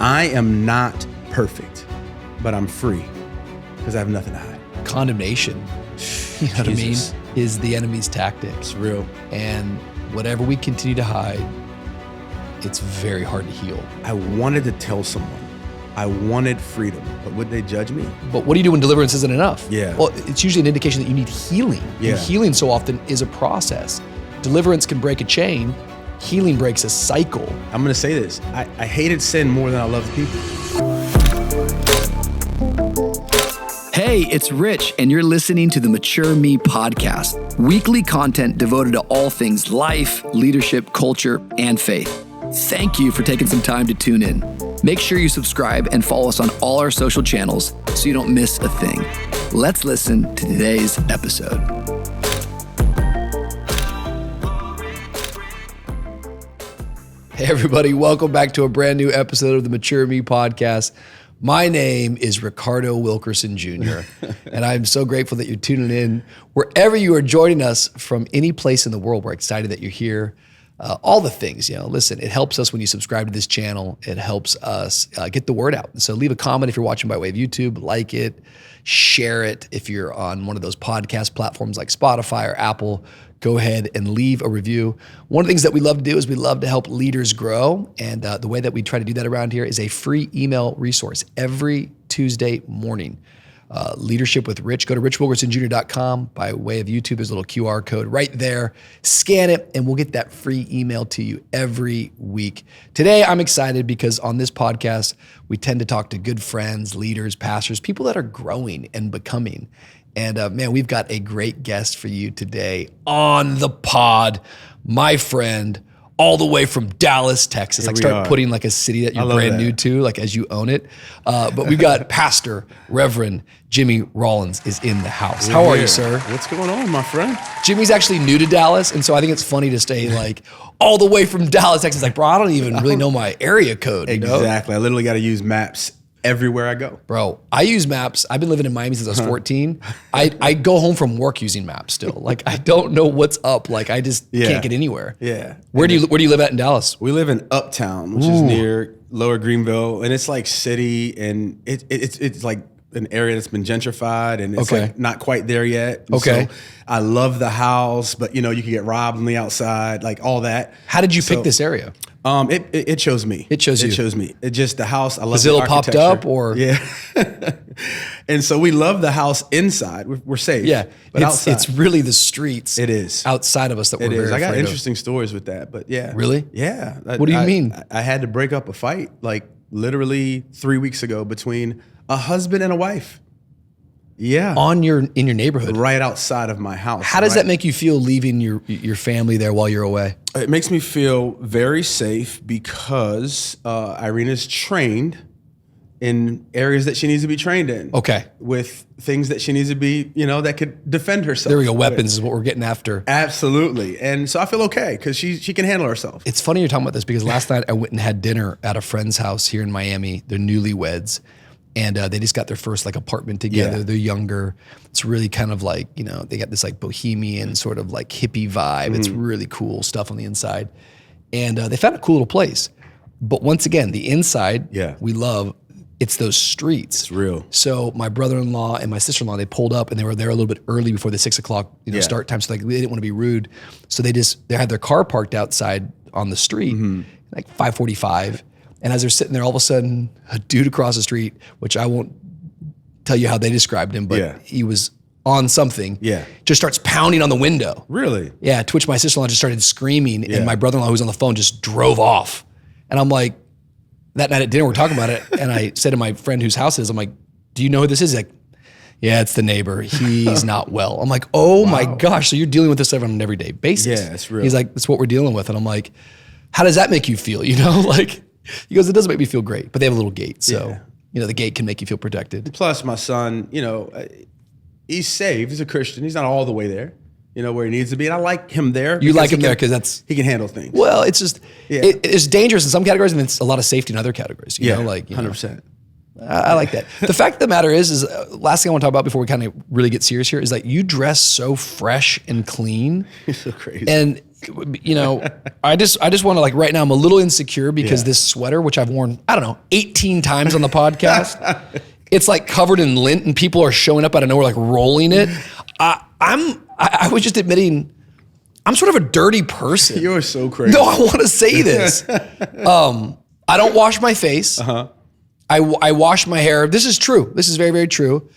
I am not perfect, but I'm free because I have nothing to hide. Condemnation, you know what I mean, is the enemy's tactic. It's real. And whatever we continue to hide, it's very hard to heal. I wanted to tell someone. I wanted freedom, but would they judge me? But what do you do when deliverance isn't enough? Yeah. Well, it's usually an indication that you need healing. Yeah. And healing so often is a process. Deliverance can break a chain. Healing breaks a cycle. I'm going to say this. I hated sin more than I loved people. Hey, it's Rich, and you're listening to the Mature Me podcast, weekly content devoted to all things life, leadership, culture, and faith. Thank you for taking some time to tune in. Make sure you subscribe and follow us on all our social channels so you don't miss a thing. Let's listen to today's episode. Hey everybody, welcome back to a brand new episode of the Mature Me podcast. My name is Ricardo Wilkerson Jr., and I'm so grateful that you're tuning in. Wherever you are joining us from any place in the world, we're excited that you're here. All the things, listen, it helps us when you subscribe to this channel. It helps us get the word out. So leave a comment if you're watching by way of YouTube, like it, share it. If you're on one of those podcast platforms like Spotify or Apple, go ahead and leave a review. One of the things that we love to do is we love to help leaders grow. And the way that we try to do that around here is a free email resource every Tuesday morning. Leadership with Rich. Go to richwilkersonjr.com. By way of YouTube, there's a little QR code right there. Scan it, and we'll get that free email to you every week. Today, I'm excited because on this podcast, we tend to talk to good friends, leaders, pastors, people that are growing and becoming. And man, we've got a great guest for you today on the pod, my friend, all the way from Dallas, Texas. Like start putting like a city that you're brand new to, like as you own it. But we've got Pastor Reverend Jimmy Rollins is in the house. How are you, sir? What's going on, my friend? Jimmy's actually new to Dallas, and so I think it's funny to stay like all the way from Dallas, Texas. Like, bro, I don't even really know my area code. Exactly. I literally got to use maps everywhere I go. Bro, I use maps. I've been living in Miami since I was 14. I go home from work using maps still. Like I don't know what's up. Like I just can't get anywhere. Yeah. Where do you live at in Dallas? We live in Uptown, which is near Lower Greenville, and it's like city, and it's like an area that's been gentrified, and it's like not quite there yet. And so I love the house, but you can get robbed on the outside, like all that. How did you pick this area? It chose me. It chose you. It chose me. It just the house. I love the Zillow architecture. popped up, or and so we love the house inside. We're safe. Yeah, but outside, it's really the streets. It is outside of us that we're very I got afraid interesting stories with that, but yeah. Really? Yeah. What do you mean? I had to break up a fight like literally 3 weeks ago between a husband and a wife. Yeah. In your neighborhood. Right outside of my house. How does that make you feel leaving your family there while you're away? It makes me feel very safe because Irene is trained in areas that she needs to be trained in. Okay. With things that she needs to be, that could defend herself. There we go. Weapons is what we're getting after. Absolutely. And so I feel okay because she can handle herself. It's funny you're talking about this because last night I went and had dinner at a friend's house here in Miami. They're newlyweds. And they just got their first like apartment together. Yeah. They're younger. It's really kind of like, they got this like bohemian sort of like hippie vibe. Mm-hmm. It's really cool stuff on the inside. And they found a cool little place. But once again, the inside, we love, it's those streets. It's real. So my brother-in-law and my sister-in-law, they pulled up and they were there a little bit early before the 6 o'clock start time. So like they didn't want to be rude. So they had their car parked outside on the street, like 5:45. And as they're sitting there, all of a sudden, a dude across the street, which I won't tell you how they described him, but he was on something, just starts pounding on the window. Really? Yeah, to which my sister-in-law just started screaming, and my brother-in-law, who was on the phone, just drove off. And I'm like, that night at dinner, we're talking about it, and I said to my friend whose house it is, I'm like, do you know who this is? He's like, yeah, it's the neighbor. He's not well. I'm like, oh my gosh, so you're dealing with this on an everyday basis. Yeah, it's real. He's like, that's what we're dealing with. And I'm like, how does that make you feel? Like, he goes, it doesn't make me feel great, but they have a little gate. So, the gate can make you feel protected. Plus my son, he's saved. He's a Christian. He's not all the way there, where he needs to be. And I like him there. You like him there because he can handle things. Well, it's just, it's dangerous in some categories and it's a lot of safety in other categories. You know, 100%. I like that. The fact of the matter is last thing I want to talk about before we kind of really get serious here is that you dress so fresh and clean. You're so crazy. And you know, I just want to, like, right now I'm a little insecure because this sweater, which I've worn, I don't know, 18 times on the podcast, it's like covered in lint and people are showing up out of nowhere, like rolling it. I was just admitting I'm sort of a dirty person. You're so crazy. No, I want to say this. I don't wash my face. I wash my hair. This is true. This is very, very true.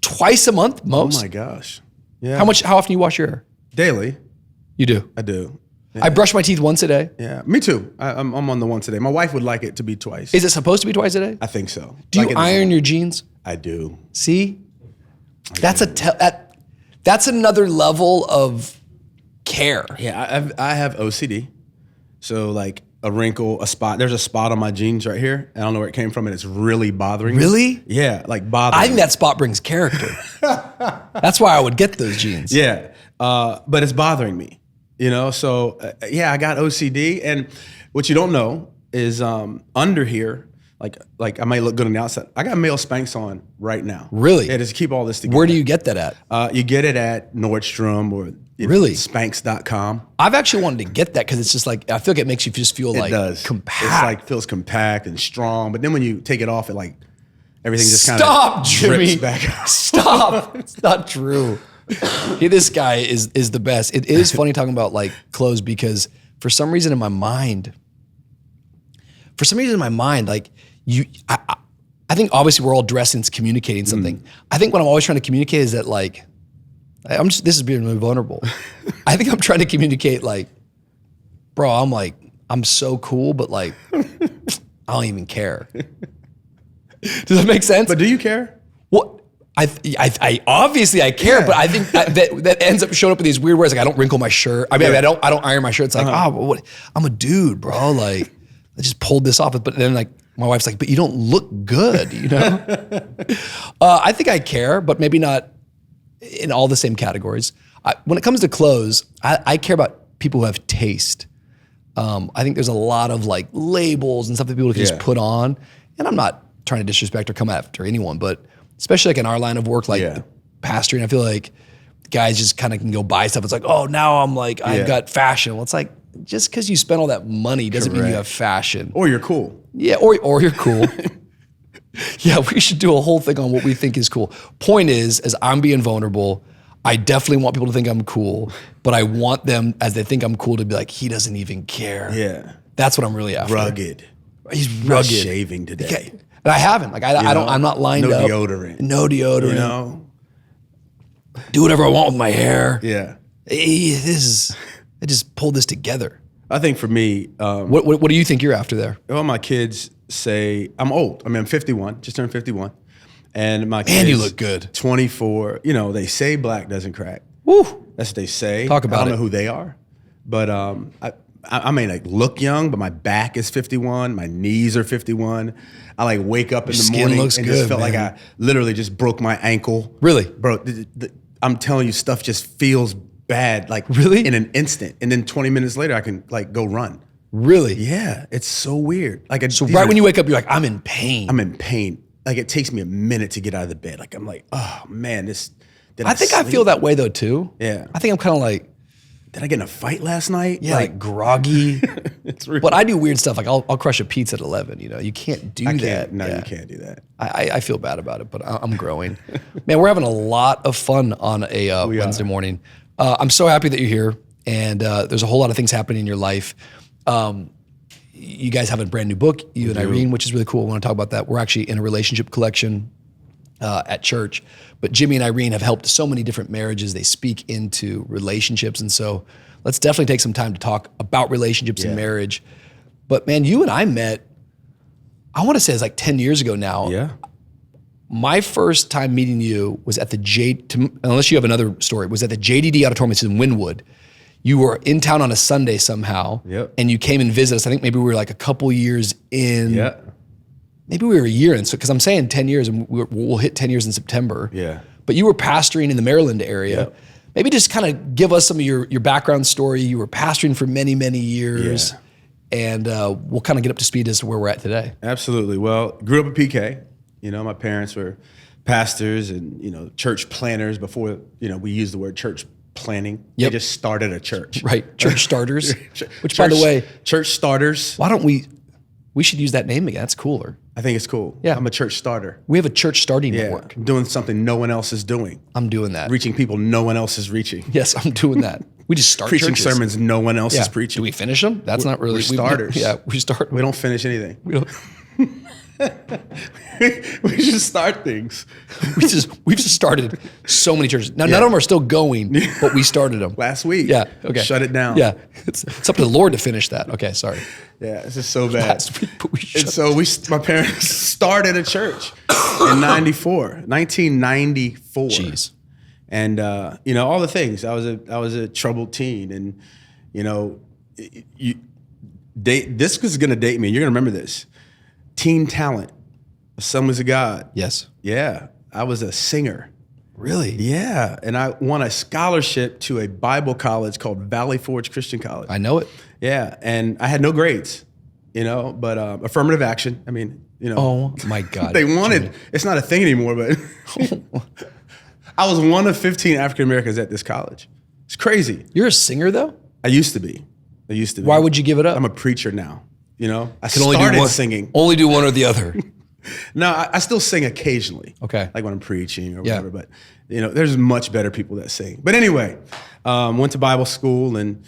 Twice a month, most. Oh my gosh. Yeah. How often do you wash your hair? Daily. You do? I do. Yeah. I brush my teeth once a day. Yeah, me too. I'm on the once a day. My wife would like it to be twice. Is it supposed to be twice a day? I think so. Do you iron your jeans? I do. See? That's that's another level of care. Yeah, I have OCD. So like a wrinkle, a spot. There's a spot on my jeans right here. I don't know where it came from, and it's really bothering me. Really? Yeah, like bothering I think that spot brings character. That's why I would get those jeans. Yeah, but it's bothering me. You know, so I got OCD, and what you don't know is under here, like I might look good on the outside. I got male Spanx on right now. Really? Yeah, just keep all this together. Where do you get that at? You get it at Nordstrom or really Spanx.com. I've actually wanted to get that because it's just like, I feel like it makes you just feel It like does. compact. It's like feels compact and strong, but then when you take it off, it like everything just kind Stop, of Jimmy. back out. Stop. It's not true. This guy is the best. It is funny talking about like clothes because for some reason in my mind, like I think obviously we're all dressed and communicating something. I think what I'm always trying to communicate is that like, this is being really vulnerable. I think I'm trying to communicate like, bro, I'm so cool, but like, I don't even care. Does that make sense? But do you care? What? I obviously I care, but I think that ends up showing up in these weird ways. Like I don't wrinkle my shirt. I mean, I don't iron my shirt. It's like, what? I'm a dude, bro. Like I just pulled this off. But then like my wife's like, but you don't look good, you know? I think I care, but maybe not in all the same categories. When it comes to clothes, I care about people who have taste. I think there's a lot of like labels and stuff that people can just put on. And I'm not trying to disrespect or come after anyone, but especially like in our line of work, like pastoring, I feel like guys just kind of can go buy stuff. It's like, oh, now I'm like, I've got fashion. Well, it's like, just because you spent all that money doesn't mean you have fashion. Or you're cool. Yeah, or you're cool. Yeah, we should do a whole thing on what we think is cool. Point is, as I'm being vulnerable, I definitely want people to think I'm cool, but I want them, as they think I'm cool, to be like, he doesn't even care. Yeah. That's what I'm really after. Rugged. He's Not rugged. shaving today. Okay. And I haven't. Like I'm not lined up. No deodorant. No deodorant. You know? Do whatever I want with my hair. Yeah. I just pulled this together. I think for me, What do you think you're after there? all my kids say, I'm old. I mean, I'm 51, just turned 51. And my kids. And you look good. 24. You know, they say black doesn't crack. Woo. That's what they say. Talk about I don't it. know who they are. But I may like look young, but my back is 51. My knees are 51. I like wake up in the skin morning looks and good, just felt man. like I literally just broke my ankle. Really? Bro, I'm telling you, stuff just feels bad, like Really? in an instant. And then 20 minutes later, I can like go run. Really? Yeah, it's so weird. So right when you wake up, you're like, I'm in pain. I'm in pain. Like it takes me a minute to get out of the bed. Like I'm like, oh man, I think I feel that way though too. Yeah. I think I'm kind of like, did I get in a fight last night? yeah, like groggy. It's real. But I do weird stuff. Like I'll crush a pizza at 11. You know, you can't do that. No, Yeah. you can't do that. I feel bad about it, but I'm growing. Man, we're having a lot of fun on a Wednesday morning. I'm so happy that you're here, and there's a whole lot of things happening in your life. You guys have a brand new book, you and Irene, which is really cool. I want to talk about that. We're actually in a relationship collection at church, but Jimmy and Irene have helped so many different marriages. They speak into relationships, and so let's definitely take some time to talk about relationships and marriage. But man, you and I met, I want to say it's like 10 years ago now. Yeah. My first time meeting you was at the unless you have another story, was at the JDD Auditorium, which is in Wynwood. You were in town on a Sunday somehow, and you came and visited us. I think maybe we were like a couple years in. Yeah. Maybe we were a year in. So, because I'm saying 10 years, and we'll hit 10 years in September. Yeah. But you were pastoring in the Maryland area. Yep. Maybe just kind of give us some of your background story. You were pastoring for many, many years. And we'll kind of get up to speed as to where we're at today. Absolutely. Well, grew up at PK. You know, my parents were pastors and, you know, church planners before, you know, we used the word church planning. Yep. They just started a church. Right. Church starters. Which, by the way, church starters. why don't we should use that name again. That's cooler. I think it's cool. Yeah. I'm a church starter. We have a church starting network. I'm doing something no one else is doing. I'm doing that. Reaching people no one else is reaching. Yes, I'm doing that. We just start Preaching churches. sermons no one else is preaching. Do we finish them? That's not really. We're starters. We start. We don't finish anything. We don't. We just start things. We've just started so many churches. Now, none of them are still going, but we started them. Last week. Yeah. Okay. Shut it down. Yeah. It's up to the Lord to finish that. Okay. Sorry. Yeah. This is so bad. Last week, but My parents started a church in 1994. Jeez. And, all the things. I was a troubled teen, and, this is going to date me. You're going to remember this. Teen talent. Assemblies of God. Yes. Yeah. I was a singer. Really? Yeah. And I won a scholarship to a Bible college called Valley Forge Christian College. I know it. Yeah. And I had no grades, but affirmative action. I mean, Oh my God. they wanted, Jimmy. It's not a thing anymore, but I was one of 15 African Americans at this college. It's crazy. You're a singer though? I used to be. Why would you give it up? I'm a preacher now. I can only do one, singing. Only do one or the other. No, I still sing occasionally. Okay. Like when I'm preaching or whatever. But, there's much better people that sing. But anyway, went to Bible school and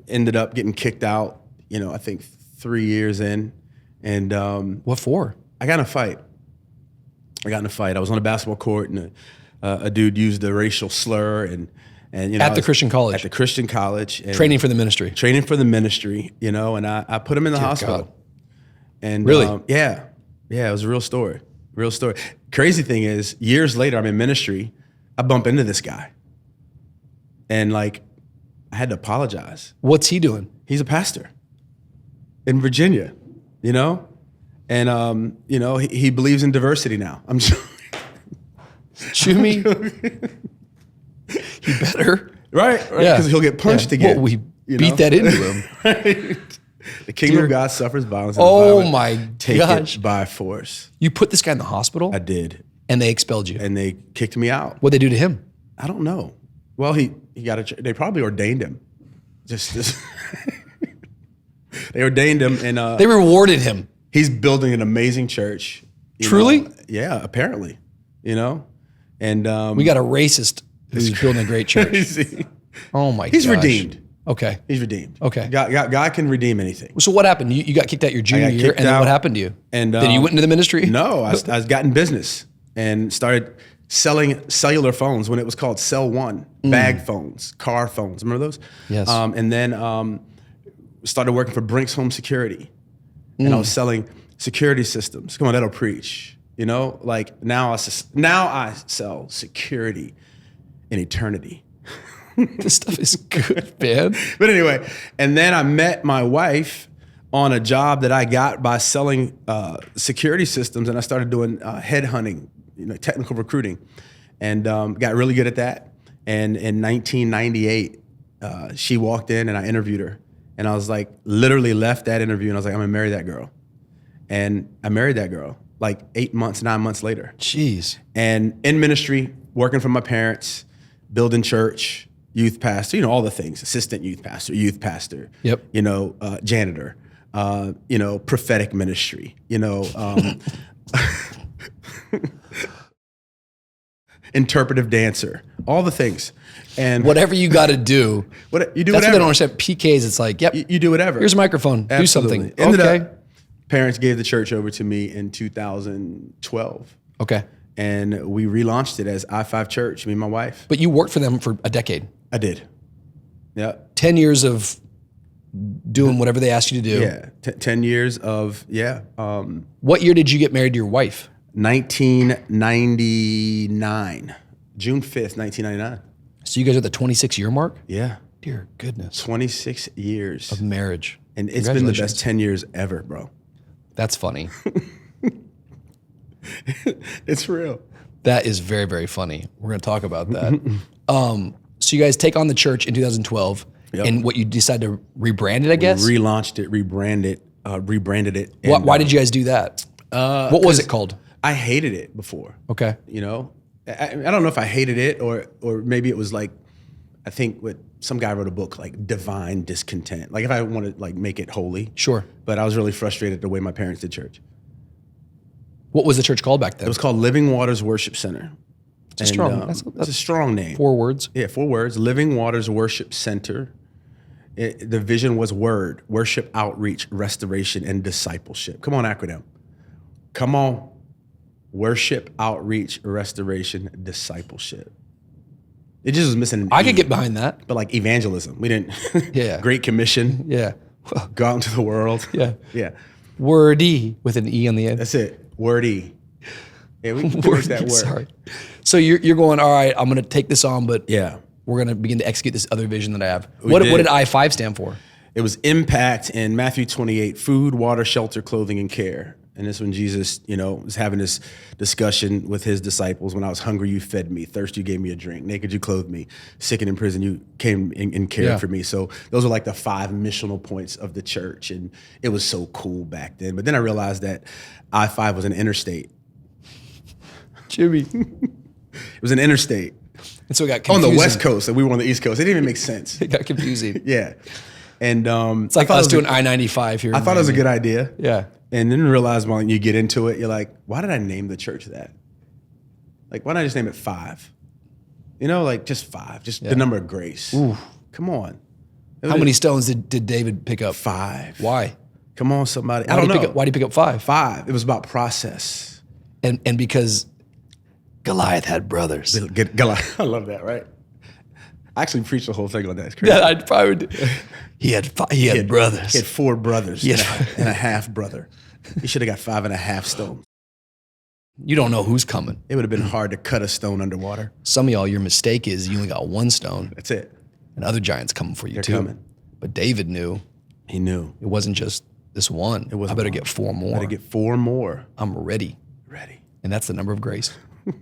ended up getting kicked out, I think 3 years in. And what for? I got in a fight. I was on a basketball court, and a dude used a racial slur and at the Christian college. At the Christian college. And training for the ministry. And I put him in the hospital. God. And really? Yeah, it was a real story. Crazy thing is, years later, I'm in ministry, I bump into this guy. And I had to apologize. What's he doing? He's a pastor in Virginia, And, he believes in diversity now. I'm sure. Jimmy. You better. Right? Yeah. Because he'll get punched again. Well, we beat that into him. Right? The kingdom of God suffers violence. Oh my take gosh. it by force. You put this guy in the hospital? I did. And they expelled you? And they kicked me out. What'd they do to him? I don't know. Well, he got they probably ordained him. Just they ordained him, and they rewarded him. He's building an amazing church. Truly? Yeah, apparently. And we got a racist who's building a great church. Crazy. Oh my god. He's redeemed. Okay. He's redeemed. Okay. God can redeem anything. So what happened? You got kicked out your junior year, and then what happened to you? And then you went into the ministry? No, I got in business and started selling cellular phones when it was called Cell One, bag phones, car phones. Remember those? Yes. And then started working for Brinks Home Security, and I was selling security systems. Come on, that'll preach. Now I sell security in eternity. This stuff is good, man. But anyway, and then I met my wife on a job that I got by selling security systems, and I started doing headhunting, technical recruiting, and got really good at that. And in 1998, she walked in, and I interviewed her, and I was like, literally left that interview, and I was like, I'm gonna marry that girl, and I married that girl like 9 months later. Jeez. And in ministry, working for my parents, building church. Youth pastor, all the things, assistant youth pastor, yep. Janitor, prophetic ministry, interpretive dancer, all the things. And whatever you got to do. You do that's whatever. What I don't understand. PKs, it's like, yep. You do whatever. Here's a microphone. Absolutely. Do something. Okay. Parents gave the church over to me in 2012. Okay. And we relaunched it as I-5 Church, me and my wife. But you worked for them for a decade. I did. Yeah. 10 years of doing whatever they asked you to do. Yeah. 10 years of, what year did you get married to your wife? 1999. June 5th, 1999. So you guys are at the 26-year mark? Yeah. Dear goodness. 26 years. Of marriage. And it's been the best 10 years ever, bro. That's funny. It's real. That is very, very funny. We're going to talk about that. So you guys take on the church in 2012, yep. And what you decided to rebrand it, I guess? We relaunched it, rebranded it. And, why did you guys do that? What was it called? I hated it before. Okay. I don't know if I hated it or maybe it was like I think what some guy wrote a book like Divine Discontent. Like if I want to like make it holy. Sure. But I was really frustrated the way my parents did church. What was the church called back then? It was called Living Waters Worship Center. It's a strong. That's a strong name. 4 words. Yeah, 4 words. Living Waters Worship Center. The vision was word, worship, outreach, restoration, and discipleship. Come on, acronym. Come on. Worship, outreach, restoration, discipleship. It just was missing an I E. could get behind that. But like evangelism. We didn't. Yeah. Great Commission. Yeah. Go out into the world. Yeah. Yeah. Wordy with an E on the end. That's it. Wordy. Yeah, we can make that work. Sorry. So you're going, all right, I'm going to take this on, but Yeah. we're going to begin to execute this other vision that I have. What did I-5 stand for? It was impact in Matthew 28, food, water, shelter, clothing, and care. And this when Jesus, was having this discussion with his disciples. When I was hungry, you fed me. Thirsty, you gave me a drink. Naked, you clothed me. Sick and in prison, you came and cared for me. So those are like the 5 missional points of the church. And it was so cool back then. But then I realized that I-5 was an interstate. Jimmy. It was an interstate. And so it got confusing. On the West Coast, and we were on the East Coast. It didn't even make sense. It got confusing. Yeah. And it's like us doing I-95 here. I thought it was a good idea. Yeah. And then realize when you get into it, you're like, why did I name the church that? Like, why not just name it 5? Like just 5, just the number of grace. Ooh. Come on. How many stones did David pick up? 5. Why? Come on, somebody. I don't know. Why did he pick up 5? 5. It was about process. And because Goliath had brothers. Goliath. I love that, right? I actually preached the whole thing on that. It's crazy. Yeah, I probably would. He had brothers. He had 4 brothers and a half brother. He should have got 5.5 stones. You don't know who's coming. It would have been hard to cut a stone underwater. Some of y'all, your mistake is you only got 1 stone. That's it. And other giants coming for you too. They're coming. But David knew. He knew. It wasn't just this one. It wasn't I better one. get 4 more. I better get 4 more. I'm ready. Ready. And that's the number of grace.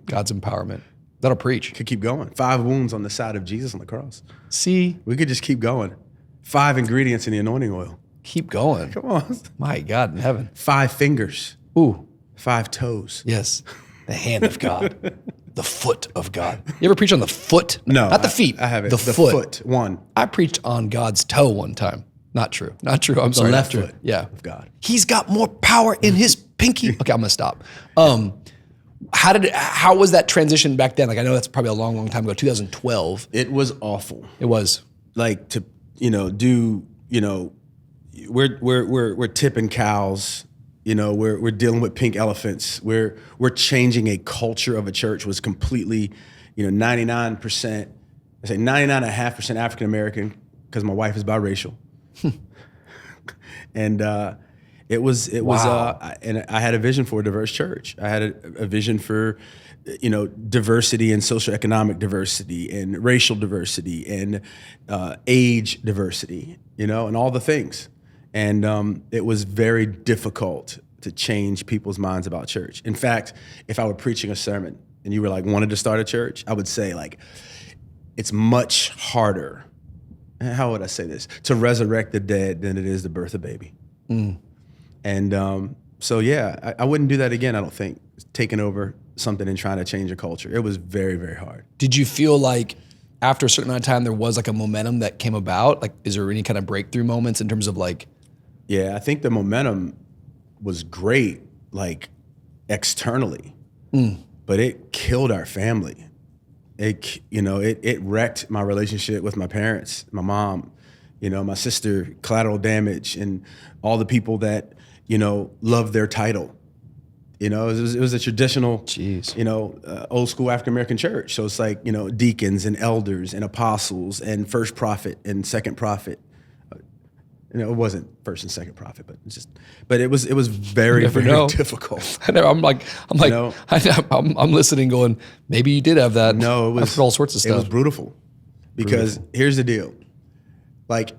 God's empowerment. That'll preach. Could keep going. 5 wounds on the side of Jesus on the cross. See? We could just keep going. 5 ingredients in the anointing oil. Keep going. Come on. My God in heaven. 5 fingers. Ooh. 5 toes. Yes. The hand of God. The foot of God. You ever preach on the foot? No. Not the feet. I haven't. The foot. 1. I preached on God's toe one time. Not true. Not true. I'm sorry. left not true. foot Yeah. of God. He's got more power in his pinky. Okay, I'm gonna stop. How was that transition back then? Like I know that's probably a long, long time ago. 2012. It was awful. It was. Like to we're tipping cows. We're dealing with pink elephants. We're changing a culture of a church was completely, 99%. I say 99.5% African American because my wife is biracial. And it was Wow. and I had a vision for a diverse church. I had a vision for diversity and socioeconomic diversity and racial diversity and age diversity, and all the things. And it was very difficult to change people's minds about church. In fact, if I were preaching a sermon and you were like wanted to start a church, I would say like it's much harder. How would I say this? To resurrect the dead than it is to birth a baby. Mm. And so, yeah, I wouldn't do that again, I don't think, taking over something and trying to change a culture. It was very, very hard. Did you feel like after a certain amount of time there was like a momentum that came about? Like, is there any kind of breakthrough moments in terms of like? Yeah, I think the momentum was great, like externally, but it killed our family. It wrecked my relationship with my parents, my mom, my sister, collateral damage, and all the people that, loved their title. It was a traditional, old school African American church. So it's like, deacons and elders and apostles and first prophet and second prophet. It wasn't first and second prophet, but it was very, very difficult. I know. I'm listening, going, maybe you did have that. No, it was I've heard all sorts of stuff. It was brutal, because here's the deal: like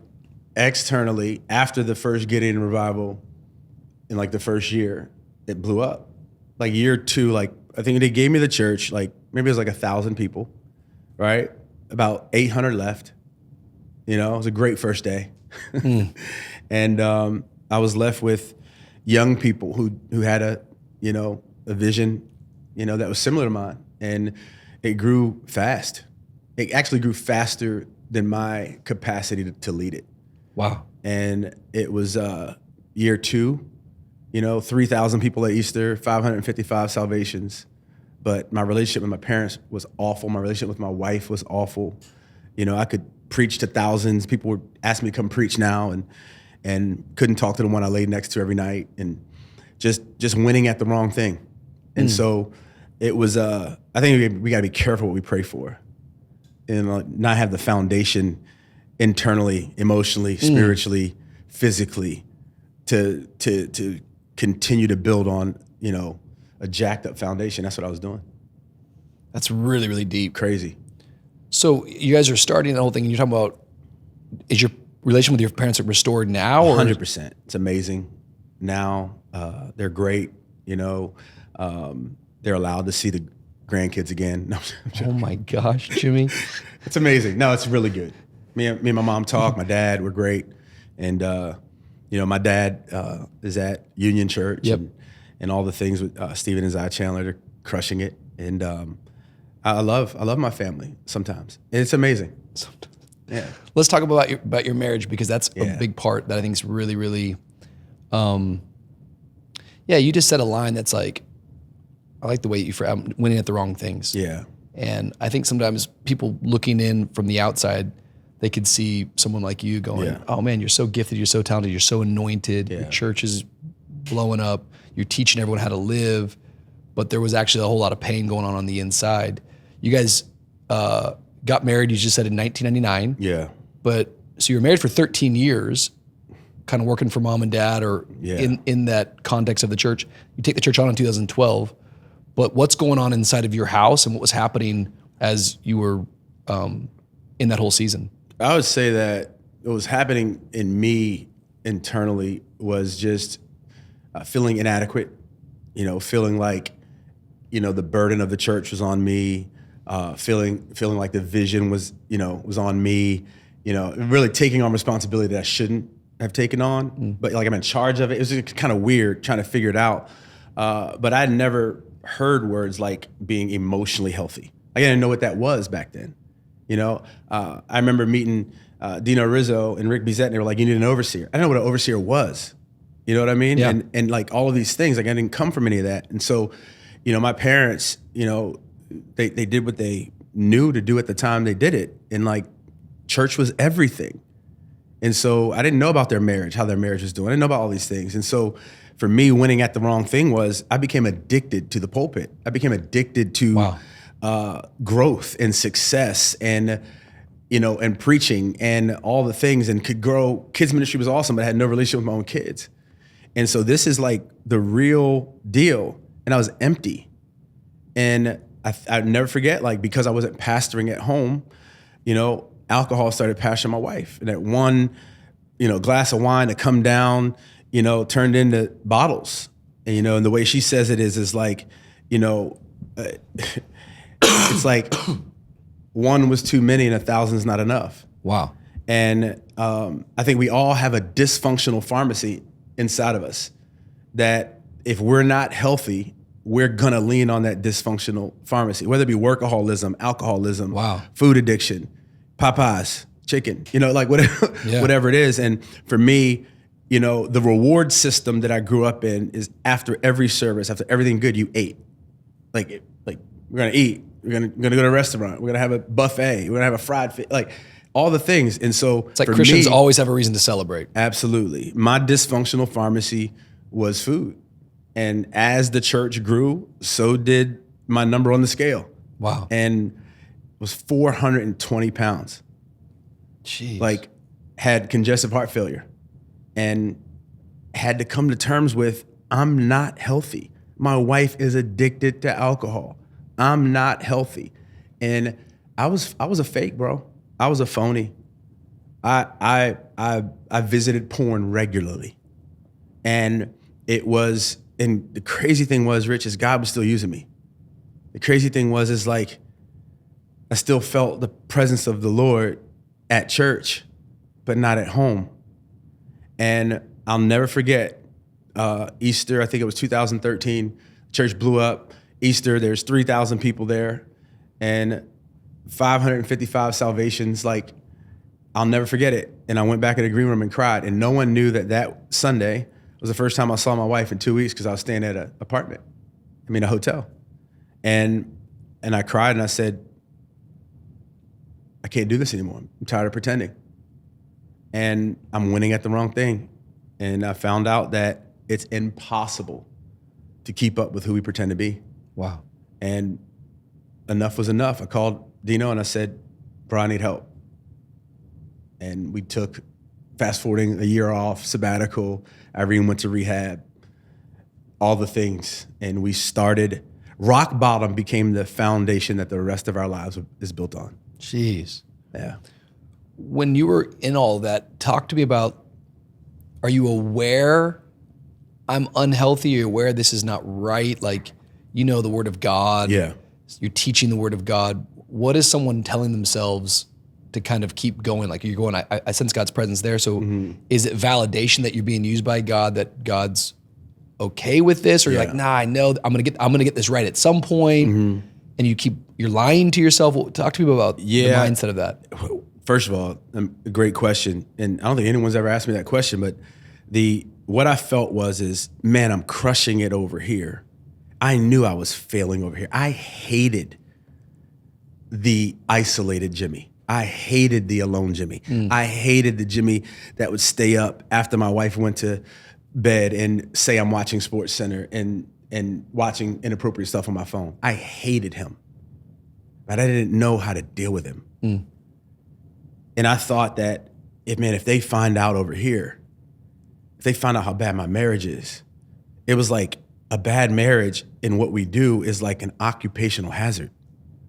externally, after the first Gideon revival, in like the first year, it blew up. Like year 2, like I think they gave me the church, like maybe it was like 1,000 people, right? About 800 left. It was a great first day. And I was left with young people who had a vision, that was similar to mine, and it grew fast. It actually grew faster than my capacity to lead it. Wow. And it was year 2, 3,000 people at Easter, 555 salvations. But my relationship with my parents was awful. My relationship with my wife was awful. I could preach to thousands. People would ask me to come preach now and couldn't talk to the one I laid next to every night, and just winning at the wrong thing. And so it was, I think we got to be careful what we pray for and not have the foundation internally, emotionally, spiritually, physically to continue to build on, a jacked up foundation. That's what I was doing. That's really, really deep. Crazy. So you guys are starting the whole thing, and you're talking about, is your relation with your parents restored now? Or? 100%. It's amazing. Now they're great. They're allowed to see the grandkids again. No, oh my gosh, Jimmy. It's amazing. No, it's really good. Me and my mom talk. My dad, we're great. And, my dad is at Union Church and all the things with Stephen and Zai Chandler. They're crushing it. And I love my family sometimes. And it's amazing. Yeah. Let's talk about your marriage, because that's a big part that I think is really, really, you just said a line that's like, I like the way I'm winning at the wrong things. Yeah. And I think sometimes people looking in from the outside, they could see someone like you going, oh man, you're so gifted, you're so talented, you're so anointed, your church is blowing up, you're teaching everyone how to live, but there was actually a whole lot of pain going on the inside. You guys got married, you just said in 1999. Yeah. But so you were married for 13 years, kind of working for mom and dad, or in that context of the church. You take the church on in 2012, but what's going on inside of your house and what was happening as you were in that whole season? I would say that what was happening in me internally was just feeling inadequate, feeling like, the burden of the church was on me, feeling like the vision was on me, really taking on responsibility that I shouldn't have taken on, but like I'm in charge of it. It was just kind of weird trying to figure it out. But I'd never heard words like being emotionally healthy. I didn't know what that was back then. I remember meeting Dino Rizzo and Rick Bizet, and they were like, you need an overseer. I didn't know what an overseer was. You know what I mean? Yeah. And like all of these things, like I didn't come from any of that. And so, my parents, they did what they knew to do at the time they did it. And like church was everything. And so I didn't know about their marriage, how their marriage was doing. I didn't know about all these things. And so for me, winning at the wrong thing was I became addicted to the pulpit. I became addicted to growth and success and, and preaching and all the things, and could grow. Kids ministry was awesome, but I had no relationship with my own kids. And so this is like the real deal. And I was empty. And I'd never forget, like, because I wasn't pastoring at home, alcohol started pastoring my wife. And that one, glass of wine to come down, turned into bottles. And, and the way she says it is like, it's like one was too many and 1,000 is not enough. Wow. And I think we all have a dysfunctional pharmacy inside of us that if we're not healthy, we're gonna lean on that dysfunctional pharmacy, whether it be workaholism, alcoholism, food addiction, Popeyes, chicken, like whatever it is. And for me, the reward system that I grew up in is after every service, after everything good, you ate. Like we're gonna eat, we're gonna go to a restaurant, we're gonna have a buffet, we're gonna have a fried fish, like all the things. And so it's like Christians always have a reason to celebrate. Absolutely. My dysfunctional pharmacy was food. And as the church grew, so did my number on the scale. Wow. And it was 420 pounds. Jeez. Like, had congestive heart failure and had to come to terms with, I'm not healthy. My wife is addicted to alcohol. I'm not healthy. And I was a fake, bro. I was a phony. I visited porn regularly. And and the crazy thing was, Rich, is God was still using me. The crazy thing was like, I still felt the presence of the Lord at church, but not at home. And I'll never forget Easter, I think it was 2013, church blew up. Easter, there's 3,000 people there and 555 salvations. Like, I'll never forget it. And I went back in the green room and cried. And no one knew that Sunday was the first time I saw my wife in 2 weeks because I was staying at a hotel. And I cried and I said, I can't do this anymore. I'm tired of pretending. And I'm winning at the wrong thing. And I found out that it's impossible to keep up with who we pretend to be. Wow. And enough was enough. I called Dino and I said, bro, I need help. And we took, fast forwarding, a year off, sabbatical. Irene went to rehab, all the things. And we started, rock bottom became the foundation that the rest of our lives is built on. Jeez. Yeah. When you were in all that, talk to me about, are you aware I'm unhealthy? Are you aware this is not right? Like, you know the Word of God. Yeah. You're teaching the Word of God. What is someone telling themselves to kind of keep going? Like you're going, I sense God's presence there. So is it validation that you're being used by God, that God's okay with this? Or you're like, nah, I know I'm gonna get this right at some point. And you're lying to yourself. Talk to me about the mindset of that. First of all, a great question. And I don't think anyone's ever asked me that question, but what I felt is, man, I'm crushing it over here. I knew I was failing over here. I hated the isolated Jimmy. I hated the alone Jimmy. I hated the Jimmy that would stay up after my wife went to bed and say I'm watching SportsCenter and watching inappropriate stuff on my phone. I hated him, but I didn't know how to deal with him. And I thought that if they find out over here, if they find out how bad my marriage is, it was like a bad marriage in what we do is like an occupational hazard,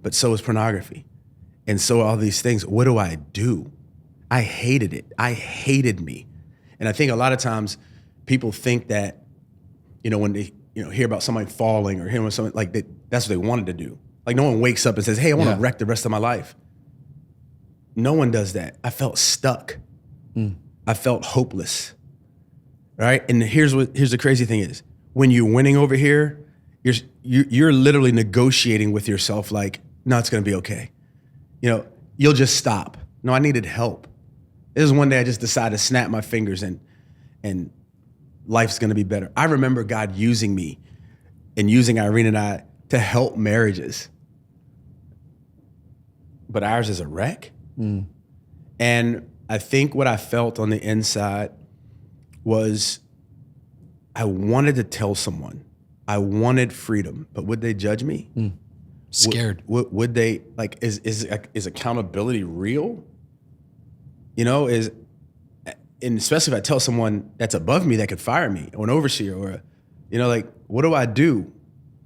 but so is pornography. And so all these things, what do I do? I hated it. I hated me. And I think a lot of times people think that, when they hear about somebody falling or hearing something like that, that's what they wanted to do. Like no one wakes up and says, hey, I want to wreck the rest of my life. No one does that. I felt stuck. I felt hopeless, right? And here's the crazy thing is, when you're winning over here, you're literally negotiating with yourself like, no, it's going to be okay. You'll just stop. No, I needed help. This is one day I just decided to snap my fingers and life's going to be better. I remember God using me and using Irene and I to help marriages. But ours is a wreck. And I think what I felt on the inside was I wanted to tell someone. I wanted freedom, but would they judge me? Scared. Would they, like, is accountability real? And especially if I tell someone that's above me that could fire me, or an overseer, or what do I do?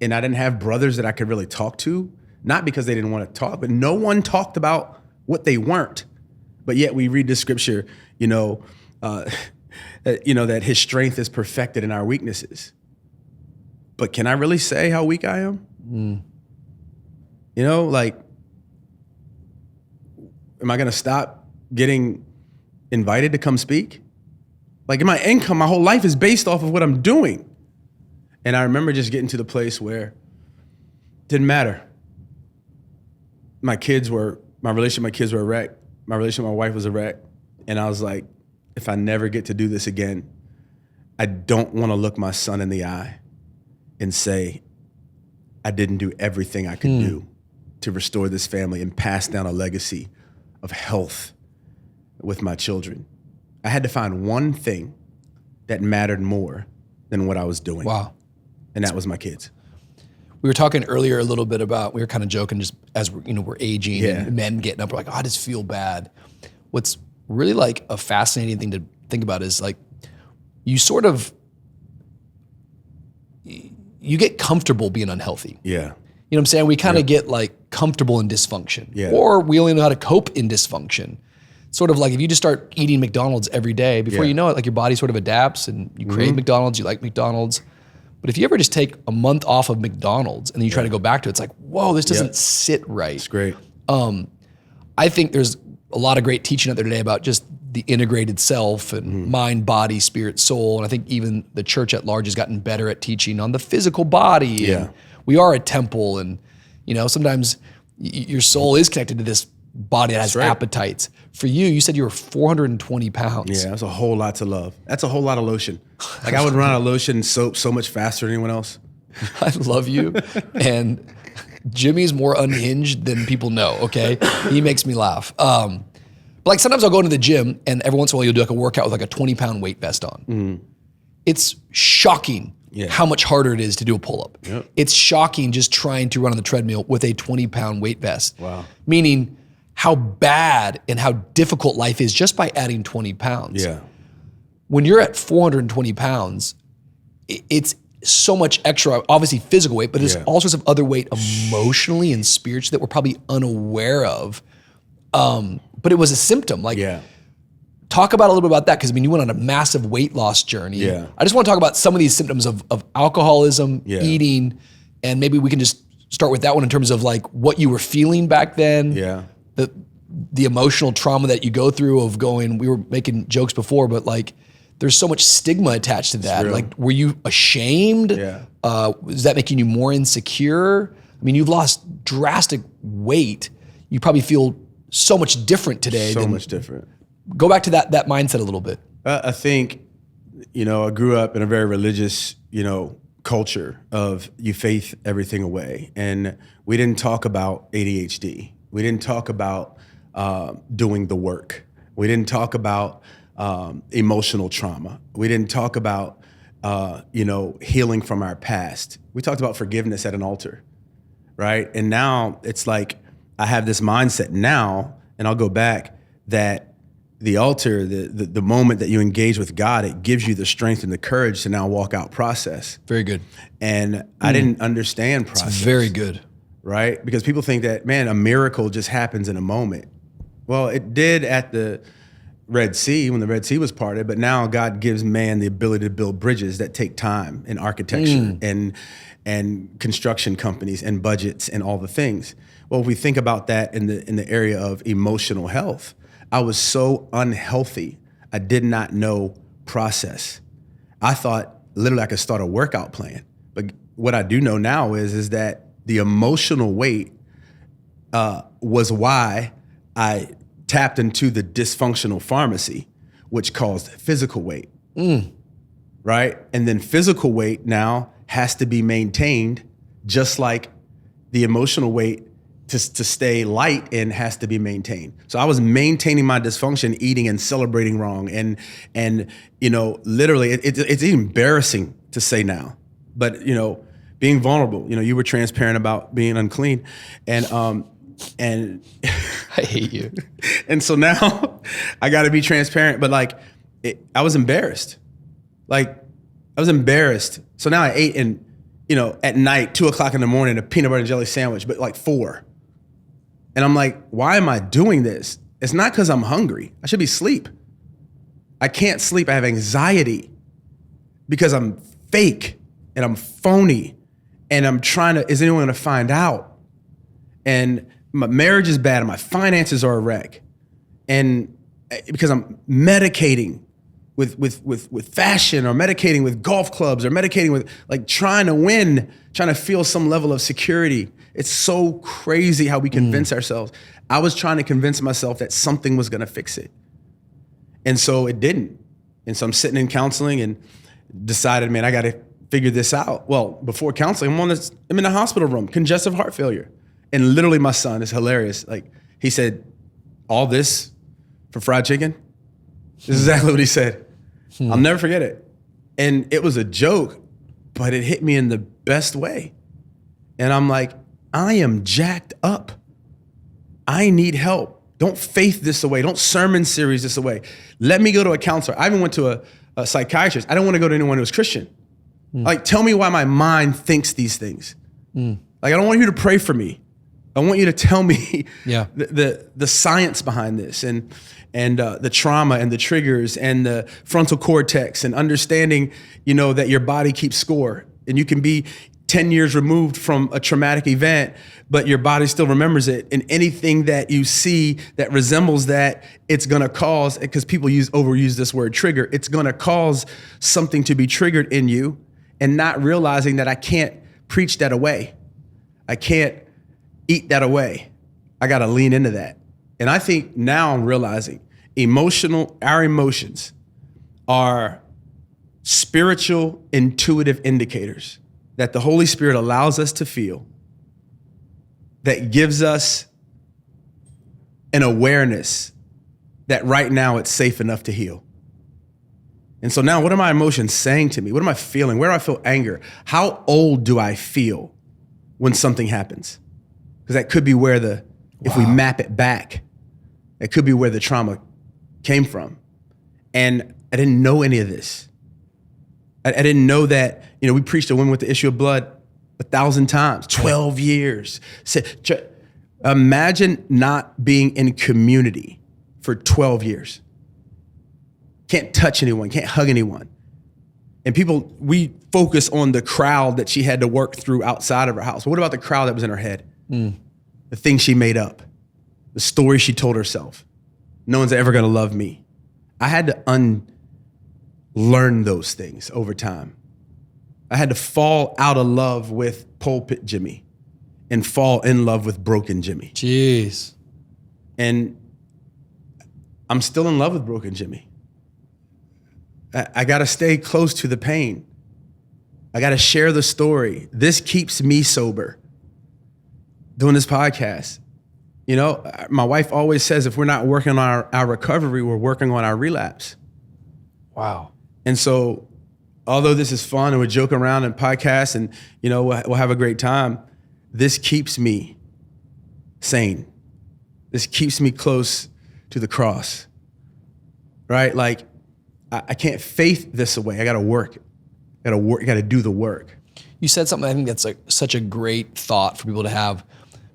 And I didn't have brothers that I could really talk to, not because they didn't want to talk, but no one talked about what they weren't. But yet we read the scripture, that his strength is perfected in our weaknesses. But can I really say how weak I am? Am I going to stop getting invited to come speak? Like, my income, my whole life is based off of what I'm doing. And I remember just getting to the place where it didn't matter. My relationship with my kids were a wreck. My relationship with my wife was a wreck. And I was like, if I never get to do this again, I don't want to look my son in the eye and say, I didn't do everything I could do to restore this family and pass down a legacy of health with my children. I had to find one thing that mattered more than what I was doing. Wow. And that was my kids. We were talking earlier a little bit about, we were kind of joking just as we're aging and men getting up, we're like, I just feel bad. What's really like a fascinating thing to think about is like, you get comfortable being unhealthy. Yeah. You know what I'm saying? We kind of get like comfortable in dysfunction. Yeah. Or we only know how to cope in dysfunction. Sort of like if you just start eating McDonald's every day, before you know it, like your body sort of adapts and you crave McDonald's, you like McDonald's. But if you ever just take a month off of McDonald's and then you try to go back to it, it's like, whoa, this doesn't sit right. It's great. I think there's a lot of great teaching out there today about just the integrated self and mind, body, spirit, soul. And I think even the church at large has gotten better at teaching on the physical body. Yeah. And we are a temple, and sometimes your soul is connected to this body that has appetites. For you said you were 420 pounds. Yeah, that's a whole lot to love. That's a whole lot of lotion. Like I would run out of lotion and soap so much faster than anyone else. I love you. And Jimmy's more unhinged than people know, okay? He makes me laugh. But like sometimes I'll go into the gym and every once in a while you'll do like a workout with like a 20-pound weight vest on. Mm. It's shocking how much harder it is to do a pull-up. Yep. It's shocking just trying to run on the treadmill with a 20-pound weight vest. Wow. Meaning how bad and how difficult life is just by adding 20 pounds. Yeah. When you're at 420 pounds, it's so much extra, obviously physical weight, but there's all sorts of other weight emotionally and spiritually that we're probably unaware of. But it was a symptom. Like, talk about a little bit about that, because I mean, you went on a massive weight loss journey. Yeah. I just want to talk about some of these symptoms of alcoholism, eating, and maybe we can just start with that one in terms of like what you were feeling back then. Yeah. The emotional trauma that you go through of going, we were making jokes before, but like there's so much stigma attached to that. Like, were you ashamed? Yeah. Was that making you more insecure? I mean, you've lost drastic weight. You probably feel so much different today. So much different. Go back to that mindset a little bit. I think, I grew up in a very religious, culture of you faith everything away. And we didn't talk about ADHD. We didn't talk about doing the work. We didn't talk about emotional trauma. We didn't talk about, healing from our past. We talked about forgiveness at an altar, right? And now it's like I have this mindset now, and I'll go back, that the altar, the moment that you engage with God, it gives you the strength and the courage to now walk out process. Very good. And I didn't understand process. It's very good. Right? Because people think that, man, a miracle just happens in a moment. Well, it did at the Red Sea, when the Red Sea was parted, but now God gives man the ability to build bridges that take time and architecture and construction companies and budgets and all the things. Well, if we think about that in the area of emotional health, I was so unhealthy, I did not know process. I thought literally I could start a workout plan. But what I do know now is that the emotional weight was why I tapped into the dysfunctional pharmacy, which caused physical weight, right? And then physical weight now has to be maintained, just like the emotional weight to stay light and has to be maintained. So I was maintaining my dysfunction, eating and celebrating wrong, and literally it's embarrassing to say now, but being vulnerable. You were transparent about being unclean, and I hate you. And so now I got to be transparent, but I was embarrassed. So now I ate at night, 2:00 in the morning, a peanut butter and jelly sandwich, but 4. And I'm like, why am I doing this? It's not because I'm hungry. I should be asleep. I can't sleep. I have anxiety because I'm fake and I'm phony. And I'm is anyone gonna find out? And my marriage is bad and my finances are a wreck. And because I'm medicating with fashion, or medicating with golf clubs, or medicating with trying to win, trying to feel some level of security. It's so crazy how we convince ourselves. I was trying to convince myself that something was gonna fix it. And so it didn't. And so I'm sitting in counseling and decided, man, I gotta figure this out. Well, before counseling, I'm in the hospital room, congestive heart failure. And literally my son is hilarious. He said, all this for fried chicken? This is exactly what he said. I'll never forget it. And it was a joke, but it hit me in the best way. And I'm like, I am jacked up. I need help. Don't faith this away. Don't sermon series this away. Let me go to a counselor. I even went to a psychiatrist. I don't want to go to anyone who's Christian. Tell me why my mind thinks these things. I don't want you to pray for me. I want you to tell me the science behind this and the trauma and the triggers and the frontal cortex, and understanding, that your body keeps score, and you can be 10 years removed from a traumatic event, but your body still remembers it. And anything that you see that resembles that, it's gonna cause, because people overuse this word trigger, it's gonna cause something to be triggered in you, and not realizing that I can't preach that away. I can't eat that away. I gotta lean into that. And I think now I'm realizing our emotions are spiritual, intuitive indicators that the Holy Spirit allows us to feel, that gives us an awareness that right now it's safe enough to heal. And so now what are my emotions saying to me? What am I feeling? Where do I feel anger? How old do I feel when something happens? Because that could be where if we map it back, that could be where the trauma came from. And I didn't know any of this. I didn't know that, we preached a woman with the issue of blood 1,000 times, 12 years. Imagine not being in community for 12 years. Can't touch anyone, can't hug anyone. And we focus on the crowd that she had to work through outside of her house. But what about the crowd that was in her head? The things she made up, the story she told herself. No one's ever gonna love me. I had to unlearn those things over time. I had to fall out of love with pulpit Jimmy and fall in love with broken Jimmy. Jeez. And I'm still in love with broken Jimmy. I gotta stay close to the pain. I gotta share the story. This keeps me sober. Doing this podcast. My wife always says if we're not working on our recovery, we're working on our relapse. Wow. And so, although this is fun and we joke around and podcast and, we'll have a great time, this keeps me sane. This keeps me close to the cross, right? Like, I can't faith this away. I got to work. I got to do the work. You said something I think that's such a great thought for people to have,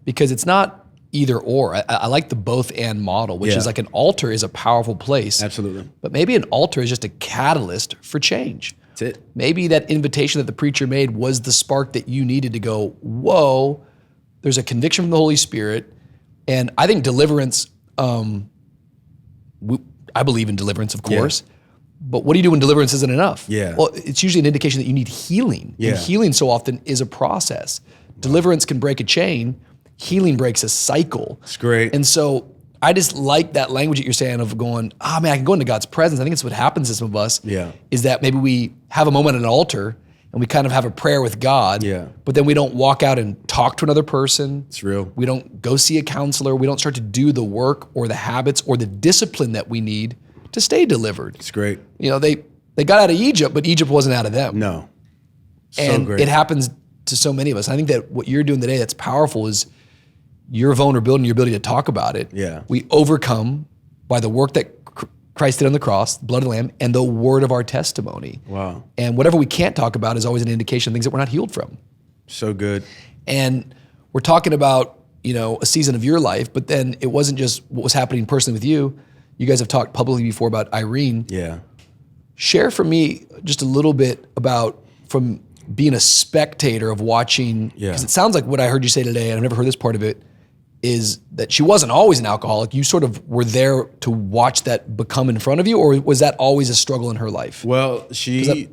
because it's not either or. I like the both and model, which is like an altar is a powerful place. Absolutely. But maybe an altar is just a catalyst for change. That's it. Maybe that invitation that the preacher made was the spark that you needed to go, whoa, there's a conviction from the Holy Spirit. And I think deliverance, I believe in deliverance, of course. Yeah. But what do you do when deliverance isn't enough? Yeah. Well, it's usually an indication that you need healing. Yeah. And healing so often is a process. Deliverance can break a chain. Healing breaks a cycle. It's great. And so I just like that language that you're saying of going, I can go into God's presence. I think it's what happens to some of us. Yeah. Is that maybe we have a moment at an altar and we kind of have a prayer with God. Yeah. But then we don't walk out and talk to another person. It's real. We don't go see a counselor. We don't start to do the work or the habits or the discipline that we need to stay delivered. It's great. They got out of Egypt, but Egypt wasn't out of them. No. And great. It happens to so many of us. I think that what you're doing today that's powerful is your vulnerability and your ability to talk about it. Yeah. We overcome by the work that Christ did on the cross, the blood of the Lamb, and the word of our testimony. Wow. And whatever we can't talk about is always an indication of things that we're not healed from. So good. And we're talking about, a season of your life, but then it wasn't just what was happening personally with you. You guys have talked publicly before about Irene. Yeah. Share for me just a little bit about from being a spectator of watching, because it sounds like what I heard you say today, and I've never heard this part of it, is that she wasn't always an alcoholic. You sort of were there to watch that become in front of you, or was that always a struggle in her life? Well, she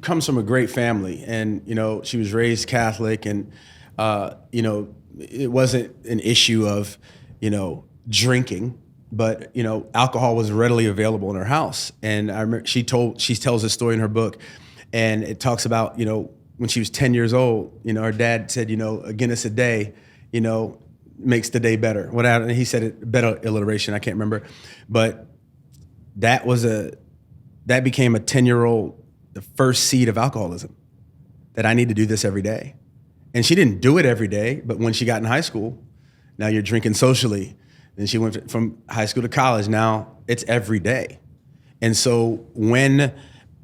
comes from a great family, and she was raised Catholic, and it wasn't an issue of drinking, but alcohol was readily available in her house. And I remember she tells a story in her book, and it talks about when she was 10 years old, her dad said a Guinness a day, makes the day better. And he said it better alliteration, I can't remember, but that became a 10-year-old, the first seed of alcoholism, that I need to do this every day. And she didn't do it every day, but when she got in high school, now you're drinking socially. Then she went from high school to college. Now it's every day. And so when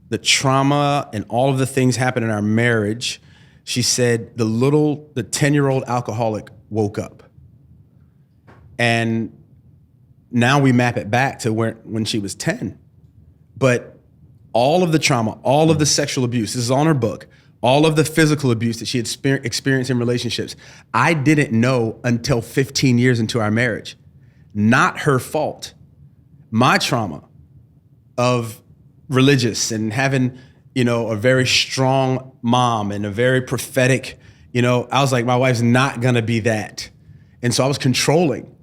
the trauma and all of the things happened in our marriage, she said the 10-year-old alcoholic woke up. And now we map it back to when she was 10. But all of the trauma, all of the sexual abuse, this is on her book, all of the physical abuse that she had experienced in relationships, I didn't know until 15 years into our marriage. Not her fault. My trauma of religious and having, a very strong mom and a very prophetic, I was like, my wife's not gonna be that. And so I was controlling.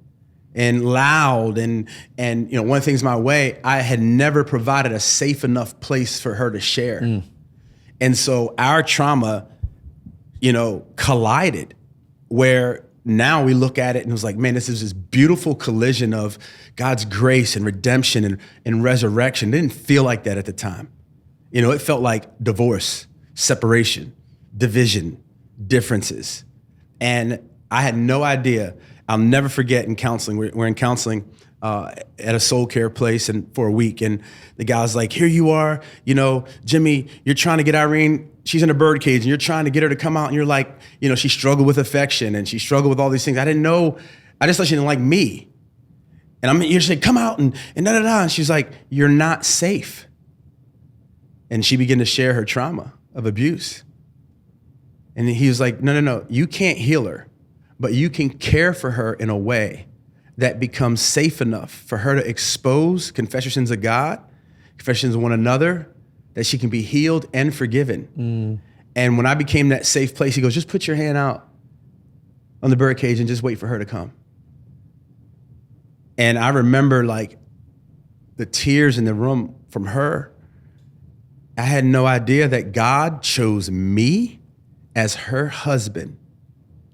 and loud. And one of the things my way, I had never provided a safe enough place for her to share. And so our trauma, collided, where now we look at it and it was like, man, this is this beautiful collision of God's grace and redemption and resurrection. It didn't feel like that at the time. It felt like divorce, separation, division, differences. And I had no idea. I'll never forget in counseling, we're in counseling at a soul care place and for a week. And the guy was like, here you are, Jimmy, you're trying to get Irene, she's in a bird cage and you're trying to get her to come out. And you're like, she struggled with affection and she struggled with all these things. I didn't know, I just thought she didn't like me. And you're saying, come out and da-da-da. And she's like, you're not safe. And she began to share her trauma of abuse. And he was like, no, you can't heal her, but you can care for her in a way that becomes safe enough for her to expose, confess your sins to God, confess your sins to one another, that she can be healed and forgiven. And when I became that safe place, he goes, just put your hand out on the bird cage and just wait for her to come. And I remember like the tears in the room from her. I had no idea that God chose me as her husband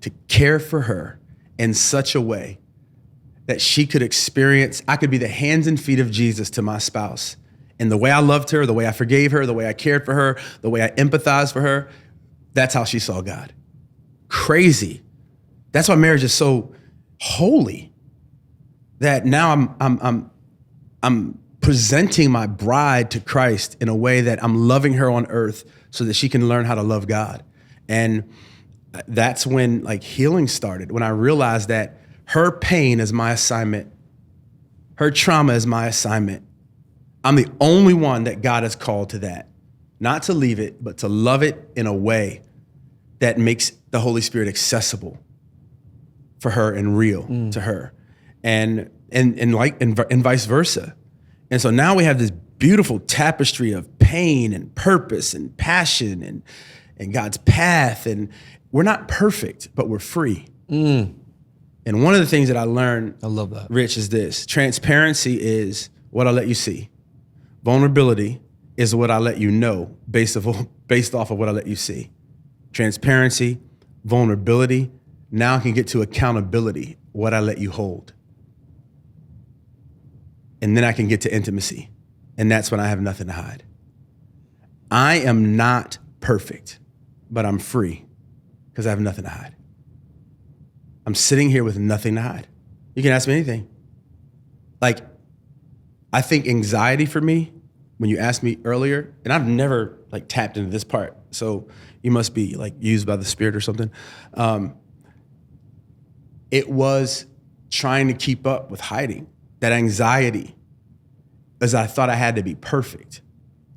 to care for her in such a way that she could experience, I could be the hands and feet of Jesus to my spouse. And the way I loved her, the way I forgave her, the way I cared for her, the way I empathized for her, that's how she saw God. Crazy. That's why marriage is so holy. That now I'm presenting my bride to Christ in a way that I'm loving her on earth so that she can learn how to love God. And that's when like healing started, when I realized that her pain is my assignment. Her trauma is my assignment. I'm the only one that God has called to that. Not to leave it, but to love it in a way that makes the Holy Spirit accessible for her and real to her. And vice versa. And so now we have this beautiful tapestry of pain and purpose and passion and God's path. And we're not perfect, but we're free. And one of the things that I learned, I love that, Rich, is this. Transparency is what I let you see. Vulnerability is what I let you know based off of what I let you see. Transparency, vulnerability, now I can get to accountability, what I let you hold. And then I can get to intimacy. And that's when I have nothing to hide. I am not perfect, but I'm free because I have nothing to hide. I'm sitting here with nothing to hide. You can ask me anything. Like, I think anxiety for me, when you asked me earlier, and I've never like tapped into this part, so you must be like used by the Spirit or something. It was trying to keep up with hiding. That anxiety, as I thought I had to be perfect.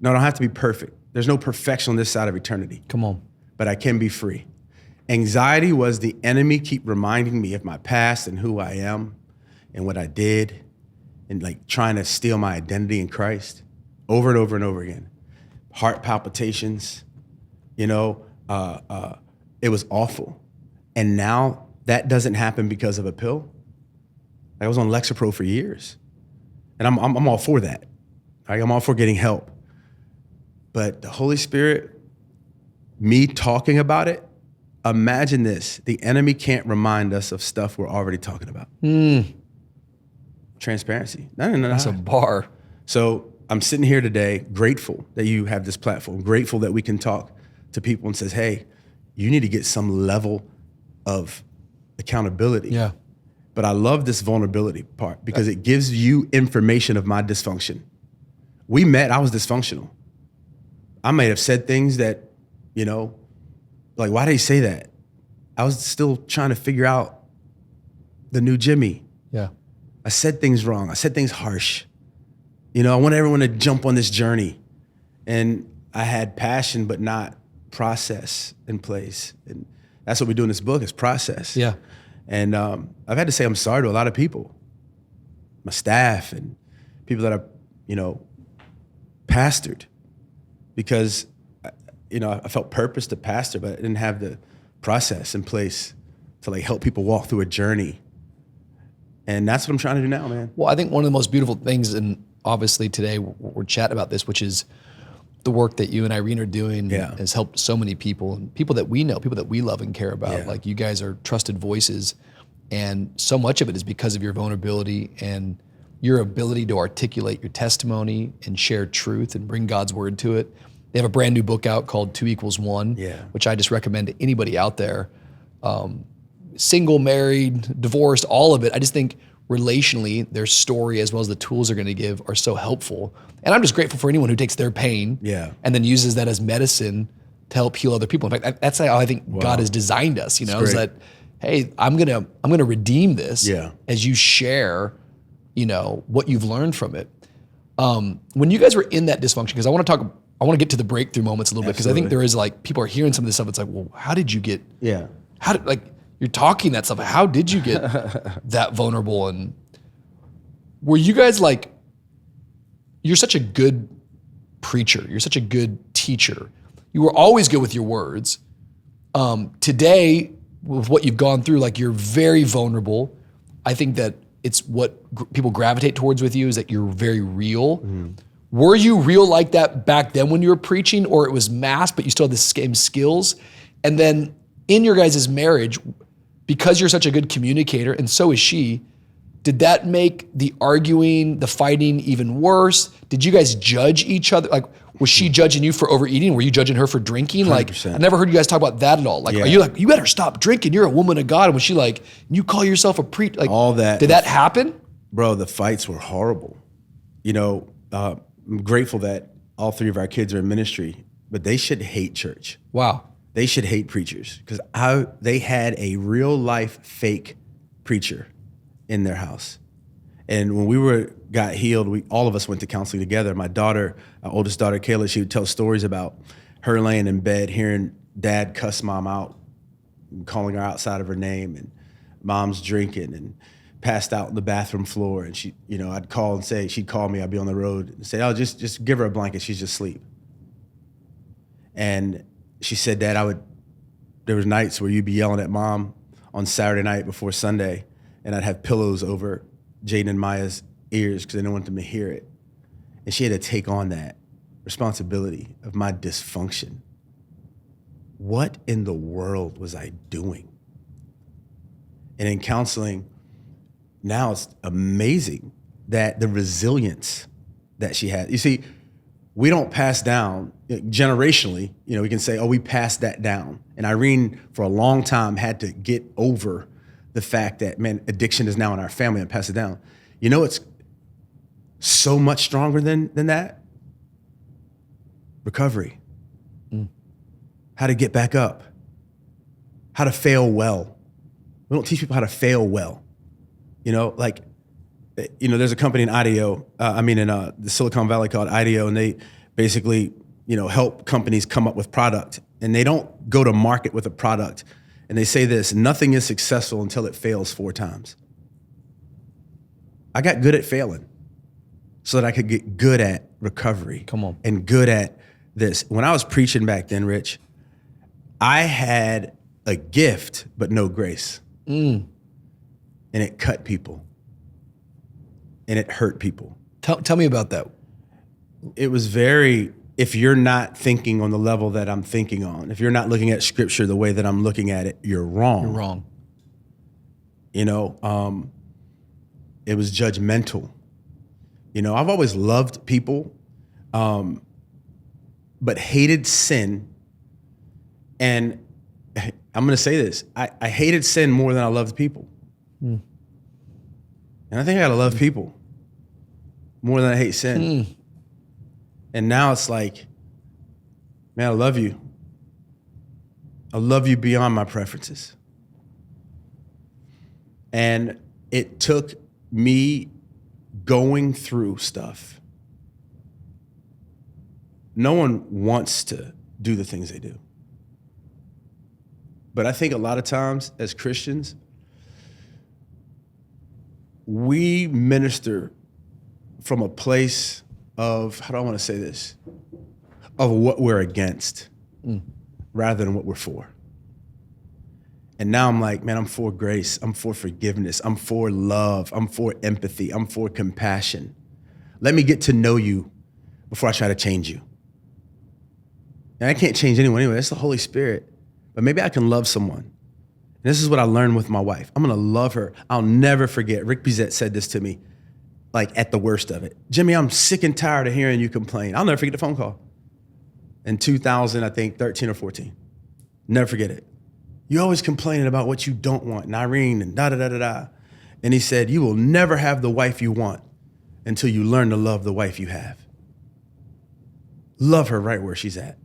No, I don't have to be perfect. There's no perfection on this side of eternity. Come on. But I can be free. Anxiety was the enemy keep reminding me of my past and who I am and what I did and like trying to steal my identity in Christ over and over and over again. Heart palpitations, it was awful. And now that doesn't happen because of a pill. I was on Lexapro for years. And I'm all for that. Right? I'm all for getting help. But the Holy Spirit, me talking about it, imagine this. The enemy can't remind us of stuff we're already talking about. Transparency. No. That's a bar. So I'm sitting here today, grateful that you have this platform, grateful that we can talk to people and says, hey, you need to get some level of accountability. Yeah. But I love this vulnerability part because it gives you information of my dysfunction. We met, I was dysfunctional. I may have said things that, like, why did he say that? I was still trying to figure out the new Jimmy. Yeah. I said things wrong. I said things harsh. I want everyone to jump on this journey. And I had passion, but not process in place. And that's what we do in this book is process. Yeah. And I've had to say I'm sorry to a lot of people, my staff and people that I, pastored because, I felt purpose to pastor, but I didn't have the process in place to like help people walk through a journey And that's what I'm trying to do now, man. Well, I think one of the most beautiful things, and obviously today we're chatting about this, which is the work that you and Irene are doing has helped so many people, and people that we know, people that we love and care about. Like, you guys are trusted voices, and so much of it is because of your vulnerability and your ability to articulate your testimony and share truth and bring God's word to it. They have a brand new book out called 2=1, which I just recommend to anybody out there. Single, married, divorced, all of it. I just think relationally, their story as well as the tools they're going to give are so helpful. And I'm just grateful for anyone who takes their pain and then uses that as medicine to help heal other people. In fact, that's how I think God has designed us, is that, hey, I'm gonna redeem this as you share, what you've learned from it. When you guys were in that dysfunction, because I want to get to the breakthrough moments a little bit, because I think there is, like, people are hearing some of this stuff. It's like, well, how did you get, you're talking that stuff. How did you get that vulnerable? And were you guys like, you're such a good preacher. You're such a good teacher. You were always good with your words. Today, with what you've gone through, like, you're very vulnerable. I think that it's what people gravitate towards with you is that you're very real. Were you real like that back then when you were preaching, or it was masked, but you still had the same skills? And then in your guys' marriage, because you're such a good communicator, and so is she, did that make the arguing, the fighting even worse? Did you guys judge each other? Like, was she judging you for overeating? Were you judging her for drinking? 100%. Like, I never heard you guys talk about that at all. Like, are you like, you better stop drinking, you're a woman of God? And was she like, you call yourself a preacher? Like, all that. Did that happen? Bro, the fights were horrible. I'm grateful that all three of our kids are in ministry, but they should hate church. Wow. They should hate preachers, because they had a real life fake preacher in their house. And when we got healed, all of us went to counseling together. My daughter, our oldest daughter, Kayla, she would tell stories about her laying in bed, hearing dad cuss mom out, calling her outside of her name, and mom's drinking and passed out on the bathroom floor. And she, I'd call and say, she'd call me, I'd be on the road and say, oh, just give her a blanket, she's just asleep. And she said, Dad, there was nights where you'd be yelling at mom on Saturday night before Sunday, and I'd have pillows over Jaden and Maya's ears because I didn't want them to hear it. And she had to take on that responsibility of my dysfunction. What in the world was I doing? And in counseling, now it's amazing that the resilience that she had. You see, we don't pass down generationally, we can say, oh, we passed that down. And Irene, for a long time, had to get over the fact that, man, addiction is now in our family and pass it down. It's so much stronger than that. Recovery. How to get back up. How to fail well. We don't teach people how to fail well. There's a company in the Silicon Valley called IDEO, and they basically, help companies come up with product. And they don't go to market with a product. And they say this: nothing is successful until it fails 4 times. I got good at failing so that I could get good at recovery. Come on. And good at this. When I was preaching back then, Rich, I had a gift, but no grace. And it cut people. And it hurt people. Tell me about that. It was if you're not thinking on the level that I'm thinking on, if you're not looking at scripture the way that I'm looking at it, you're wrong. You're wrong. It was judgmental. I've always loved people, but hated sin. And I'm going to say this, I hated sin more than I loved people. And I think I got to love people more than I hate sin. And now it's like, man, I love you. I love you beyond my preferences. And it took me going through stuff. No one wants to do the things they do. But I think a lot of times as Christians, we minister from a place of, how do I want to say this, of what we're against rather than what we're for. And now I'm like, man, I'm for grace. I'm for forgiveness. I'm for love. I'm for empathy. I'm for compassion. Let me get to know you before I try to change you. And I can't change anyone anyway. That's the Holy Spirit. But maybe I can love someone. And this is what I learned with my wife. I'm going to love her. I'll never forget. Rick Bizet said this to me, like at the worst of it. Jimmy, I'm sick and tired of hearing you complain. I'll never forget the phone call. In 2000, I think 13 or 14. Never forget it. You're always complaining about what you don't want, and Irene, and da-da-da-da-da. And he said, you will never have the wife you want until you learn to love the wife you have. Love her right where she's at.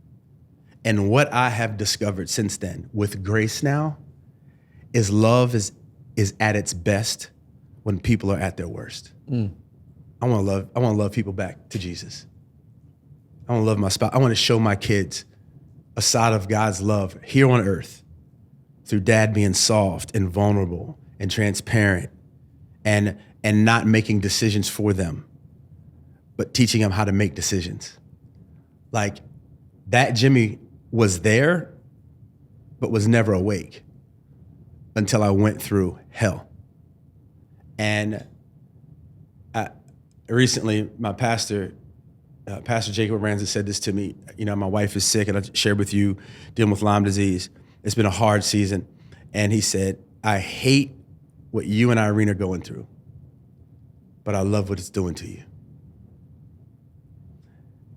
And what I have discovered since then, with grace now, is love is at its best when people are at their worst. I want to love people back to Jesus. I want to love my spouse. I want to show my kids a side of God's love here on earth, through dad being soft and vulnerable and transparent and not making decisions for them, but teaching them how to make decisions. Like, that Jimmy was there, but was never awake until I went through hell. And recently, my pastor, Pastor Jacob Ranza, said this to me. You know, my wife is sick, and I shared with you, dealing with Lyme disease. It's been a hard season. And he said, I hate what you and Irene are going through, but I love what it's doing to you.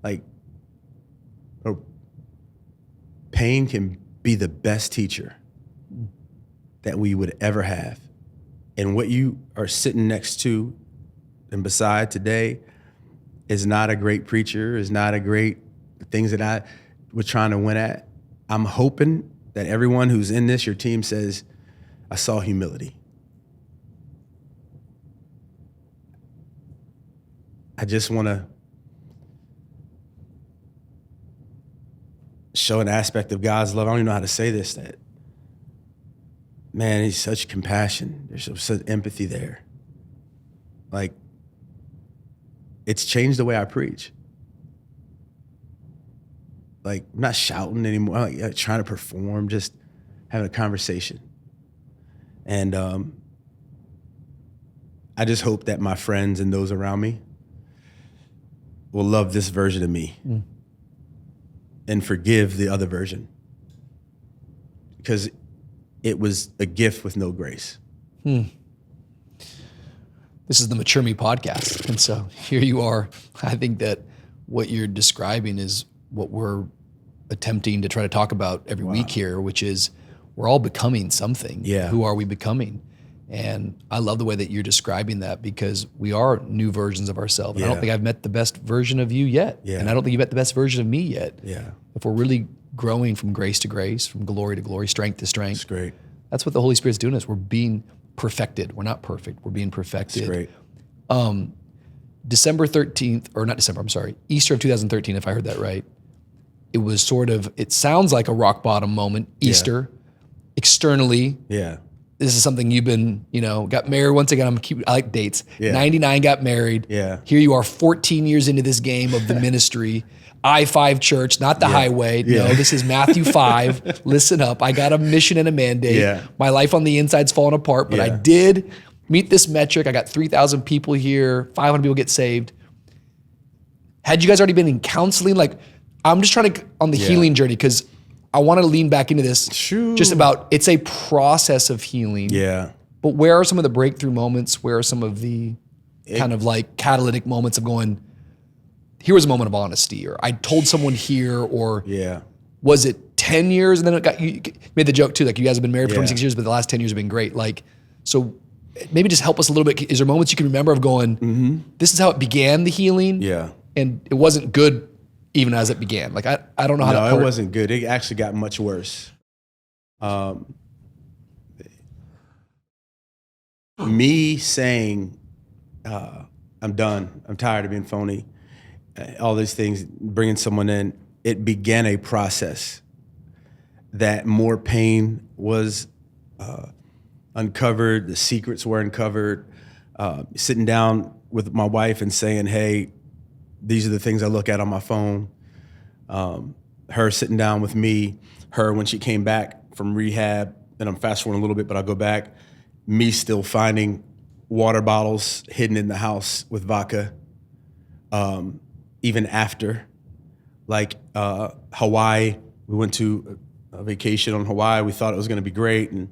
Like, pain can be the best teacher that we would ever have. And what you are sitting next to and beside today is not a great preacher, is not a great things that I was trying to win at. I'm hoping that everyone who's in this, your team, says, I saw humility. I just want to show an aspect of God's love. I don't even know how to say this, that, man, he's such compassion. There's such empathy there. Like, it's changed the way I preach. Like, I'm not shouting anymore, I'm like trying to perform, just having a conversation. And I just hope that my friends and those around me will love this version of me and forgive the other version, because it was a gift with no grace. This is the Mature Me podcast. And so here you are. I think that what you're describing is what we're attempting to try to talk about every week here, which is we're all becoming something. Yeah. Who are we becoming? And I love the way that you're describing that, because we are new versions of ourselves. And I don't think I've met the best version of you yet. Yeah. And I don't think you've met the best version of me yet. Yeah. If we're really growing from grace to grace, from glory to glory, strength to strength. It's great. That's what the Holy Spirit's doing to us. We're being perfected. We're not perfect. We're being perfected. It's great. December 13th, or not December, I'm sorry, Easter of 2013, if I heard that right. It was sort of, it sounds like a rock bottom moment, Easter. Externally, this is something you've been, got married. Once again, I like dates. 99 got married. Yeah. Here you are 14 years into this game of the ministry. I-5 church, not the highway. No, this is Matthew 5. Listen up. I got a mission and a mandate. Yeah. My life on the inside's falling apart, but I did meet this metric. I got 3,000 people here, 500 people get saved. Had you guys already been in counseling? Like, I'm just trying to, on the healing journey, because I want to lean back into this. Just about, it's a process of healing. Yeah. But where are some of the breakthrough moments? Where are some of the kind of like catalytic moments of going, here was a moment of honesty, or I told someone here, or was it 10 years and then it got, you made the joke too, like you guys have been married for 26 years, but the last 10 years have been great. Like, so maybe just help us a little bit. Is there moments you can remember of going, this is how it began, the healing? Yeah. And it wasn't good even as it began. Like, I don't know how to. No, it wasn't good. It actually got much worse. Me saying, I'm done, I'm tired of being phony, all these things, bringing someone in, it began a process that more pain was uncovered, the secrets were uncovered, sitting down with my wife and saying, hey, these are the things I look at on my phone. Her sitting down with me, her when she came back from rehab, and I'm fast forwarding a little bit, but I'll go back. Me still finding water bottles hidden in the house with vodka, even after. Like Hawaii, we went to a vacation on Hawaii. We thought it was going to be great. And,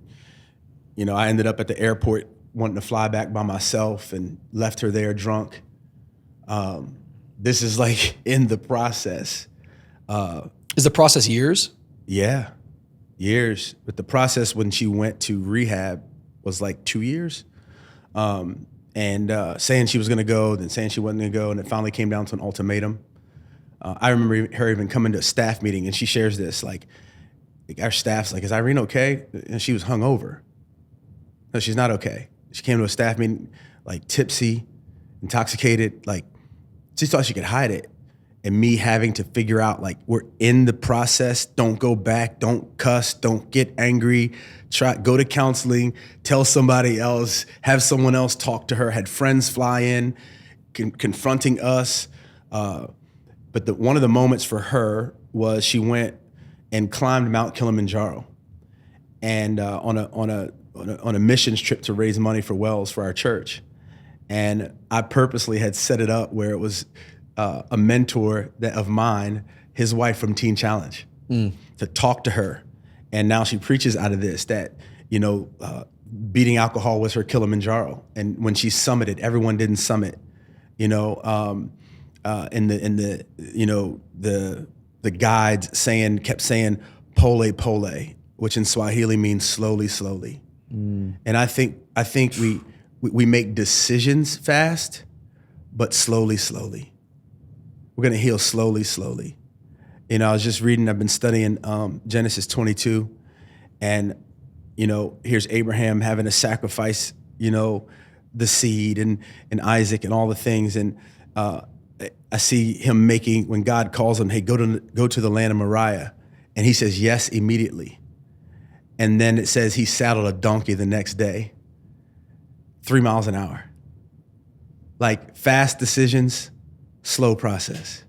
I ended up at the airport wanting to fly back by myself and left her there drunk. This is like in the process. Is the process years? Yeah, years. But the process when she went to rehab was like 2 years. And saying she was going to go, then saying she wasn't going to go. And it finally came down to an ultimatum. I remember her even coming to a staff meeting, and she shares this, like our staff's like, is Irene okay? And she was hungover. No, she's not okay. She came to a staff meeting, like tipsy, intoxicated, like she thought she could hide it. And me having to figure out, like, we're in the process. Don't go back. Don't cuss. Don't get angry. Go to counseling. Tell somebody else. Have someone else talk to her. Had friends fly in, confronting us. But one of the moments for her was she went and climbed Mount Kilimanjaro, and on a missions trip to raise money for wells for our church. And I purposely had set it up where it was a mentor of mine, his wife from Teen Challenge, to talk to her. And now she preaches out of this, that, beating alcohol was her Kilimanjaro. And when she summited, everyone didn't summit, the guides kept saying pole pole, which in Swahili means slowly, slowly. And I think we make decisions fast, but slowly, slowly. We're gonna heal slowly, slowly. I was just reading, I've been studying Genesis 22, and here's Abraham having to sacrifice, the seed and Isaac and all the things, and I see him when God calls him, hey, go to the land of Moriah, and he says yes immediately. And then it says he saddled a donkey the next day, 3 miles an hour. Like fast decisions, slow process.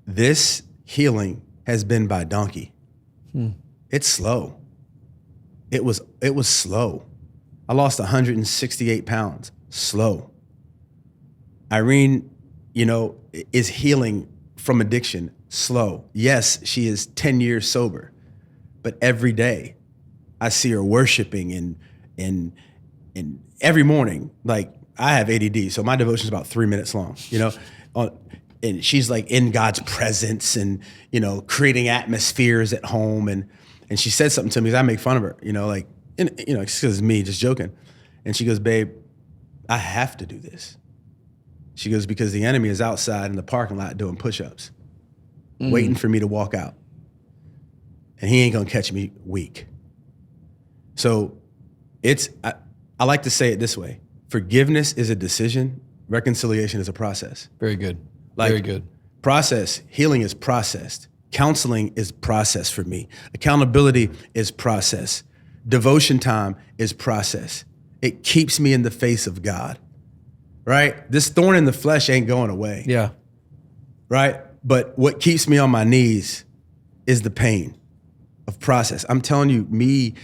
This healing has been by donkey. It's slow. It was slow. I lost 168 pounds, slow. Irene, is healing from addiction, slow. Yes, she is 10 years sober, but every day I see her worshiping and every morning, like I have ADD, so my devotion is about 3 minutes long, and she's like in God's presence and, creating atmospheres at home. And she said something to me, because I make fun of her, because it's me just joking. And she goes, babe, I have to do this. She goes, because the enemy is outside in the parking lot doing push-ups, waiting for me to walk out. And he ain't gonna catch me weak. So I like to say it this way. Forgiveness is a decision. Reconciliation is a process. Very good. Very good. Process, healing is processed. Counseling is process for me. Accountability is process. Devotion time is process. It keeps me in the face of God. Right? This thorn in the flesh ain't going away. Yeah. Right? But what keeps me on my knees is the pain of process. I'm telling you, me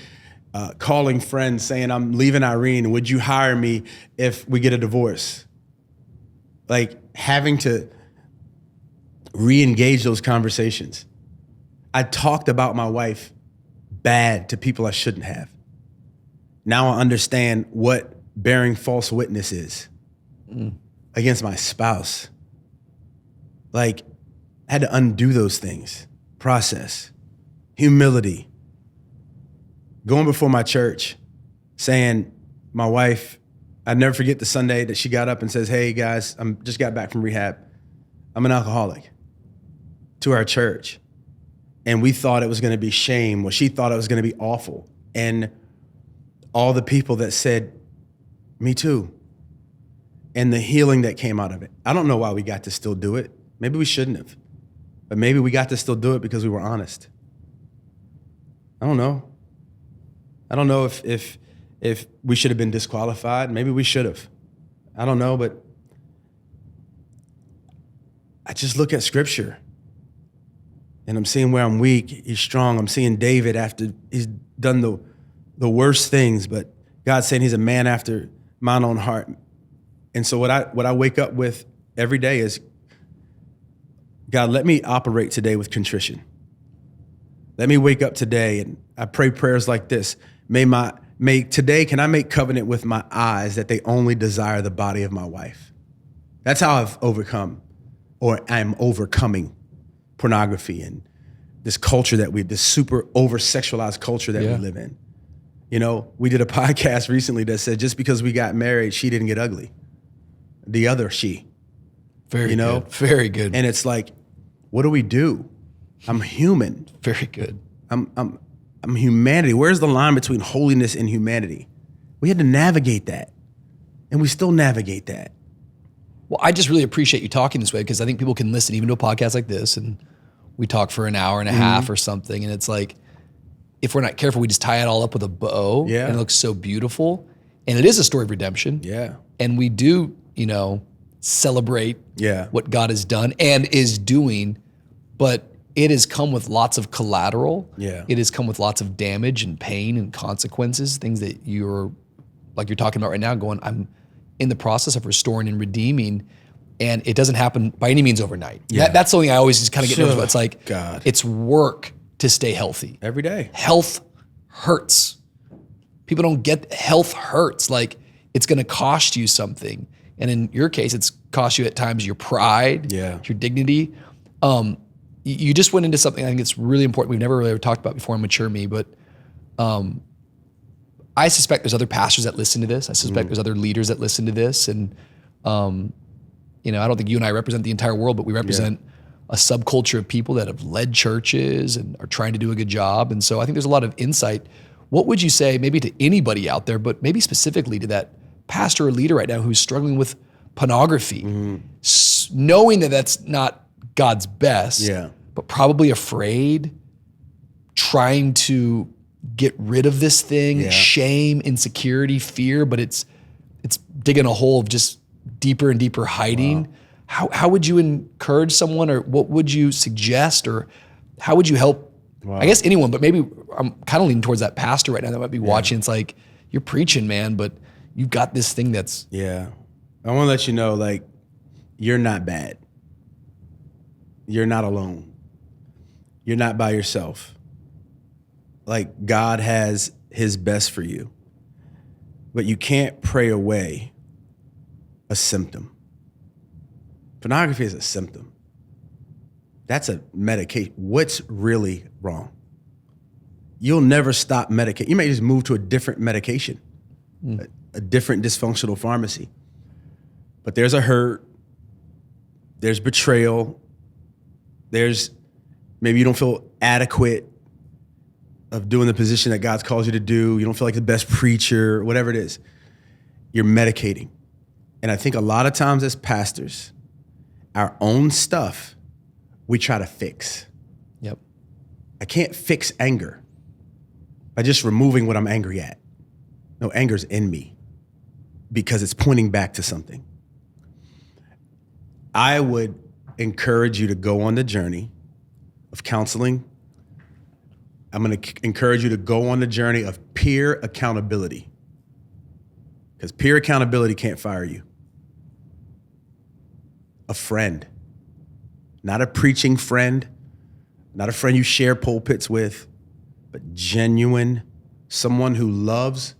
calling friends saying, I'm leaving Irene, would you hire me if we get a divorce? Like having to re-engage those conversations. I talked about my wife bad to people I shouldn't have. Now I understand what bearing false witness is. Against my spouse. Like, I had to undo those things. Process. Humility. Going before my church, saying, my wife, I'd never forget the Sunday that she got up and says, hey guys, just got back from rehab. I'm an alcoholic. To our church. And we thought it was gonna be shame. Well, she thought it was gonna be awful. And all the people that said, me too. And the healing that came out of it. I don't know why we got to still do it. Maybe we shouldn't have. But maybe we got to still do it because we were honest. I don't know. I don't know if we should have been disqualified. Maybe we should have. I don't know, but I just look at scripture. And I'm seeing where I'm weak, he's strong. I'm seeing David after he's done the worst things, but God's saying he's a man after mine own heart. And so what I wake up with every day is, God, let me operate today with contrition. Let me wake up today and I pray prayers like this. Today, can I make covenant with my eyes that they only desire the body of my wife? That's how I've overcome, or I'm overcoming pornography and this culture this super over-sexualized culture that we live in. You know, we did a podcast recently that said just because we got married, she didn't get ugly. The other she. Very good. Very good. And it's like, what do we do? I'm human. Very good. I'm humanity. Where's the line between holiness and humanity? We had to navigate that. And we still navigate that. Well, I just really appreciate you talking this way, because I think people can listen even to a podcast like this and we talk for an hour and a half or something. And it's like, if we're not careful, we just tie it all up with a bow and it looks so beautiful. And it is a story of redemption. Yeah. And we do, celebrate what God has done and is doing, but it has come with lots of collateral. Yeah. It has come with lots of damage and pain and consequences, things that you're talking about right now, going, I'm in the process of restoring and redeeming, and it doesn't happen by any means overnight. Yeah. That's something I always just kind of get nervous about. It's like, God. It's work to stay healthy. Every day. Health hurts. People don't get health hurts. Like, it's going to cost you something. And in your case, it's cost you at times your pride, your dignity. You just went into something I think it's really important. We've never really ever talked about before on Mature Me, but I suspect there's other pastors that listen to this. I suspect there's other leaders that listen to this. And, I don't think you and I represent the entire world, but we represent a subculture of people that have led churches and are trying to do a good job. And so I think there's a lot of insight. What would you say maybe to anybody out there, but maybe specifically to that pastor or leader right now who's struggling with pornography, knowing that that's not God's best, but probably afraid, trying to get rid of this thing, shame, insecurity, fear, but it's digging a hole of just deeper and deeper hiding. Wow. How would you encourage someone, or what would you suggest, or how would you help? Wow. I guess anyone, but maybe I'm kind of leaning towards that pastor right now that might be watching. It's like, you're preaching, man, but you've got this thing that's... Yeah. I want to let you know, like, you're not bad. You're not alone. You're not by yourself. Like, God has his best for you. But you can't pray away a symptom. Pornography is a symptom. That's a medication. What's really wrong? You'll never stop medication. You may just move to a different medication, a different dysfunctional pharmacy. But there's a hurt, there's betrayal, there's maybe you don't feel adequate of doing the position that God's called you to do. You don't feel like the best preacher, whatever it is. You're medicating. And I think a lot of times as pastors, our own stuff, we try to fix. Yep. I can't fix anger by just removing what I'm angry at. No, anger's in me because it's pointing back to something. I would encourage you to go on the journey of counseling. I'm going to encourage you to go on the journey of peer accountability, because peer accountability can't fire you. A friend, not a preaching friend, not a friend you share pulpits with, but genuine, someone who loves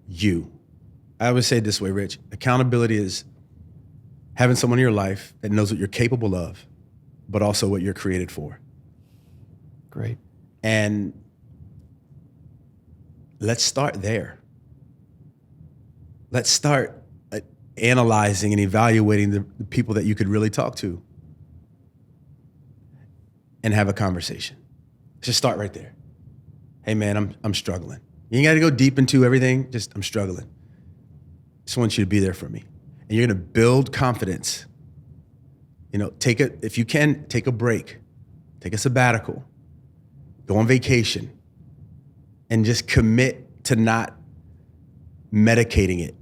you. I always say it this way, Rich. Accountability is having someone in your life that knows what you're capable of, but also what you're created for. Great. And let's start there. Let's start analyzing and evaluating the people that you could really talk to and have a conversation. Just start right there. Hey man, I'm struggling. You ain't got to go deep into everything. Just, I'm struggling. Just want you to be there for me. And you're going to build confidence. If you can, take a break, take a sabbatical, go on vacation, and just commit to not medicating it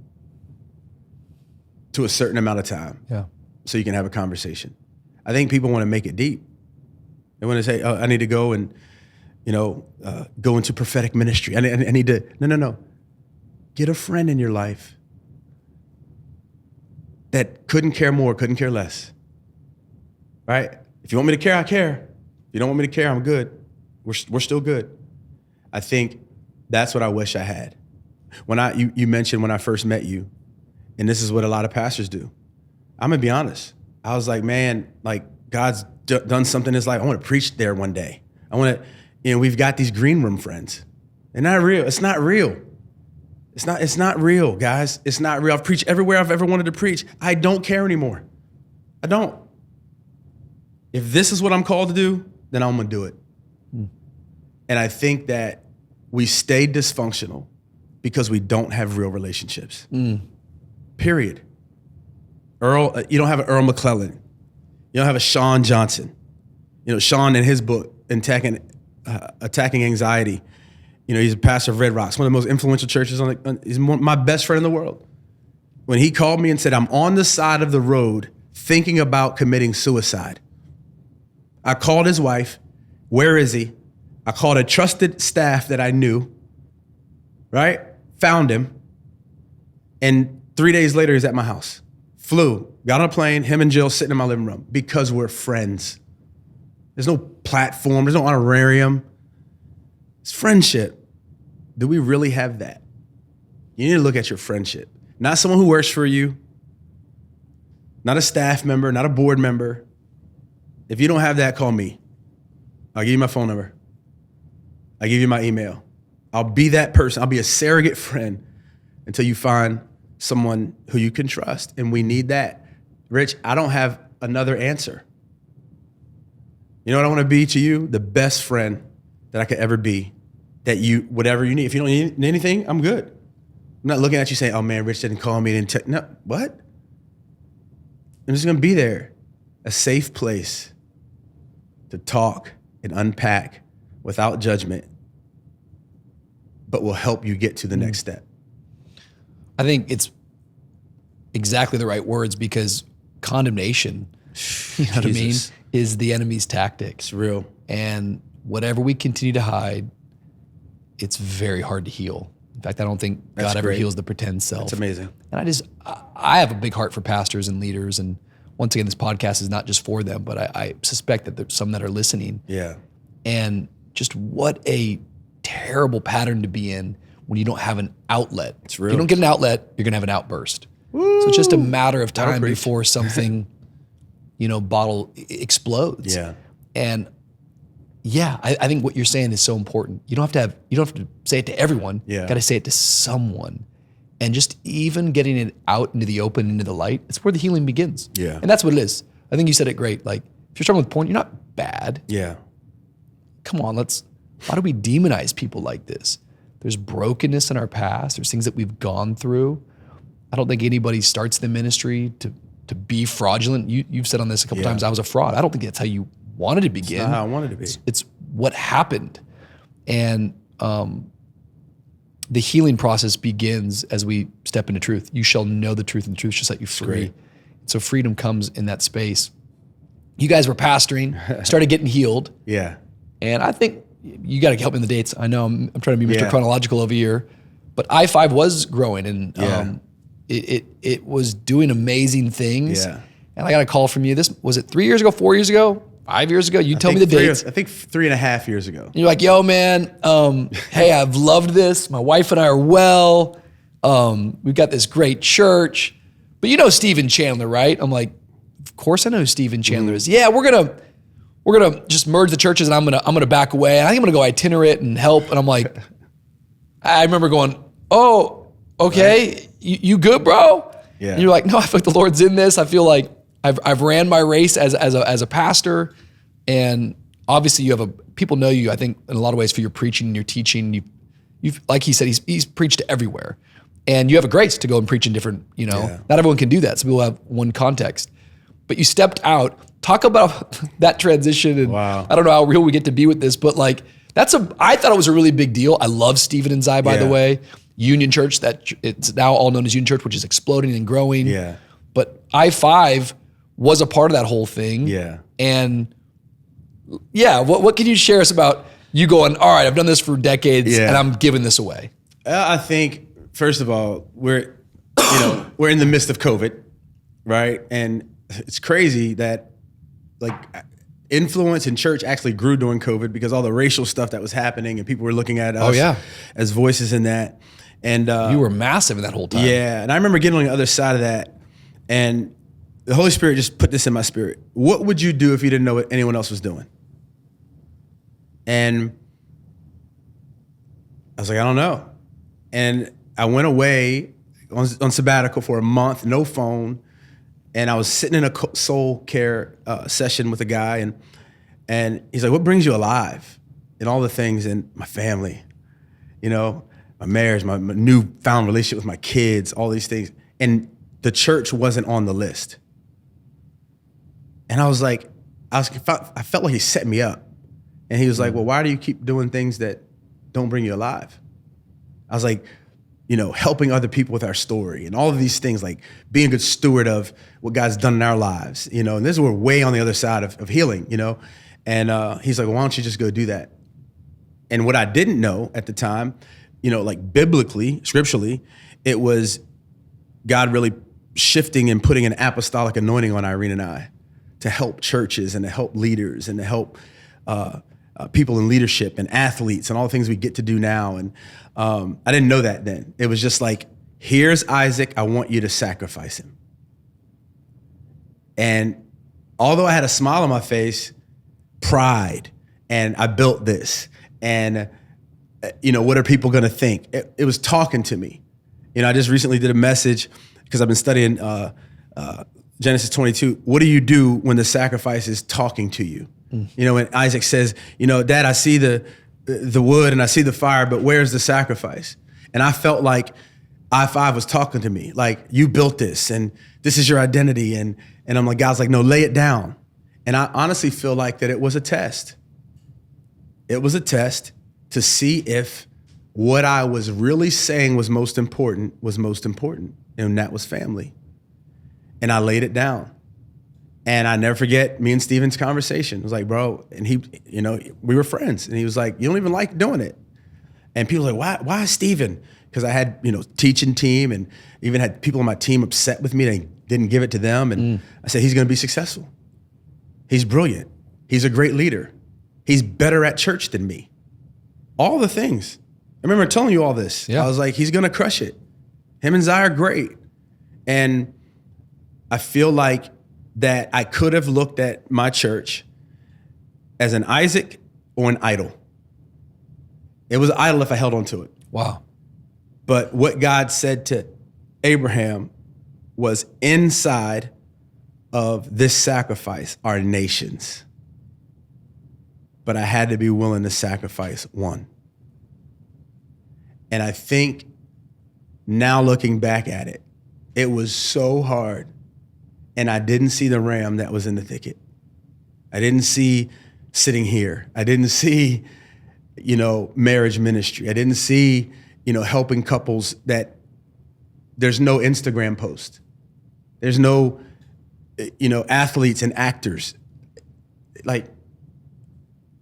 to a certain amount of time. Yeah. So you can have a conversation. I think people want to make it deep. They want to say, oh, I need to go and, go into prophetic ministry. I need to, no. Get a friend in your life that couldn't care more, couldn't care less, right? If you want me to care, I care. If you don't want me to care, I'm good. We're still good. I think that's what I wish I had. You mentioned when I first met you, and this is what a lot of pastors do. I'm gonna be honest. I was like, man, like God's done something in his life. I want to preach there one day. I want to, we've got these green room friends. They're not real. It's not real. It's not real, guys. It's not real. I've preached everywhere I've ever wanted to preach. I don't care anymore. I don't. If this is what I'm called to do, then I'm gonna do it. And I think that we stay dysfunctional because we don't have real relationships. Period. You don't have an Earl McClellan. You don't have a Sean Johnson. Sean in his book, Attacking Anxiety, he's a pastor of Red Rocks, one of the most influential churches he's my best friend in the world. When he called me and said, I'm on the side of the road thinking about committing suicide, I called his wife. Where is he? I called a trusted staff that I knew, right? Found him. And 3 days later, he's at my house. Flew, got on a plane, him and Jill sitting in my living room because we're friends. There's no platform, there's no honorarium. It's friendship. Do we really have that? You need to look at your friendship. Not someone who works for you, not a staff member, not a board member. If you don't have that, call me. I'll give you my phone number. I'll give you my email. I'll be that person. I'll be a surrogate friend until you find someone who you can trust. And we need that. Rich, I don't have another answer. You know what I want to be to you? The best friend that I could ever be. Whatever you need. If you don't need anything, I'm good. I'm not looking at you saying, oh man, Rich didn't call me. No, what? I'm just going to be there. A safe place to talk and unpack without judgment, but will help you get to the next step. I think it's exactly the right words, because condemnation, you know what I mean, is the enemy's tactic. It's real. And whatever we continue to hide, it's very hard to heal. In fact, I don't think God ever heals the pretend self. That's amazing. And I have a big heart for pastors and leaders. And once again, this podcast is not just for them, but I suspect that there's some that are listening. Yeah. And just what a terrible pattern to be in when you don't have an outlet. It's real. If you don't get an outlet, you're gonna have an outburst. Woo! So it's just a matter of time before something, bottle explodes. Yeah. And yeah, I think what you're saying is so important. You don't have to say it to everyone. Yeah. You got to say it to someone. And just even getting it out into the open, into the light, it's where the healing begins. Yeah. And that's what it is. I think you said it great. Like, if you're struggling with porn, you're not bad. Yeah. Come on, why do we demonize people like this? There's brokenness in our past. There's things that we've gone through. I don't think anybody starts the ministry to be fraudulent. You've said on this a couple times, I was a fraud. I don't think that's how you wanted to begin. It's not how I wanted to be. It's what happened. And the healing process begins as we step into truth. You shall know the truth, and the truth shall set you free. So freedom comes in that space. You guys were pastoring, started getting healed. Yeah. And I think you got to help me in the dates. I know I'm trying to be Mr. Chronological over here, but I-5 was growing, and it was doing amazing things. Yeah. And I got a call from you. Was it 3 years ago, 4 years ago, 5 years ago? You tell me the dates. I think 3.5 years ago. And you're like, yo, man, hey, I've loved this. My wife and I are well. We've got this great church. But you know Stephen Chandler, right? I'm like, of course I know who Stephen Chandler is. Yeah, we're gonna just merge the churches, and I'm gonna back away. I think I'm gonna go itinerant and help. And I'm like, I remember going, oh, okay, right. You good, bro? Yeah. And you're like, no, I feel like the Lord's in this. I feel like I've ran my race as a pastor, and obviously people know you, I think, in a lot of ways for your preaching and your teaching. You've like he said, he's preached everywhere, and you have a grace to go and preach in different. Not everyone can do that. Some people have one context, but you stepped out. Talk about that transition, and wow. I don't know how real we get to be with this, but like I thought it was a really big deal. I love Stephen and Zai, by the way. Union Church, that it's now all known as Union Church, which is exploding and growing. Yeah. But I-5 was a part of that whole thing. Yeah. And Yeah. What can you share us about you going, all right, I've done this for decades and I'm giving this away? I think, first of all, we're in the midst of COVID, right? And it's crazy that like influence in church actually grew during COVID because all the racial stuff that was happening and people were looking at us as voices in that. And you were massive in that whole time. Yeah. And I remember getting on the other side of that, and the Holy Spirit just put this in my spirit. What would you do if you didn't know what anyone else was doing? And I was like, I don't know. And I went away on sabbatical for a month, no phone. And I was sitting in a soul care session with a guy, and he's like, what brings you alive? And all the things, and my family, my marriage, my newfound relationship with my kids, all these things. And the church wasn't on the list. And I was like, I felt like he set me up. And he was like, well, why do you keep doing things that don't bring you alive? I was like, helping other people with our story and all of these things, like being a good steward of what God's done in our lives, and this is we're way on the other side of healing, and he's like, well, why don't you just go do that? And what I didn't know at the time, like biblically, scripturally, it was God really shifting and putting an apostolic anointing on Irene and I to help churches and to help leaders and to help people in leadership and athletes and all the things we get to do now. And I didn't know that then. It was just like, here's Isaac, I want you to sacrifice him. And although I had a smile on my face, pride, and I built this, and what are people gonna think? It was talking to me. I just recently did a message because I've been studying Genesis 22. What do you do when the sacrifice is talking to you? When Isaac says, Dad, I see the wood and I see the fire, but where's the sacrifice? And I felt like I-5 was talking to me, like, you built this and this is your identity. And I'm like, God's like, no, lay it down. And I honestly feel like that it was a test. It was a test to see if what I was really saying was most important. And that was family. And I laid it down. And I never forget me and Steven's conversation. It was like, bro, and he, we were friends. And he was like, you don't even like doing it. And people were like, why Steven? Because I had, teaching team and even had people on my team upset with me. They didn't give it to them. And I said, he's going to be successful. He's brilliant. He's a great leader. He's better at church than me. All the things. I remember telling you all this. Yeah. I was like, he's going to crush it. Him and Zai are great. And I feel like that I could have looked at my church as an Isaac or an idol. It was an idol if I held on to it. Wow. But what God said to Abraham was, inside of this sacrifice are nations. But I had to be willing to sacrifice one. And I think now looking back at it, it was so hard. And I didn't see the ram that was in the thicket. I didn't see sitting here. I didn't see, marriage ministry. I didn't see, helping couples that there's no Instagram post. There's no, athletes and actors. Like,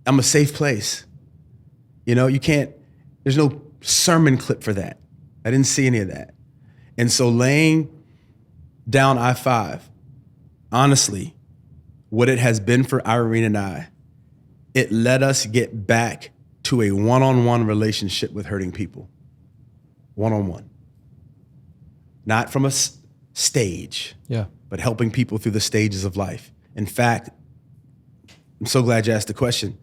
I'm a safe place. You can't, there's no sermon clip for that. I didn't see any of that. And so laying down I-5, honestly, what it has been for Irene and I, it let us get back to a one-on-one relationship with hurting people. One-on-one. Not from a stage, but helping people through the stages of life. In fact, I'm so glad you asked the question.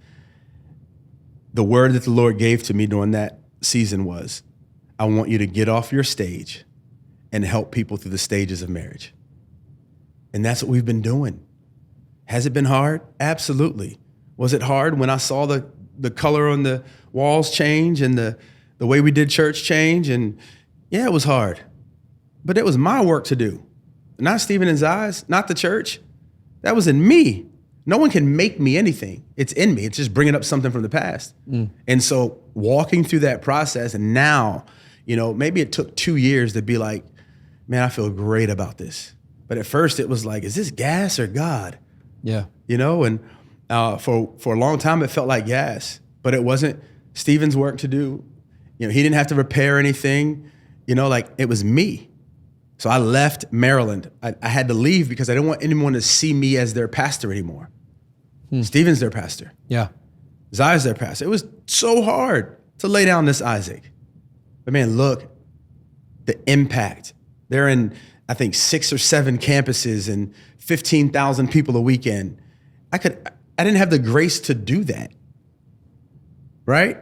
The word that the Lord gave to me during that season was, I want you to get off your stage and help people through the stages of marriage. And that's what we've been doing. Has it been hard? Absolutely. Was it hard when I saw the color on the walls change and the way we did church change? And yeah, it was hard. But it was my work to do. Not Stephen and Zai's, not the church. That was in me. No one can make me anything. It's in me. It's just bringing up something from the past. And so walking through that process, and now, maybe it took 2 years to be like, man, I feel great about this. But at first it was like, is this gas or God? Yeah. And For a long time, it felt like gas, but it wasn't Stephen's work to do. He didn't have to repair anything. Like it was me. So I left Maryland. I had to leave because I didn't want anyone to see me as their pastor anymore. Stephen's their pastor. Yeah. Zai's their pastor. It was so hard to lay down this Isaac. But man, look, the impact. They're in, I think, 6 or 7 campuses and 15,000 people a weekend. I didn't have the grace to do that. Right?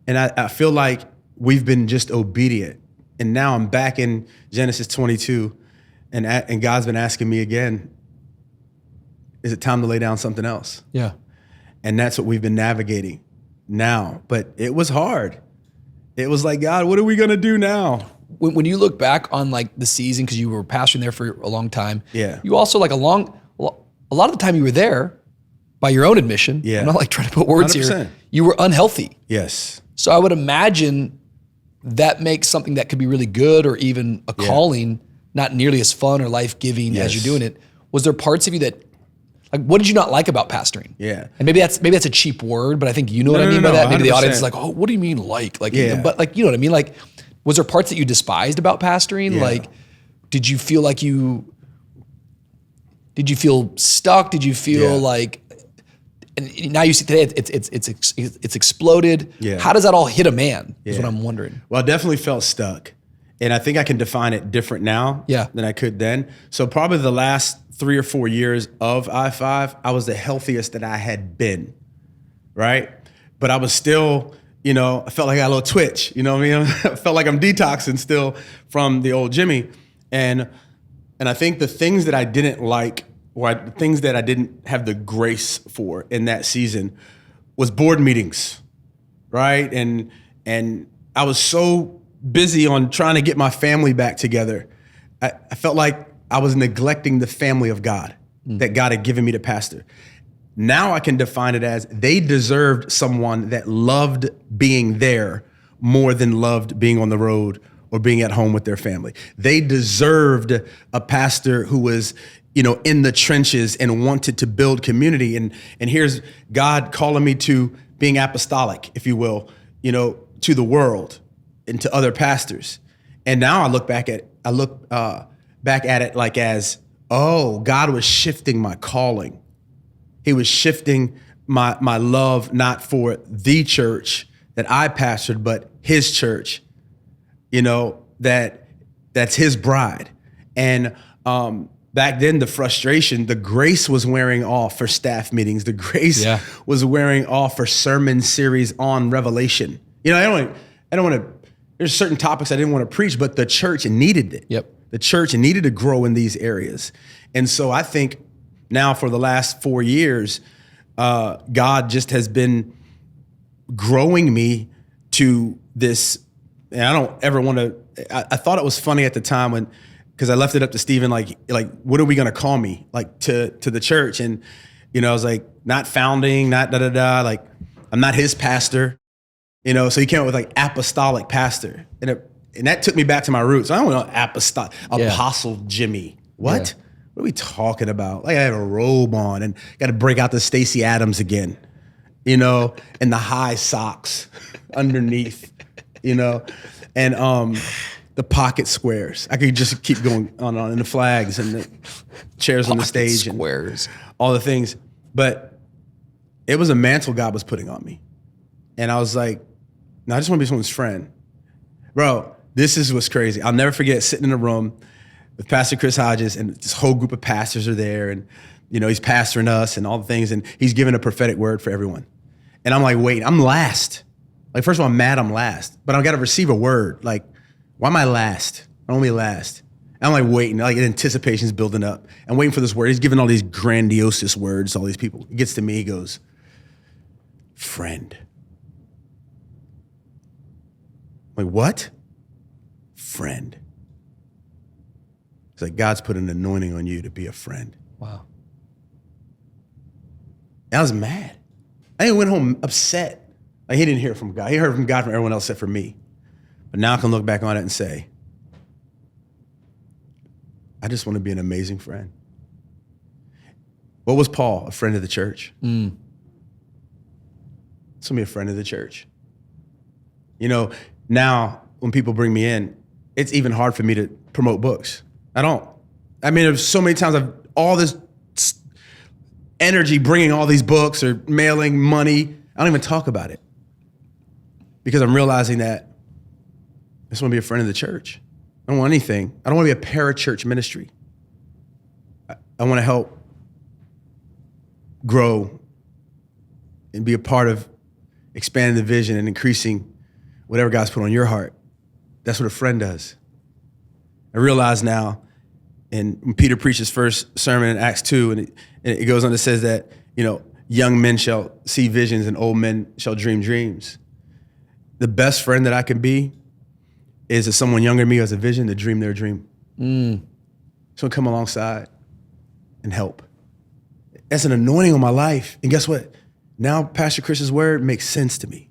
And I feel like we've been just obedient. And now I'm back in Genesis 22 and God's been asking me again, is it time to lay down something else? Yeah. And that's what we've been navigating now. But it was hard. It was like, God, what are we going to do now? When you look back on like the season, because you were pastoring there for a long time, you also like a lot of the time you were there, by your own admission, I'm not like trying to put words 100%. Here, you were unhealthy. Yes. So I would imagine that makes something that could be really good or even a calling not nearly as fun or life-giving as you're doing it. Was there parts of you that, like, what did you not like about pastoring? Yeah. And maybe that's a cheap word, but I think you know what I mean by that. Maybe 100%. The audience is like, oh, what do you mean like? But like, you know what I mean? Like, was there parts that you despised about pastoring? Yeah. Like, did you feel stuck? Did you feel like, and now you see today it's exploded. Yeah. How does that all hit a man is what I'm wondering. Well, I definitely felt stuck. And I think I can define it different now than I could then. So probably the last 3 or 4 years of I-5, I was the healthiest that I had been, right? But I was still, I felt like I got a little twitch, you know what I mean? I felt like I'm detoxing still from the old Jimmy. And I think the things that I didn't like, or the things that I didn't have the grace for in that season was board meetings, right? And I was so busy on trying to get my family back together. I felt like I was neglecting the family of God that God had given me to pastor. Now I can define it as they deserved someone that loved being there more than loved being on the road or being at home with their family. They deserved a pastor who was, in the trenches and wanted to build community. And here's God calling me to being apostolic, if you will, to the world and to other pastors. And now I look back at it like as, God was shifting my calling. He was shifting my love, not for the church that I pastored, but his church, that's his bride. And back then, the frustration, the grace was wearing off for staff meetings. The grace was wearing off for sermon series on Revelation. I don't want to, there's certain topics I didn't want to preach, but the church needed it. Yep. The church needed to grow in these areas. And so I think now for the last 4 years, God just has been growing me to this, and I don't ever want to, I thought it was funny at the time because I left it up to Stephen, like, what are we going to call me, like to the church? And, I was like, not founding, not like, I'm not his pastor, so he came up with like apostolic pastor. And that took me back to my roots. I don't know, Apostle Jimmy. What? Yeah. What are we talking about? Like I have a robe on and got to break out the Stacey Adams again, and the high socks underneath, and the pocket squares. I could just keep going on and the flags and the chairs on the stage squares. And all the things. But it was a mantle God was putting on me. And I was like, no, I just want to be someone's friend. Bro, this is what's crazy. I'll never forget sitting in a room with Pastor Chris Hodges, and this whole group of pastors are there, and he's pastoring us and all the things, and he's giving a prophetic word for everyone. And I'm like, wait, I'm last. Like, first of all, I'm mad I'm last, but I've got to receive a word. Like, why am I last? I don't want to be last. And I'm like waiting, like anticipation's building up. I'm waiting for this word. He's giving all these grandiose words to all these people. He gets to me, he goes, friend. I'm like, what? Friend. It's like God's put an anointing on you to be a friend. Wow. And I was mad. I went home upset. Like he didn't hear from God. He heard from God from everyone else except for me. But now I can look back on it and say, I just want to be an amazing friend. What was Paul? A friend of the church. It's going to be a friend of the church. You know, now when people bring me in, it's even hard for me to promote books. I mean, there's so many times all this energy bringing all these books or mailing money. I don't even talk about it because I'm realizing that I just want to be a friend of the church. I don't want anything. I don't want to be a parachurch ministry. I want to help grow and be a part of expanding the vision and increasing whatever God's put on your heart. That's what a friend does. I realize now, and when Peter preached his first sermon in Acts 2, and it goes on, it says that, you know, young men shall see visions and old men shall dream dreams. The best friend that I can be is if someone younger than me has a vision to dream their dream. So come alongside and help. That's an anointing on my life. And guess what? Now Pastor Chris's word makes sense to me.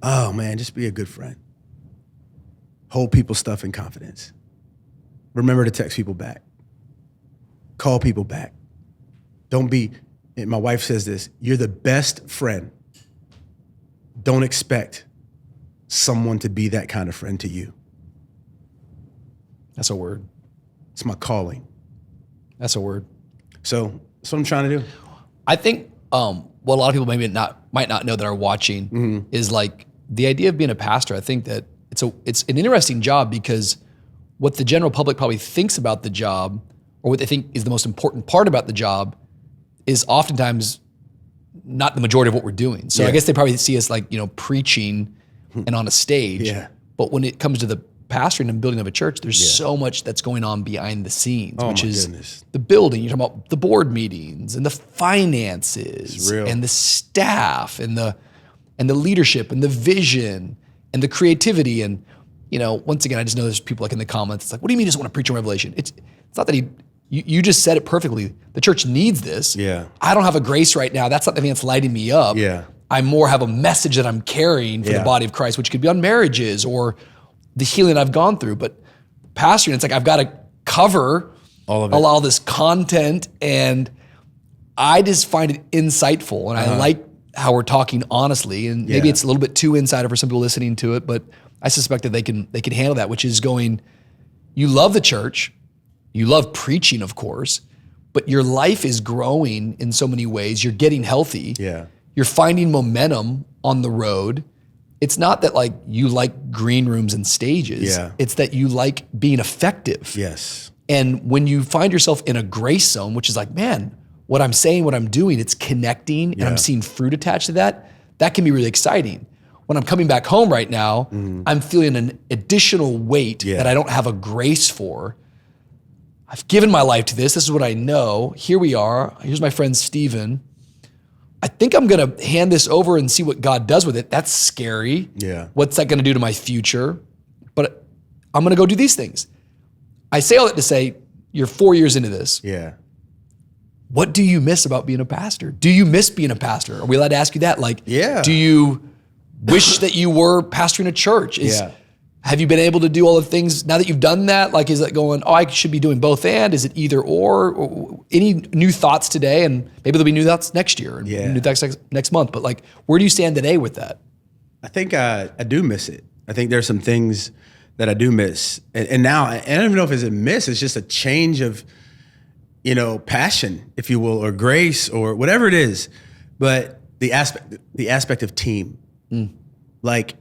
Oh man, just be a good friend. Hold people's stuff in confidence. Remember to text people back. Call people back. Don't be, and my wife says this, you're the best friend. Don't expect someone to be that kind of friend to you. That's a word. It's my calling. That's a word. So that's what I'm trying to do. I think what a lot of people might not know that are watching is like the idea of being a pastor. I think that it's an interesting job because what the general public probably thinks about the job, or what they think is the most important part about the job, is oftentimes not the majority of what we're doing. So I guess they probably see us like, you know, preaching and on a stage. Yeah. But when it comes to the pastoring and building of a church, there's so much that's going on behind the scenes, which is the building. You're talking about the board meetings and the finances and the staff and the leadership and the vision and the creativity. And, you know, once again, I just know there's people like in the comments, it's like, what do you mean you just want to preach on Revelation? It's not that you just said it perfectly. The church needs this. Yeah. I don't have a grace right now. That's not the thing that's lighting me up. Yeah. I more have a message that I'm carrying for the body of Christ, which could be on marriages or the healing I've gone through. But pastoring, it's like I've got to cover all this content, and I just find it insightful, and I like how we're talking honestly, and maybe it's a little bit too insider for some people listening to it, but I suspect that they can handle that, which is going, you love the church, you love preaching, of course, but your life is growing in so many ways. You're getting healthy. Yeah. You're finding momentum on the road. It's not that like you like green rooms and stages. Yeah. It's that you like being effective. Yes. And when you find yourself in a grace zone, which is like, man, what I'm saying, what I'm doing, it's connecting and I'm seeing fruit attached to that, that can be really exciting. When I'm coming back home right now, I'm feeling an additional weight that I don't have a grace for. I've given my life to this. This is what I know. Here we are. Here's my friend Steven. I think I'm going to hand this over and see what God does with it. That's scary. Yeah. What's that going to do to my future? But I'm going to go do these things. I say all that to say, you're 4 years into this. Yeah. What do you miss about being a pastor? Do you miss being a pastor? Are we allowed to ask you that? Like, do you wish that you were pastoring a church? Have you been able to do all the things now that you've done that? Like, is it going, I should be doing both and? Is it either or? Any new thoughts today? And maybe there'll be new thoughts next year and new thoughts next month. But like, where do you stand today with that? I think I do miss it. I think there's some things that I do miss. And now, I don't even know if it's a miss. It's just a change of, you know, passion, if you will, or grace or whatever it is. But the aspect of team, like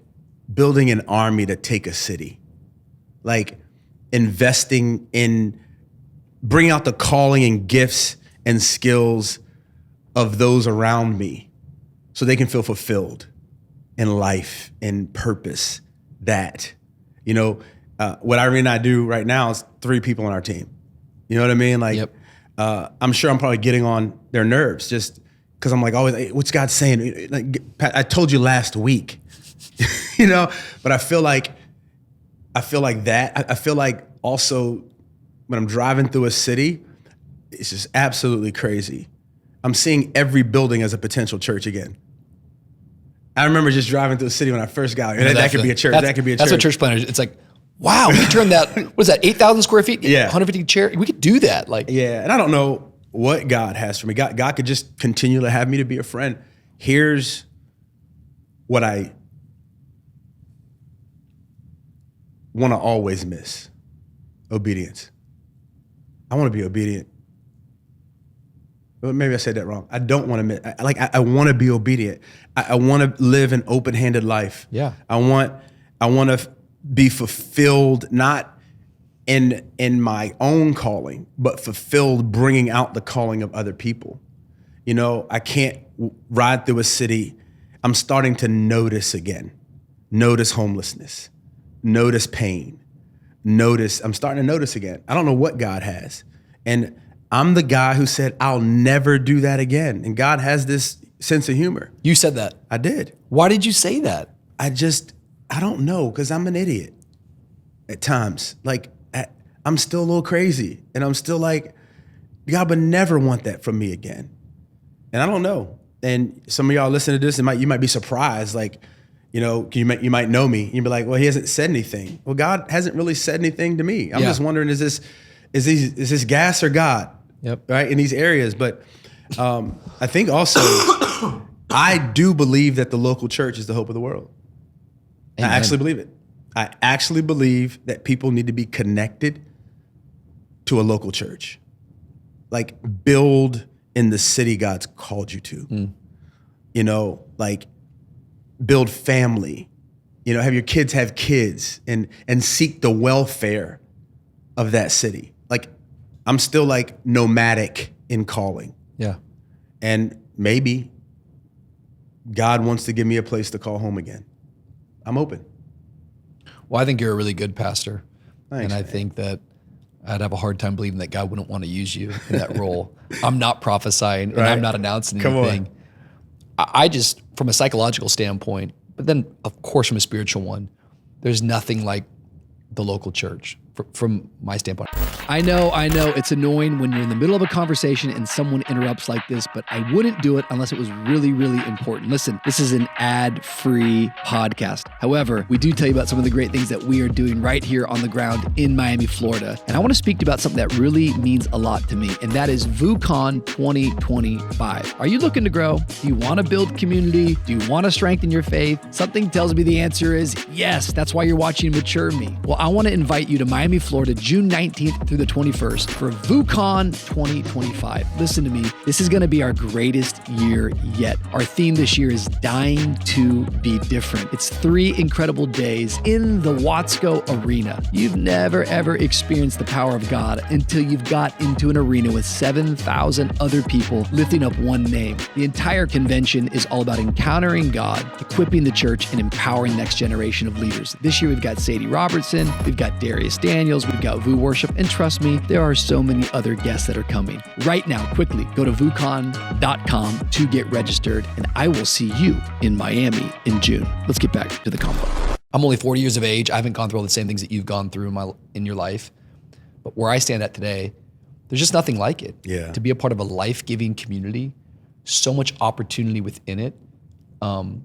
building an army to take a city, like investing in bringing out the calling and gifts and skills of those around me so they can feel fulfilled in life and purpose. That, you know, what Irene and I do right now is 3 people on our team. You know what I mean? Like, I'm sure I'm probably getting on their nerves just because I'm like, always, hey, what's God saying? Like, I told you last week, you know, but I feel like that. I feel like also when I'm driving through a city, it's just absolutely crazy. I'm seeing every building as a potential church again. I remember just driving through the city when I first got here. That could be a church. That could be a church. That's what church planners, it's like, wow, we turned that, what is that, 8,000 square feet? 150 chairs? We could do that. Like, and I don't know, what God has for me. God could just continue to have me to be a friend. Here's what I want to always miss: obedience. I want to be obedient. Well, maybe I said that wrong. I don't want to miss. I want to be obedient. I want to live an open-handed life. Yeah. I want to be fulfilled, not in my own calling, but fulfilled bringing out the calling of other people. You know, I can't ride through a city. I'm starting to notice again. Notice homelessness. Notice pain. I'm starting to notice again. I don't know what God has. And I'm the guy who said, I'll never do that again. And God has this sense of humor. You said that. I did. Why did you say that? I don't know, because I'm an idiot at times. Like, I'm still a little crazy. And I'm still like, God would never want that from me again. And I don't know. And some of y'all listen to this, and you might be surprised. Like, you know, you might know me. You'd be like, well, he hasn't said anything. Well, God hasn't really said anything to me. I'm just wondering, is this gas or God? Yep. Right, in these areas. But I think also, I do believe that the local church is the hope of the world. Amen. I actually believe it. I actually believe that people need to be connected to a local church. Like, build in the city God's called you to. You know, like, build family. You know, have your kids have kids, and seek the welfare of that city. Like, I'm still like nomadic in calling. Yeah. And maybe God wants to give me a place to call home again. I'm open. Well, I think you're a really good pastor. Thanks, and I man. think that I'd have a hard time believing that God wouldn't want to use you in that role. I'm not prophesying and I'm not announcing anything. I just, from a psychological standpoint, but then of course from a spiritual one, there's nothing like the local church from my standpoint. I know it's annoying when you're in the middle of a conversation and someone interrupts like this, but I wouldn't do it unless it was really, really important. Listen, this is an ad-free podcast. However, we do tell you about some of the great things that we are doing right here on the ground in Miami, Florida. And I want to speak to you about something that really means a lot to me, and that is VooCon 2025. Are you looking to grow? Do you want to build community? Do you want to strengthen your faith? Something tells me the answer is yes. That's why you're watching Mature Me. Well, I want to invite you to Miami, Florida, June 19th through the 21st for VooCon 2025. Listen to me. This is going to be our greatest year yet. Our theme this year is Dying to Be Different. It's 3 incredible days in the Watsco Arena. You've never, ever experienced the power of God until you've got into an arena with 7,000 other people lifting up one name. The entire convention is all about encountering God, equipping the church, and empowering the next generation of leaders. This year, we've got Sadie Robertson, we've got Darius Daniels, we've got Voo Worship, and trust me, there are so many other guests that are coming. Right now, quickly, go to VooCon.com to get registered, and I will see you in Miami in June. Let's get back to the convo. I'm only 40 years of age. I haven't gone through all the same things that you've gone through in your life. But where I stand at today, there's just nothing like it. Yeah. To be a part of a life-giving community, so much opportunity within it. I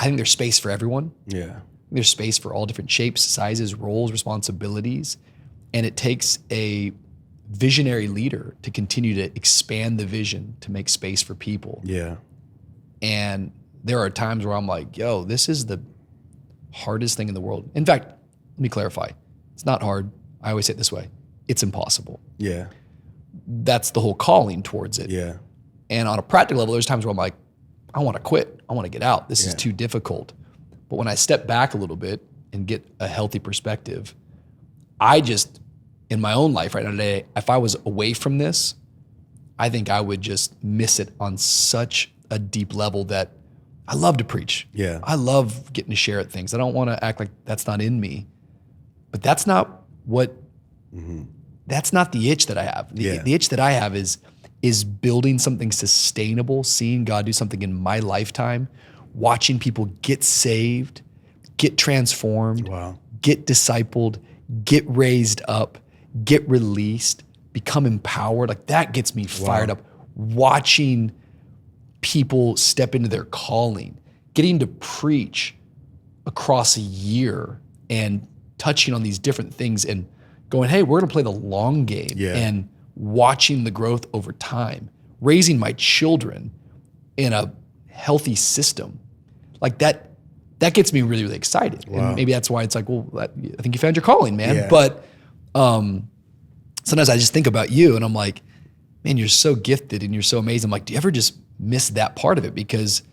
think there's space for everyone. Yeah. There's space for all different shapes, sizes, roles, responsibilities. And it takes a visionary leader to continue to expand the vision to make space for people. Yeah. And there are times where I'm like, yo, this is the hardest thing in the world. In fact, let me clarify. It's not hard. I always say it this way. It's impossible. Yeah. That's the whole calling towards it. Yeah. And on a practical level, there's times where I'm like, I want to quit. I want to get out. This is too difficult. But when I step back a little bit and get a healthy perspective, I just, in my own life right now today, if I was away from this, I think I would just miss it on such a deep level that I love to preach. Yeah. I love getting to share at things. I don't want to act like that's not in me. But that's not what, that's not the itch that I have. The itch that I have is building something sustainable, seeing God do something in my lifetime, watching people get saved, get transformed, get discipled, get raised up, get released, become empowered. Like that gets me fired up. Watching people step into their calling, getting to preach across a year and touching on these different things and going, hey, we're gonna play the long game. Yeah. And watching the growth over time, raising my children in a healthy system, like that gets me really, really excited. Wow. And maybe that's why it's like, well, I think you found your calling, man. Yeah. But sometimes I just think about you and I'm like, man, you're so gifted and you're so amazing. I'm like, do you ever just miss that part of it? Because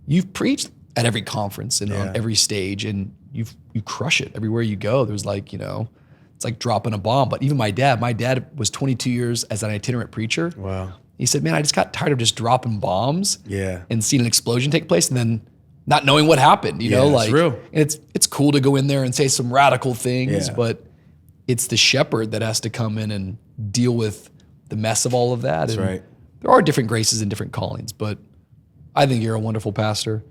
you've preached at every conference and on every stage, and you crush it everywhere you go. There's like, it's like dropping a bomb. But even my dad was 22 years as an itinerant preacher. Wow. He said, man, I just got tired of just dropping bombs and seeing an explosion take place and then not knowing what happened, like, it's real. And it's cool to go in there and say some radical things, but it's the shepherd that has to come in and deal with the mess of all of that. That's right. There are different graces and different callings, but I think you're a wonderful pastor.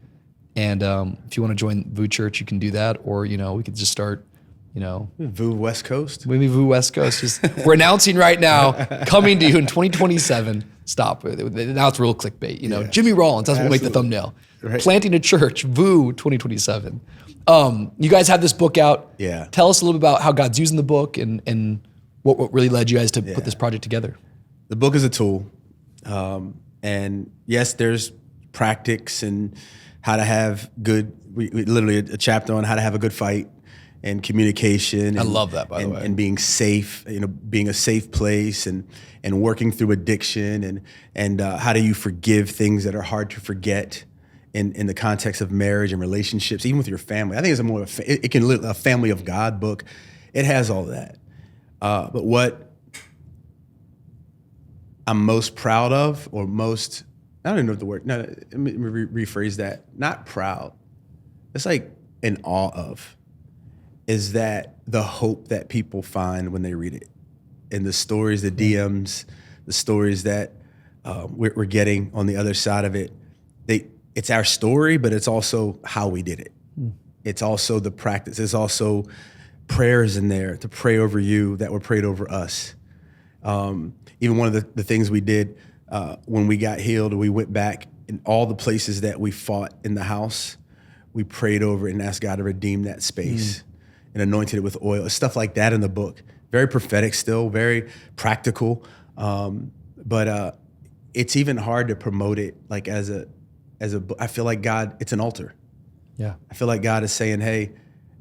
And if you want to join VU Church, you can do that. Or, we could just start, VU West Coast. Maybe VU West Coast. We're announcing right now, coming to you in 2027. Stop. Now it's real clickbait. Jimmy Rollins, that's what will make the thumbnail. Right. Planting a church, VU 2027. You guys have this book out. Yeah. Tell us a little bit about how God's using the book and what really led you guys to put this project together. The book is a tool. And yes, there's practice and how to have good, we literally a chapter on how to have a good fight and communication. I love that, by the way. And being safe, being a safe place and working through addiction and how do you forgive things that are hard to forget in the context of marriage and relationships, even with your family. I think it's more it can a family of God book. It has all that. But what I'm most proud of, or most, I don't even know the word, no, let me rephrase that. Not proud. It's like in awe of, is that the hope that people find when they read it. And the stories, the DMs, the stories that we're getting on the other side of it, it's our story, but it's also how we did it. It's also the practice. There's also prayers in there to pray over you that were prayed over us. Even one of the things we did when we got healed, we went back in all the places that we fought in the house, we prayed over it and asked God to redeem that space and anointed it with oil. Stuff like that in the book. Very prophetic still, very practical. But it's even hard to promote it like as a I feel like God, it's an altar. Yeah. I feel like God is saying, hey,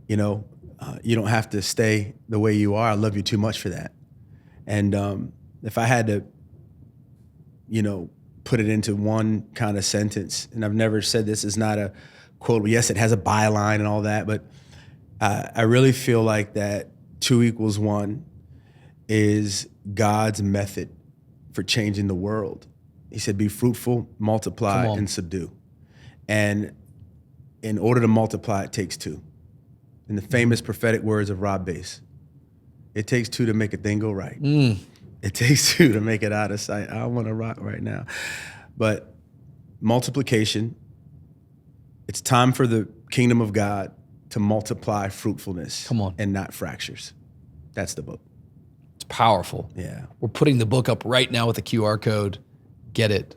you don't have to stay the way you are. I love you too much for that. And if I had to, put it into one kind of sentence, and I've never said this is not a quote. Yes, it has a byline and all that, but I really feel like that 2 = 1 is God's method for changing the world. He said, be fruitful, multiply, and subdue. And in order to multiply, it takes 2. In the famous prophetic words of Rob Bass, it takes 2 to make a thing go right. It takes 2 to make it out of sight. I want to rock right now. But multiplication, it's time for the kingdom of God to multiply fruitfulness and not fractures. That's the book. It's powerful. Yeah. We're putting the book up right now with a QR code. Get it.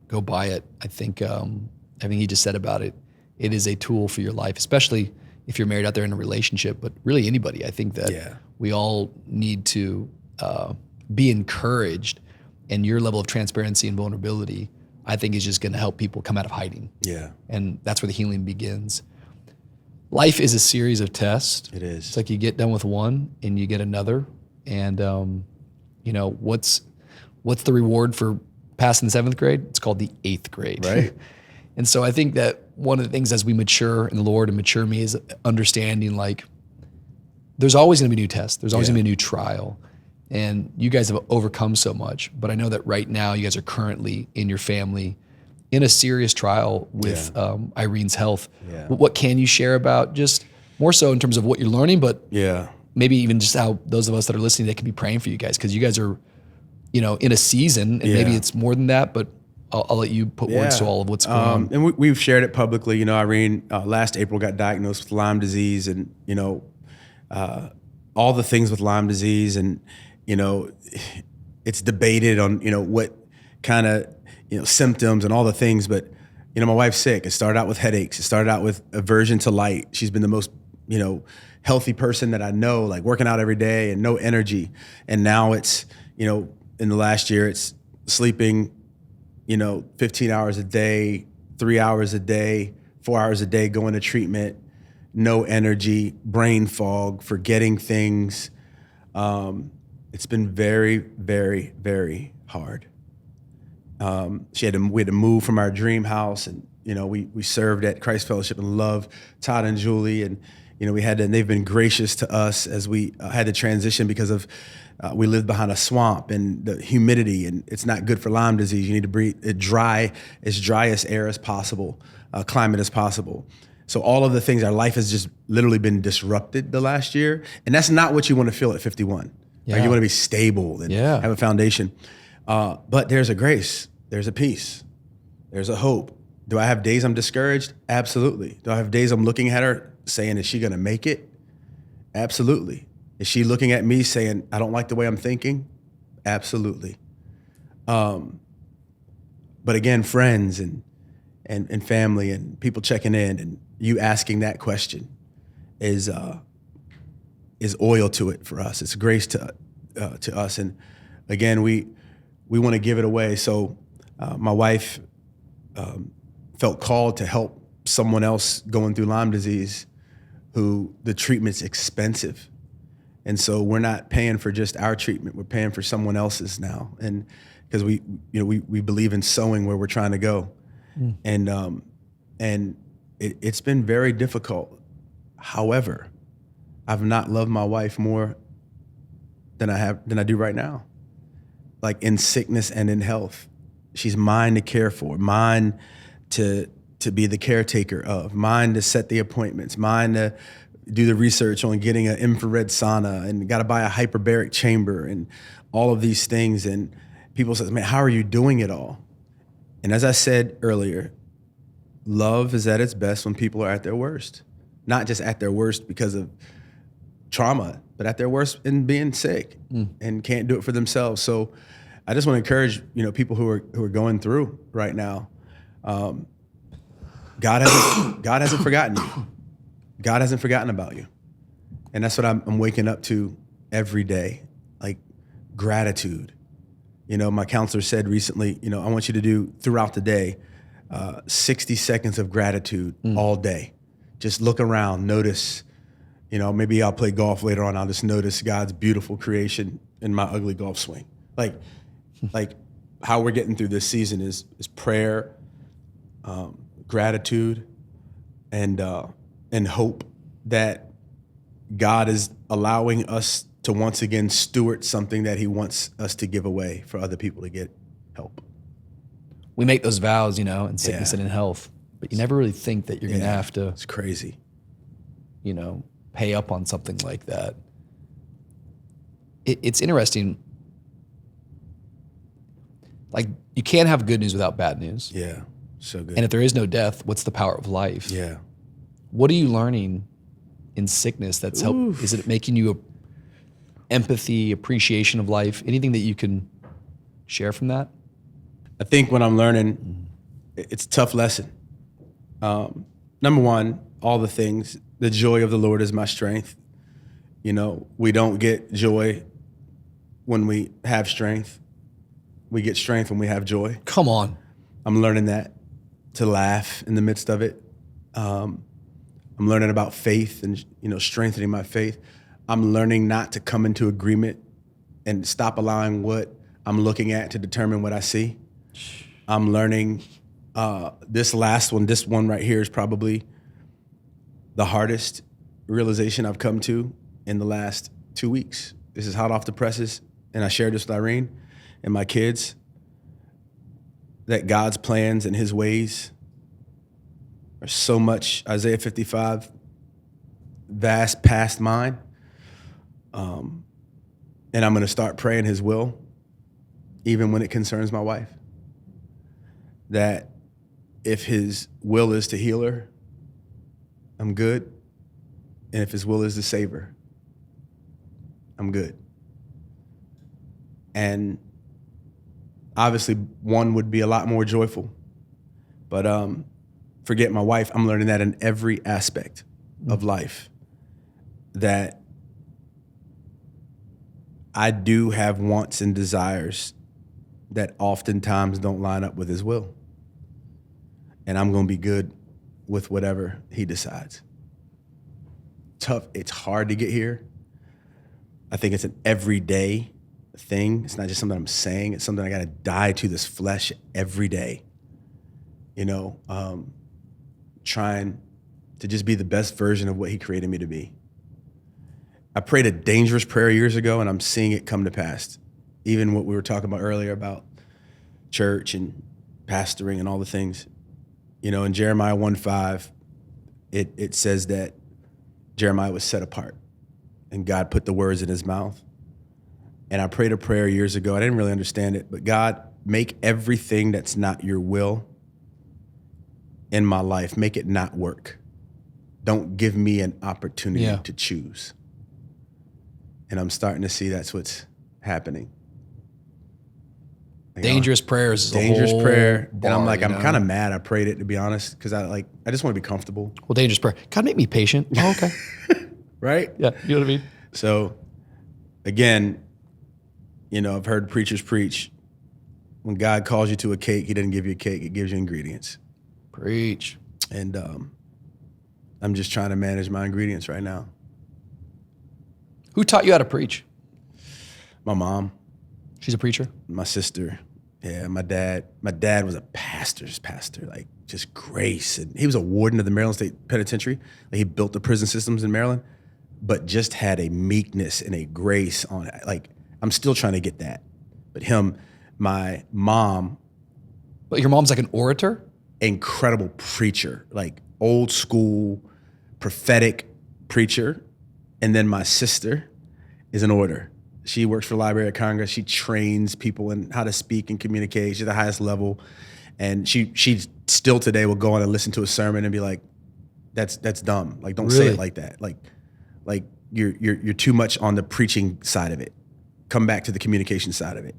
Go buy it. I think everything he just said about it, it is a tool for your life, especially if you're married out there in a relationship, but really anybody. I think that we all need to be encouraged, and your level of transparency and vulnerability, I think, is just going to help people come out of hiding. Yeah. And that's where the healing begins. Life is a series of tests. It is. It's like you get done with one and you get another. And, what's the reward for passing the 7th grade? It's called the 8th grade. Right. And so I think that one of the things as we mature in the Lord and mature me is understanding, like, there's always going to be new tests. There's always going to be a new trial. And you guys have overcome so much. But I know that right now you guys are currently in your family in a serious trial with Irene's health. Yeah. What can you share about, just more so in terms of what you're learning, but maybe even just how those of us that are listening, they can be praying for you guys, because you guys are, in a season, and maybe it's more than that, but I'll let you put words to all of what's going on. And we've shared it publicly. Irene last April got diagnosed with Lyme disease, and all the things with Lyme disease, and it's debated on what kind of symptoms and all the things. But my wife's sick. It started out with headaches. It started out with aversion to light. She's been the most healthy person that I know, like working out every day and no energy. And now it's in the last year, it's sleeping, 15 hours a day, 3 hours a day, 4 hours a day, going to treatment, no energy, brain fog, forgetting things. It's been very, very, very hard. We had to move from our dream house, and we served at Christ Fellowship and Love, Todd and Julie, and they've been gracious to us as we had to transition because of we lived behind a swamp and the humidity, and it's not good for Lyme disease. You need to breathe as dry as air as possible, climate as possible. So all of the things, our life has just literally been disrupted the last year, and that's not what you want to feel at 51. Yeah. Right? You want to be stable and have a foundation. But there's a grace, there's a peace, there's a hope. Do I have days I'm discouraged? Absolutely. Do I have days I'm looking at her saying, is she going to make it? Absolutely. Is she looking at me saying, I don't like the way I'm thinking? Absolutely. But again, friends and family and people checking in and you asking that question is oil to it for us. It's grace to us. And again, we want to give it away. So my wife felt called to help someone else going through Lyme disease who the treatment's expensive. And so we're not paying for just our treatment, we're paying for someone else's now. And because we believe in sowing where we're trying to go. And it's been very difficult. However, I've not loved my wife more than I do right now. Like in sickness and in health. She's mine to care for, mine to be the caretaker of, mine to set the appointments, mine to do the research on getting an infrared sauna, and got to buy a hyperbaric chamber and all of these things. And people say, man, how are you doing it all? And as I said earlier, love is at its best when people are at their worst. Not just at their worst because of trauma, but at their worst in being sick and can't do it for themselves. So I just want to encourage, people who are going through right now. God hasn't forgotten you. God hasn't forgotten about you. And that's what I'm waking up to every day, like gratitude. My counselor said recently, I want you to do throughout the day, 60 seconds of gratitude all day. Just look around, notice, maybe I'll play golf later on. I'll just notice God's beautiful creation in my ugly golf swing. Like how we're getting through this season is prayer, gratitude, and hope that God is allowing us to once again steward something that he wants us to give away for other people to get help. We make those vows, in sickness and in health, but you never really think that you're going to have to. It's crazy. Pay up on something like that. It's interesting. Like, you can't have good news without bad news. Yeah, so good. And if there is no death, what's the power of life? Yeah. What are you learning in sickness that's helped? Is it making you empathy, appreciation of life? Anything that you can share from that? I think what I'm learning, it's a tough lesson. Number one, all the things, the joy of the Lord is my strength. We don't get joy when we have strength. We get strength when we have joy. Come on. I'm learning that, to laugh in the midst of it. I'm learning about faith and, strengthening my faith. I'm learning not to come into agreement and stop allowing what I'm looking at to determine what I see. I'm learning this one right here is probably the hardest realization I've come to in the last 2 weeks. This is hot off the presses, and I shared this with Irene and my kids, that God's plans and his ways are so much, Isaiah 55, vast past mine. And I'm going to start praying his will, even when it concerns my wife. That if his will is to heal her, I'm good. And if his will is to save her, I'm good. And obviously one would be a lot more joyful, but forget my wife. I'm learning that in every aspect of life, that I do have wants and desires that oftentimes don't line up with his will. And I'm going to be good with whatever he decides. Tough. It's hard to get here. I think it's an everyday thing. It's not just something I'm saying. It's something I got to die to this flesh every day. You know, trying to just be the best version of what he created me to be. I prayed a dangerous prayer years ago, and I'm seeing it come to pass. Even what we were talking about earlier about church and pastoring and all the things. You know, in Jeremiah 1:5, it says that Jeremiah was set apart, and God put the words in his mouth. And I prayed a prayer years ago. I didn't really understand it, but God, make everything that's not your will in my life, make it not work. Don't give me an opportunity to choose. And I'm starting to see that's what's happening. Dangerous prayers is dangerous a whole prayer. bar, and I'm like, I'm kind of mad I prayed it, to be honest, because I just want to be comfortable. Well, dangerous prayer. God, make me patient. Oh, okay. Right? Yeah, you know what I mean? So, again, you know, I've heard preachers preach, when God calls you to a cake, he doesn't give you a cake, he gives you ingredients. Preach. And I'm just trying to manage my ingredients right now. Who taught you how to preach? My mom. She's a preacher? My sister. Yeah, my dad. My dad was a pastor's pastor, like just grace. And he was a warden of the Maryland State Penitentiary. Like, he built the prison systems in Maryland, but just had a meekness and a grace on it. Like, I'm still trying to get that. But my mom. But your mom's like an orator? Incredible preacher, like old school prophetic preacher. And then my sister is an orator. She works for the Library of Congress. She trains people in how to speak and communicate. She's at the highest level. And she still today will go on and listen to a sermon and be like, that's dumb. Like, don't say it like that. Like you're too much on the preaching side of it. Come back to the communication side of it.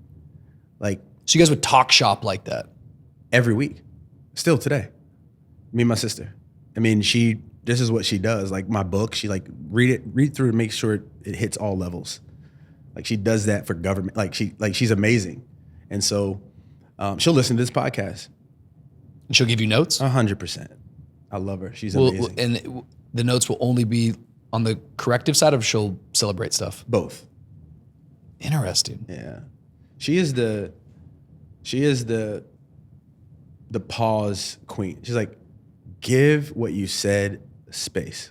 Like, so you guys would talk shop like that? Every week. Still today. Me and my sister. I mean, this is what she does. Like, my book, she like read through and make sure it hits all levels. Like, she does that for government. She's amazing. And so she'll listen to this podcast. And she'll give you notes? 100%. I love her. She's amazing. And the notes will only be on the corrective side, or she'll celebrate stuff? Both. Interesting. Yeah. She is the pause queen. She's like, give what you said space.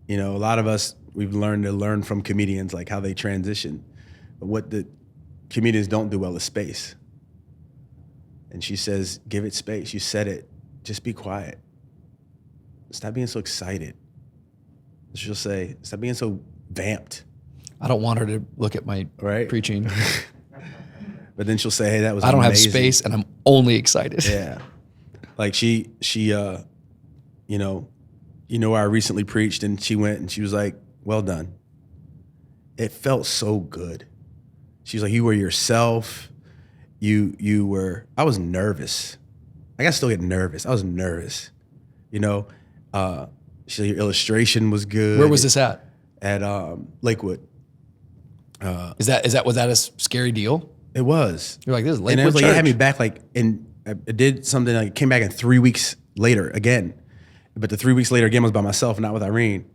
You know, a lot of us, we've learned to learn from comedians, like how they transition. But what the comedians don't do well is space. And she says, give it space. You said it. Just be quiet. Stop being so excited. She'll say, stop being so vamped. I don't want her to look at my preaching. But then she'll say, hey, that was I don't amazing. have space and I'm only excited. Yeah. Like she you know where I recently preached, and she went and she was like, well done. It felt so good. She was like, you were yourself. You were, I was nervous. I got to still get nervous. I was nervous. You know, she said your illustration was good. Where was this at? At Lakewood. Was that a scary deal? It was. You're like, this is Lakewood and it was like, Church. it had me back, like, and I did something, like, came back in 3 weeks later again. But the 3 weeks later again was by myself, not with Irene.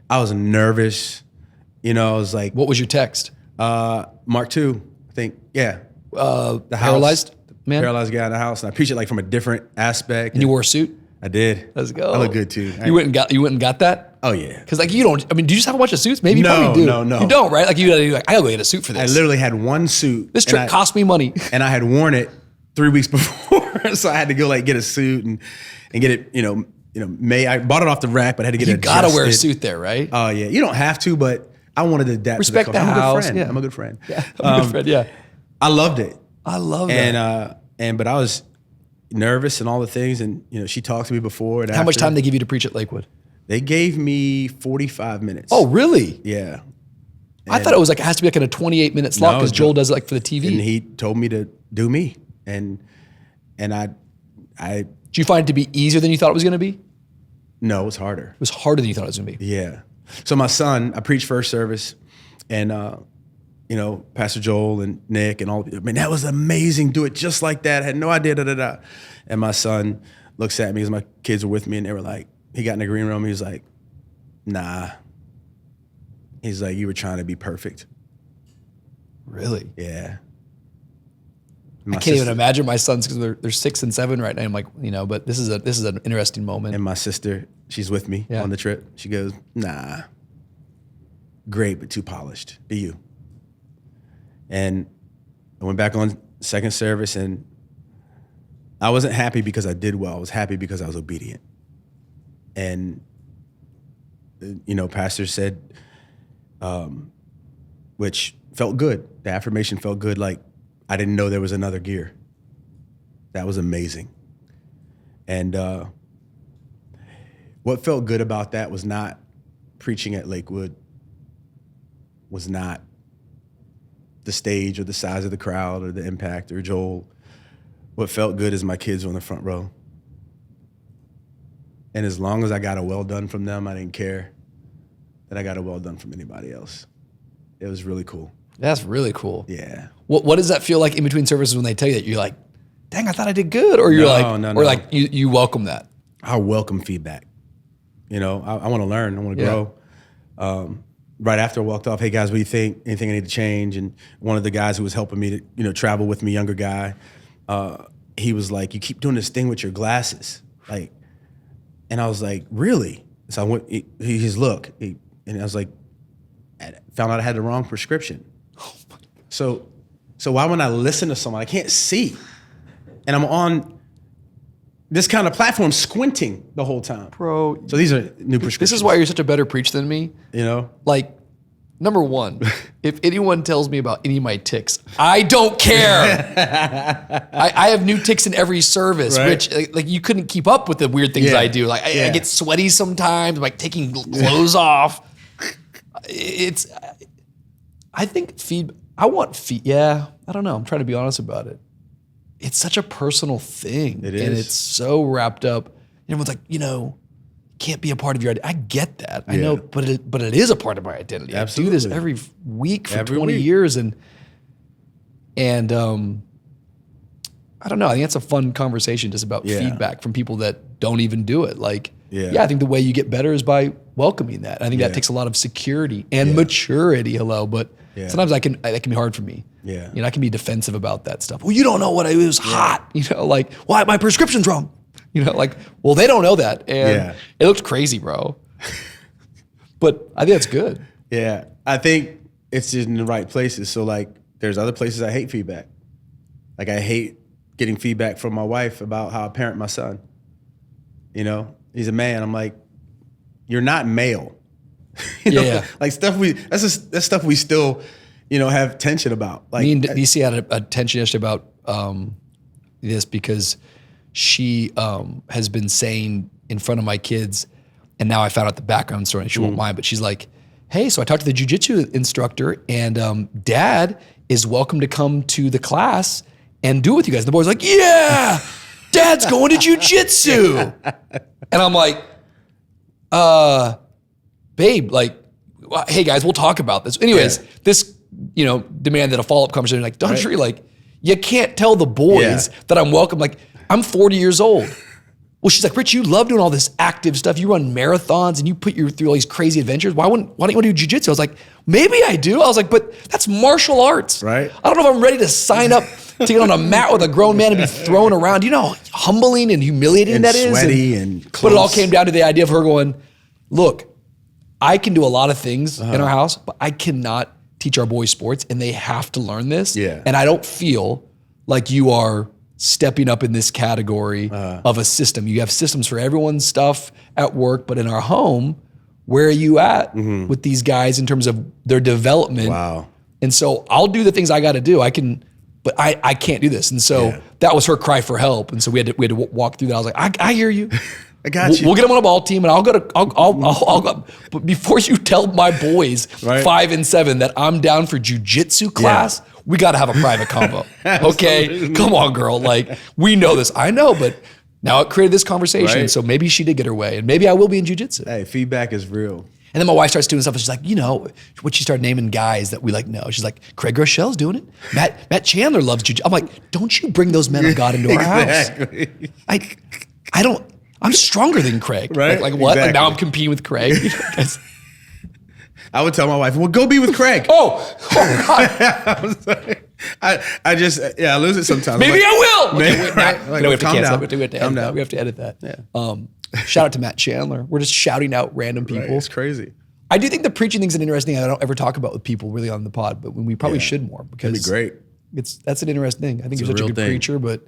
I was nervous. You know, I was like. What was your text? Mark 2, I think. Yeah. The house, paralyzed man? Paralyzed guy in the house. And I preached it like from a different aspect. And you wore a suit? I did. Let's go. I look good too. You went and got that? Oh yeah. Because like you don't. I mean, do you just have a bunch of suits? Maybe No, you probably do. no. You don't, right? Like you gotta be like, I gotta go get a suit for I this. literally had one suit. This trip cost me money. And I had worn it 3 weeks before, so I had to go like get a suit and get it. I bought it off the rack, but I had to get it. You gotta wear a adjusted. suit there, right? Oh yeah. You don't have to, but I wanted to adapt. Respect to the culture. house. I'm a good friend. Yeah. I'm a good friend. Yeah. I loved it. I love that. But I was nervous and all the things, and she talked to me before and How much time they give you to preach at Lakewood? They gave me 45 minutes. Oh, really? Yeah. I thought it was like, it has to be like in a 28-minute slot because Joel does it like for the TV. And he told me to do me. And I Did you find it to be easier than you thought it was going to be? No, it was harder. It was harder than you thought it was going to be. Yeah. So my son, I preached first service, and Pastor Joel and Nick and all, man, that was amazing. Do it just like that. I had no idea, And my son looks at me as my kids were with me, and they were like, he got in the green room, he was like, nah. He's like, you were trying to be perfect. Really? Yeah. I can't even imagine my sons, because they're 6 and 7 right now. I'm like, but this is an interesting moment. And my sister, she's with me on the trip. She goes, nah, great, but too polished. Be you. And I went back on second service, and I wasn't happy because I did well. I was happy because I was obedient. And, pastor said, which felt good. The affirmation felt good. Like, I didn't know there was another gear. That was amazing. And what felt good about that was not preaching at Lakewood, was not the stage or the size of the crowd or the impact or Joel. What felt good is my kids were on the front row. And as long as I got a well done from them, I didn't care that I got a well done from anybody else. It was really cool. That's really cool. Yeah. What does that feel like in between services when they tell you that? You're like, dang, I thought I did good? Or you're like you welcome that? I welcome feedback. I want to learn. I want to grow. Right after I walked off, hey guys, what do you think? Anything I need to change? And one of the guys who was helping me to, travel with me, younger guy, he was like, you keep doing this thing with your glasses. And I was like, really? So I went, he's look, and I was like, found out I had the wrong prescription. So why when I listen to someone, I can't see, and I'm on this kind of platform squinting the whole time. Bro. So these are new prescriptions. This is why you're such a better preacher than me. Like, number one, if anyone tells me about any of my tics, I don't care. I have new tics in every service, right? Rich, like you couldn't keep up with the weird things I do. Like I get sweaty sometimes, like taking clothes off. I think I don't know. I'm trying to be honest about it. It's such a personal thing. It is. And it's so wrapped up. Everyone's like, can't be a part of your identity. I get that. I know, but it is a part of my identity. Absolutely. I do this every week for Every 20 week. years. And I don't know. I think that's a fun conversation just about feedback from people that don't even do it. Like, I think the way you get better is by welcoming that. I think that takes a lot of security and maturity. But sometimes that can be hard for me. Yeah. I can be defensive about that stuff. Well, you don't know what it was hot. Like, why my prescription's wrong? Well, they don't know that. And it looked crazy, bro. But I think that's good. Yeah. I think it's in the right places. So there's other places I hate feedback. Like I hate getting feedback from my wife about how I parent my son. He's a man. I'm like, you're not male. Like that's stuff we still, have tension about. Like, me and DC had a tension yesterday about this because she has been saying in front of my kids, and now I found out the background story, and she won't mind, but she's like, hey, so I talked to the jiu-jitsu instructor, and Dad is welcome to come to the class and do it with you guys. And the boy's like, yeah, Dad's going to jiu-jitsu. And I'm like, babe, like, hey guys, we'll talk about this. Anyways, this, demanded a follow-up conversation. Like, don't you, like, you can't tell the boys that I'm welcome. Like, I'm 40 years old. Well, she's like, Rich, you love doing all this active stuff. You run marathons and you put you through all these crazy adventures. Why don't you want to do jiu-jitsu? I was like, maybe I do. I was like, but that's martial arts. Right. I don't know if I'm ready to sign up to get on a mat with a grown man and be thrown around. You know how humbling and humiliating that is? Sweaty and close. But it all came down to the idea of her going, look, I can do a lot of things in our house, but I cannot teach our boys sports, and they have to learn this. Yeah. And I don't feel like you are stepping up in this category of a system. You have systems for everyone's stuff at work, but in our home, where are you at with these guys in terms of their development? Wow. And so I'll do the things I got to do. I can, but I can't do this. And so that was her cry for help. And so we had to walk through that. I was like, I hear you. I got you. We'll get them on a ball team, and I'll go. But before you tell my boys 5 and 7 that I'm down for jiu-jitsu class, we got to have a private combo. Okay, come on, girl. Like, we know this. I know, but now it created this conversation. So maybe she did get her way, and maybe I will be in jiu-jitsu. Hey, feedback is real. And then my wife starts doing stuff and she's like, what she started naming guys that we like know. She's like, Craig Rochelle's doing it. Matt Chandler loves jiu-jitsu. I'm like, don't you bring those men of God into our house. I don't, I'm stronger than Craig. Right? Like what? Exactly. Like now I'm competing with Craig. I would tell my wife, well, go be with Craig. Oh God. I was like, I lose it sometimes. Maybe I will. Maybe, Okay, right? we have to cancel it. We have to edit that. Yeah. Shout out to Matt Chandler. We're just shouting out random people. Right, it's crazy. I do think the preaching thing's an interesting thing I don't ever talk about with people really on the pod, but we probably should more because That'd be great. That's an interesting thing. I think you're such a good thing. preacher, but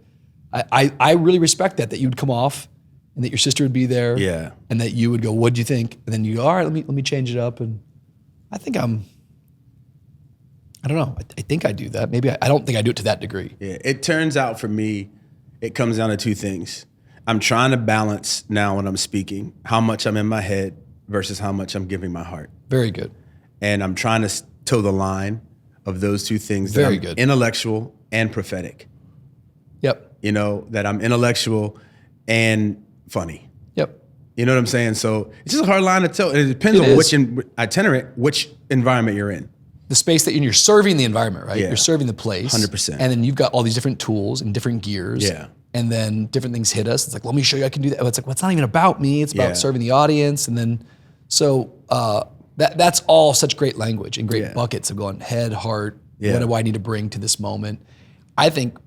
I really respect that you'd come off and that your sister would be there. Yeah. And that you would go, what'd you think? And then you go, all right, let me change it up. And I think I don't know. I think I do that. Maybe I don't think I do it to that degree. Yeah. It turns out for me, it comes down to two things. I'm trying to balance now when I'm speaking, how much I'm in my head versus how much I'm giving my heart. Very good. And I'm trying to toe the line of those two things. Very that I'm good. Intellectual and prophetic. Yep. That I'm intellectual and funny. Yep. You know what I'm saying? So it's just a hard line to tell. It depends on which itinerant, which environment you're in. The space that you're serving the environment, right? Yeah. You're serving the place. 100%. And then you've got all these different tools and different gears. Yeah. And then different things hit us. It's like, let me show you I can do that. It's like, well, it's not even about me. It's about serving the audience. And then, so that's all such great language and great buckets of going head, heart, what do I need to bring to this moment? I think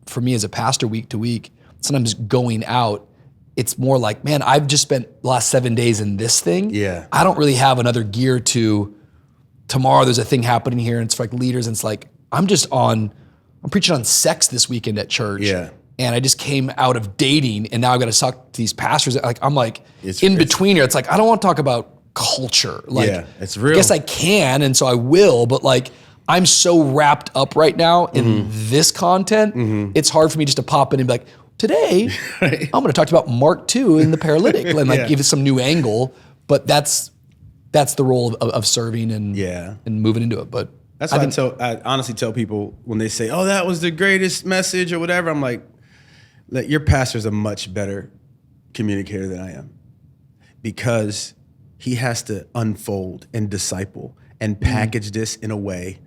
for me as a pastor week to week, sometimes going out, it's more like, man, I've just spent the last 7 days in this thing. Yeah. I don't really have another gear to, tomorrow there's a thing happening here and it's for like leaders and it's like, I'm preaching on sex this weekend at church. Yeah. And I just came out of dating and now I've got to talk to these pastors. Like, I'm like in between here. It's like, I don't want to talk about culture. Like, it's real. I guess I can. And so I will, but like, I'm so wrapped up right now in this content. It's hard for me just to pop in and be like, today, I'm going to talk about Mark 2 in the paralytic and like give it some new angle. But that's the role of serving and moving into it. But that's why I honestly tell people when they say, oh, that was the greatest message or whatever, I'm like, your pastor's a much better communicator than I am because he has to unfold and disciple and package this in a way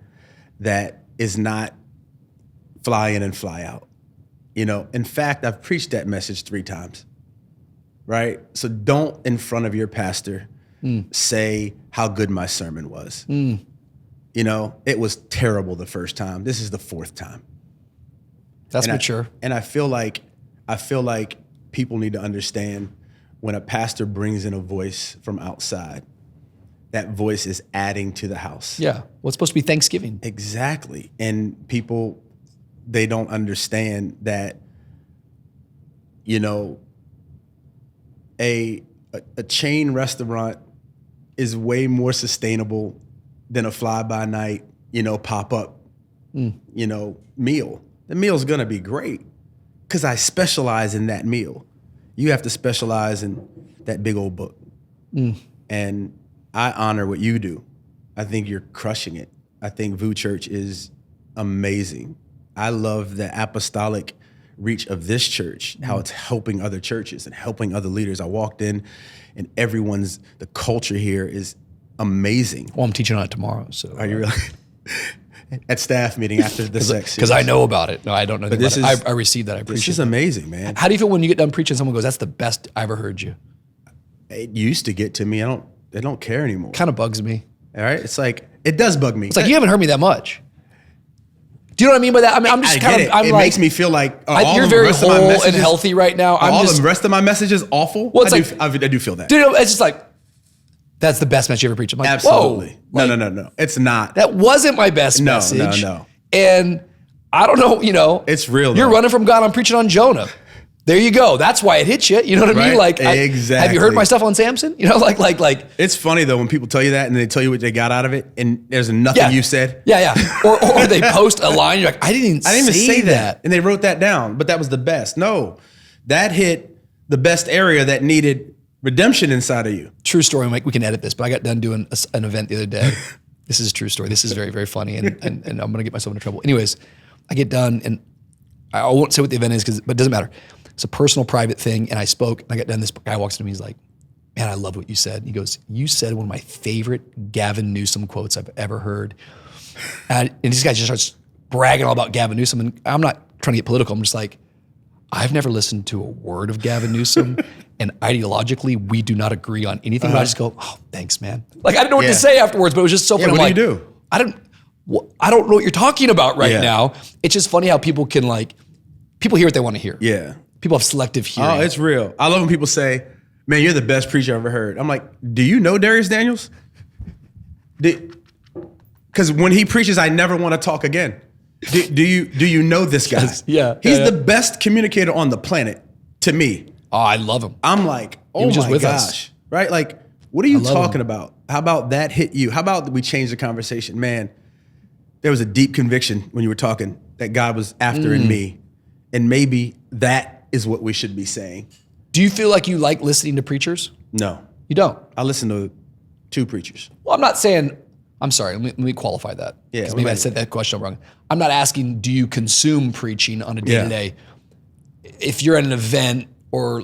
that is not fly in and fly out. In fact, I've preached that message 3 times, right? So don't in front of your pastor say how good my sermon was. It was terrible the first time. This is the 4th time. That's mature. And I feel like people need to understand when a pastor brings in a voice from outside, that voice is adding to the house. Yeah. Well, it's supposed to be Thanksgiving. Exactly. And people, they don't understand that, a chain restaurant is way more sustainable than a fly-by-night, pop-up, meal. The meal's gonna be great because I specialize in that meal. You have to specialize in that big old book. And I honor what you do. I think you're crushing it. I think VU Church is amazing. I love the apostolic reach of this church, how it's helping other churches and helping other leaders. I walked in and the culture here is amazing. Well, I'm teaching on it tomorrow. So are you really? At staff meeting after the sex because I know about it. No, I don't know. But I received that. I appreciate it. This is amazing, man. How do you feel when you get done preaching? Someone goes, "That's the best I ever heard you." It used to get to me. I don't care anymore. Kind of bugs me. All right, it's like it does bug me. It's like you haven't heard me that much. Do you know what I mean by that? I mean, I'm just kind of. It makes me feel like you're very whole and healthy right now. The rest of my message is awful. Well, I do feel that. Dude, it's just like. That's the best message you ever preached. I'm like, absolutely. Whoa. No. It's not. That wasn't my best message. No. And I don't know, It's real. You're running from God. I'm preaching on Jonah. There you go. That's why it hits you. You know what I mean? Like, exactly. Have you heard my stuff on Samson? Like. It's funny though when people tell you that and they tell you what they got out of it, and there's nothing you said. Yeah. Or they post a line. You're like, I didn't even say that, and they wrote that down. But that was the best. No, that hit the best area that needed redemption inside of you. True story. We can edit this, but I got done doing an event the other day. This is a true story. This is very, very funny, and I'm going to get myself into trouble. Anyways, I get done, and I won't say what the event is, but it doesn't matter. It's a personal, private thing, and I spoke, and I got done. This guy walks to me, he's like, man, I love what you said. He goes, you said one of my favorite Gavin Newsom quotes I've ever heard. And this guy just starts bragging all about Gavin Newsom. And I'm not trying to get political. I'm just like, I've never listened to a word of Gavin Newsom. And ideologically, we do not agree on anything. But I just go, oh, thanks, man. Like, I didn't know what to say afterwards, but it was just so funny. What do you do? I don't know what you're talking about right now. It's just funny how people can people hear what they want to hear. Yeah. People have selective hearing. Oh, it's real. I love when people say, man, you're the best preacher I've ever heard. I'm like, do you know Darius Daniels? Because when he preaches, I never want to talk again. Do you know this guy? He's the best communicator on the planet to me. Oh, I love him. I'm like, oh my gosh, right? Like, what are you talking about? How about that hit you? How about we change the conversation? Man, there was a deep conviction when you were talking that God was after in me. And maybe that is what we should be saying. Do you feel like you like listening to preachers? No. You don't? I listen to 2 preachers. Well, I'm not saying, I'm sorry, let me qualify that. Yeah. Because maybe I said that question wrong. I'm not asking, do you consume preaching on a day-to-day? If you're at an event or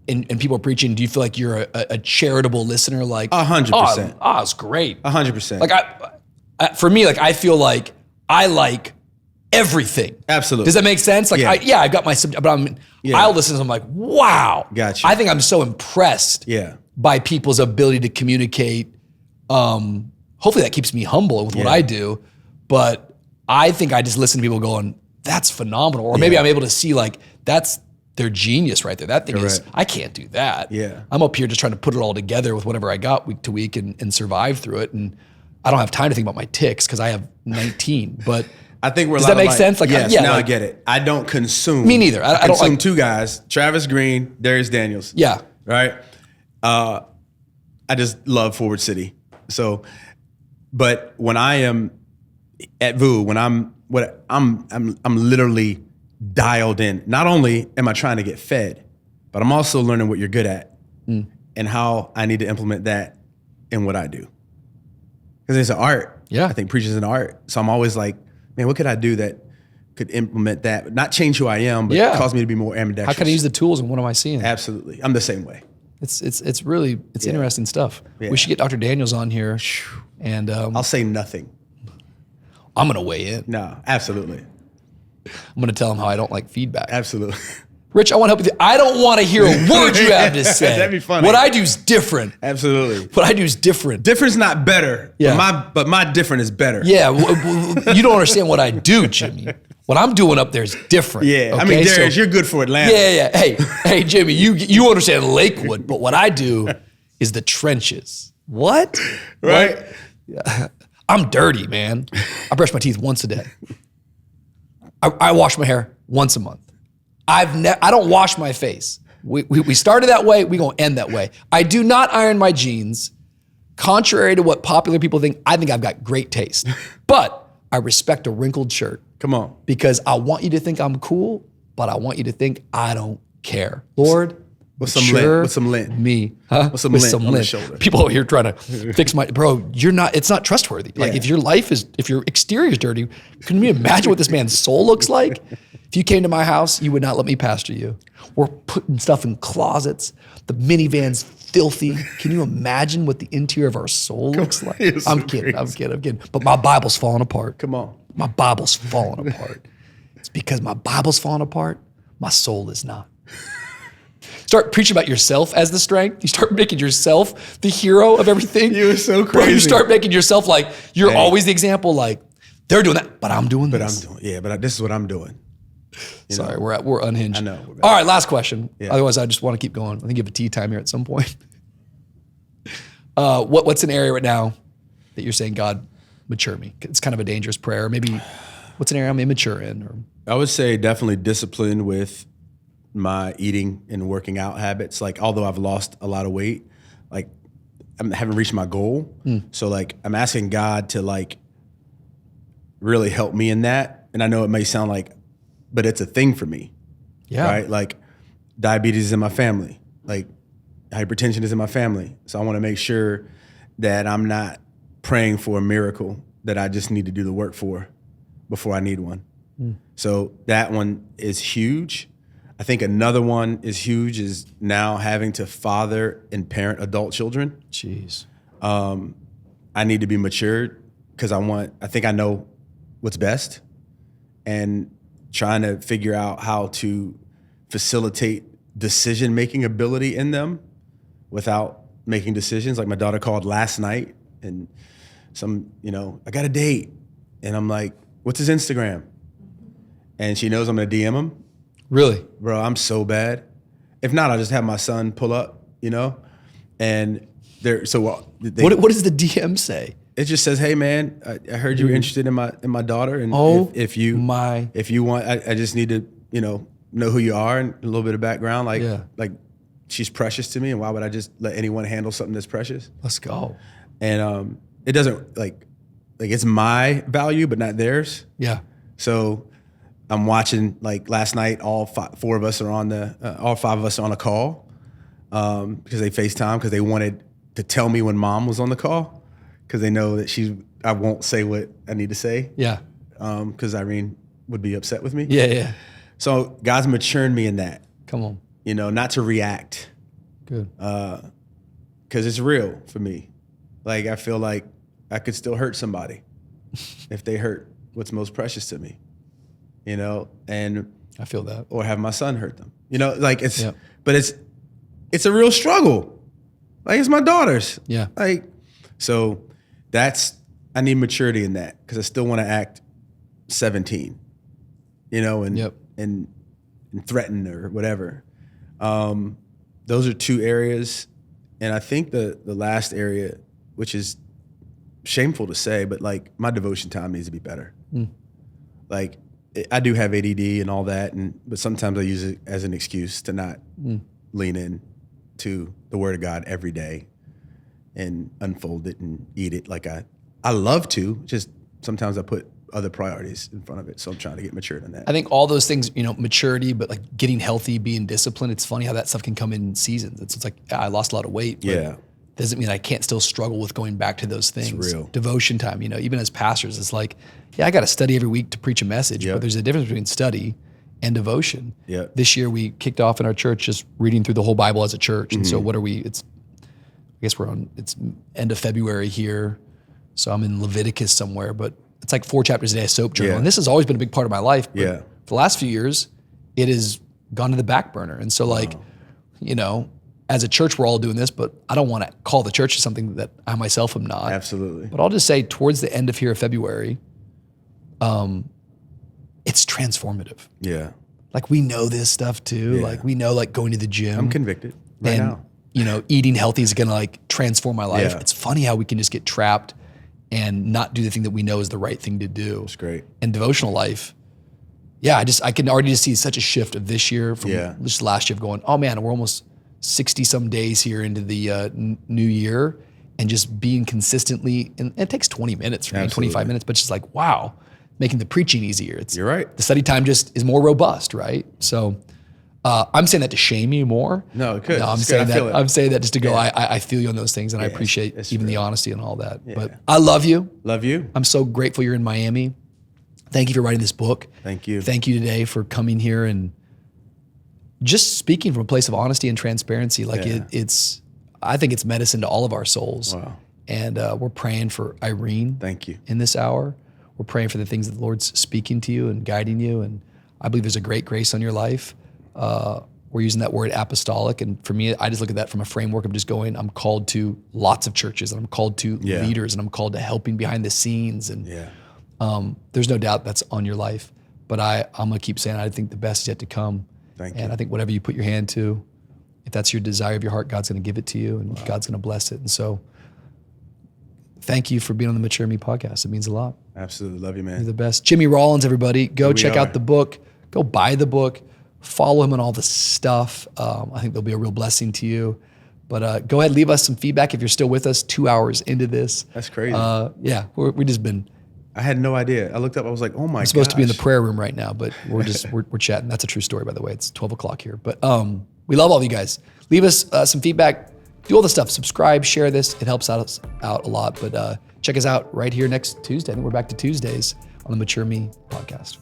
and people are preaching, do you feel like you're a charitable listener? Like 100%. Oh, it's great. 100%. Like for me, I feel like I like everything. Absolutely. Does that make sense? Like, I've got my subject, but I'll listen and I'm like, wow. Gotcha. I think I'm so impressed by people's ability to communicate. Hopefully that keeps me humble with what I do, but I think I just listen to people going, that's phenomenal. Or maybe I'm able to see that's their genius right there. That thing is, I can't do that. Yeah. I'm up here just trying to put it all together with whatever I got week to week and survive through it. And I don't have time to think about my tics because I have 19, but I think does that make sense? I get it. I don't consume. Me neither. I consume 2 guys, Travis Green, Darius Daniels. Yeah. Right? I just love Forward City. So, but when I am at VU, I'm literally dialed in. Not only am I trying to get fed, but I'm also learning what you're good at and how I need to implement that in what I do. Because it's an art. Yeah. I think preaching is an art. So I'm always like, man, what could I do that could implement that? Not change who I am, but cause me to be more ambidextrous. How can I use the tools and what am I seeing? Absolutely. I'm the same way. It's really interesting stuff. Yeah. We should get Dr. Daniels on here. And I'll say nothing. I'm going to weigh in. No, absolutely. I'm going to tell him how I don't like feedback. Absolutely. Rich, I want to help you. I don't want to hear a word you have to say. That'd be funny. What I do is different. Absolutely. What I do is different. Different's not better. Yeah. But my different is better. Yeah. You don't understand what I do, Jimmy. What I'm doing up there is different. Yeah. Okay? I mean, Darius, you're good for Atlanta. Yeah. Hey, Jimmy, you understand Lakewood, but what I do is the trenches. What? Right. What? Yeah. I'm dirty, man. I brush my teeth once a day. I wash my hair once a month. I don't wash my face. We started that way. We gonna end that way. I do not iron my jeans. Contrary to what popular people think, I think I've got great taste. But I respect a wrinkled shirt. Come on. Because I want you to think I'm cool, but I want you to think I don't care. Lord, with some lint. With some lint. Me. Huh? With some lint on the shoulder. People out here trying to fix bro, it's not trustworthy. Like if your exterior is dirty, can you imagine what this man's soul looks like? If you came to my house, you would not let me pastor you. We're putting stuff in closets. The minivan's filthy. Can you imagine what the interior of our soul looks like? I'm kidding. But my Bible's falling apart. Come on. My Bible's falling apart. It's because my Bible's falling apart, my soul is not. Start preaching about yourself as the strength. You start making yourself the hero of everything. You are so crazy. Bro, you start making yourself like, you're always the example, like, they're doing that, but I'm doing this. But this is what I'm doing. Sorry, we're unhinged. I know. All right, last question. Yeah. Otherwise, I just want to keep going. I think you have a tea time here at some point. What's an area right now that you're saying, God, mature me? It's kind of a dangerous prayer. Maybe what's an area I'm immature in? Or I would say definitely discipline with my eating and working out habits. Like, although I've lost a lot of weight, like I haven't reached my goal. So like I'm asking God to like really help me in that. And I know it may sound like, but it's a thing for me. Yeah. Right? Like diabetes is in my family. Like hypertension is in my family. So I want to make sure that I'm not praying for a miracle that I just need to do the work for before I need one. So that one is huge. I think another one is huge is now having to father and parent adult children. Jeez. I need to be matured because I think I know what's best, and trying to figure out how to facilitate decision-making ability in them without making decisions. Like my daughter called last night and I got a date, and I'm like, what's his Instagram? And she knows I'm gonna DM him. Really? Bro, I'm so bad. If not, I'll just have my son pull up, and what does the DM say? It just says, "Hey man, I heard you were interested in my daughter, and if you want, I just need to know who you are and a little bit of background. Like she's precious to me, and why would I just let anyone handle something that's precious? Let's go." And it doesn't like it's my value, but not theirs. Yeah. So I'm watching last night. All five of us are on a call because they FaceTime because they wanted to tell me when mom was on the call. Because they know that I won't say what I need to say. Yeah. Because Irene would be upset with me. Yeah. So God's maturing me in that. Come on. Not to react. Good. Because it's real for me. Like I feel like I could still hurt somebody if they hurt what's most precious to me. And I feel that. Or have my son hurt them. But it's a real struggle. Like it's my daughter's. Yeah. So I need maturity in that because I still want to act 17, and threaten or whatever. Those are two areas. And I think the last area, which is shameful to say, but my devotion time needs to be better. I do have ADD and all that, but sometimes I use it as an excuse to not lean in to the Word of God every day and unfold it and eat it like I love to. Just sometimes I put other priorities in front of it. So I'm trying to get matured in that. I think all those things, maturity, but getting healthy, being disciplined. It's funny how that stuff can come in seasons. It's like I lost a lot of weight. But doesn't mean I can't still struggle with going back to those things. It's real. Devotion time, even as pastors, it's like, I got to study every week to preach a message, but there's a difference between study and devotion. Yeah. This year we kicked off in our church just reading through the whole Bible as a church. And so what are we? I guess it's end of February here. So I'm in Leviticus somewhere, but it's like 4 chapters a day of soap journal. Yeah. And this has always been a big part of my life. But Yeah. for the last few years, it has gone to the back burner. And so as a church, we're all doing this, but I don't want to call the church to something that I myself am not. Absolutely. But I'll just say towards the end of February, it's transformative. Yeah. We know this stuff too. Yeah. We know going to the gym. I'm convicted right now. Eating healthy is going to transform my life. Yeah. It's funny how we can just get trapped and not do the thing that we know is the right thing to do. It's great. And devotional life, I can already just see such a shift of this year from just last year of going, oh man, we're almost 60 some days here into the new year, and just being consistently, and it takes 20 minutes for me, 25 minutes, but just wow, making the preaching easier. You're right. The study time just is more robust, right? So I'm saying that to shame you more. No, it could. No, I'm saying that just to go, I feel you on those things, and I appreciate even the honesty and all that. Yeah. But I love you. Love you. I'm so grateful you're in Miami. Thank you for writing this book. Thank you. Thank you today for coming here and just speaking from a place of honesty and transparency. I think it's medicine to all of our souls. Wow. And we're praying for Irene. Thank you. In this hour. We're praying for the things that the Lord's speaking to you and guiding you. And I believe there's a great grace on your life. We're using that word apostolic. And for me, I just look at that from a framework of just going, I'm called to lots of churches, and I'm called to leaders, and I'm called to helping behind the scenes. And there's no doubt that's on your life. But I'm going to keep saying, I think the best is yet to come. Thank you. And I think whatever you put your hand to, if that's your desire of your heart, God's going to give it to you, and God's going to bless it. And so thank you for being on the Mature Me podcast. It means a lot. Absolutely. Love you, man. You're the best. Jimmy Rollins, everybody. Go check out the book. Go buy the book. Follow him on all the stuff. I think there'll be a real blessing to you. But go ahead, leave us some feedback if you're still with us 2 hours into this. That's crazy. We just been. I had no idea. I looked up. I was like, oh my god. I'm supposed to be in the prayer room right now, but we're just we're chatting. That's a true story, by the way. It's 12 o'clock here. But we love all of you guys. Leave us some feedback. Do all the stuff. Subscribe, share this. It helps us out a lot. But check us out right here next Tuesday. I think we're back to Tuesdays on the Mature Me podcast.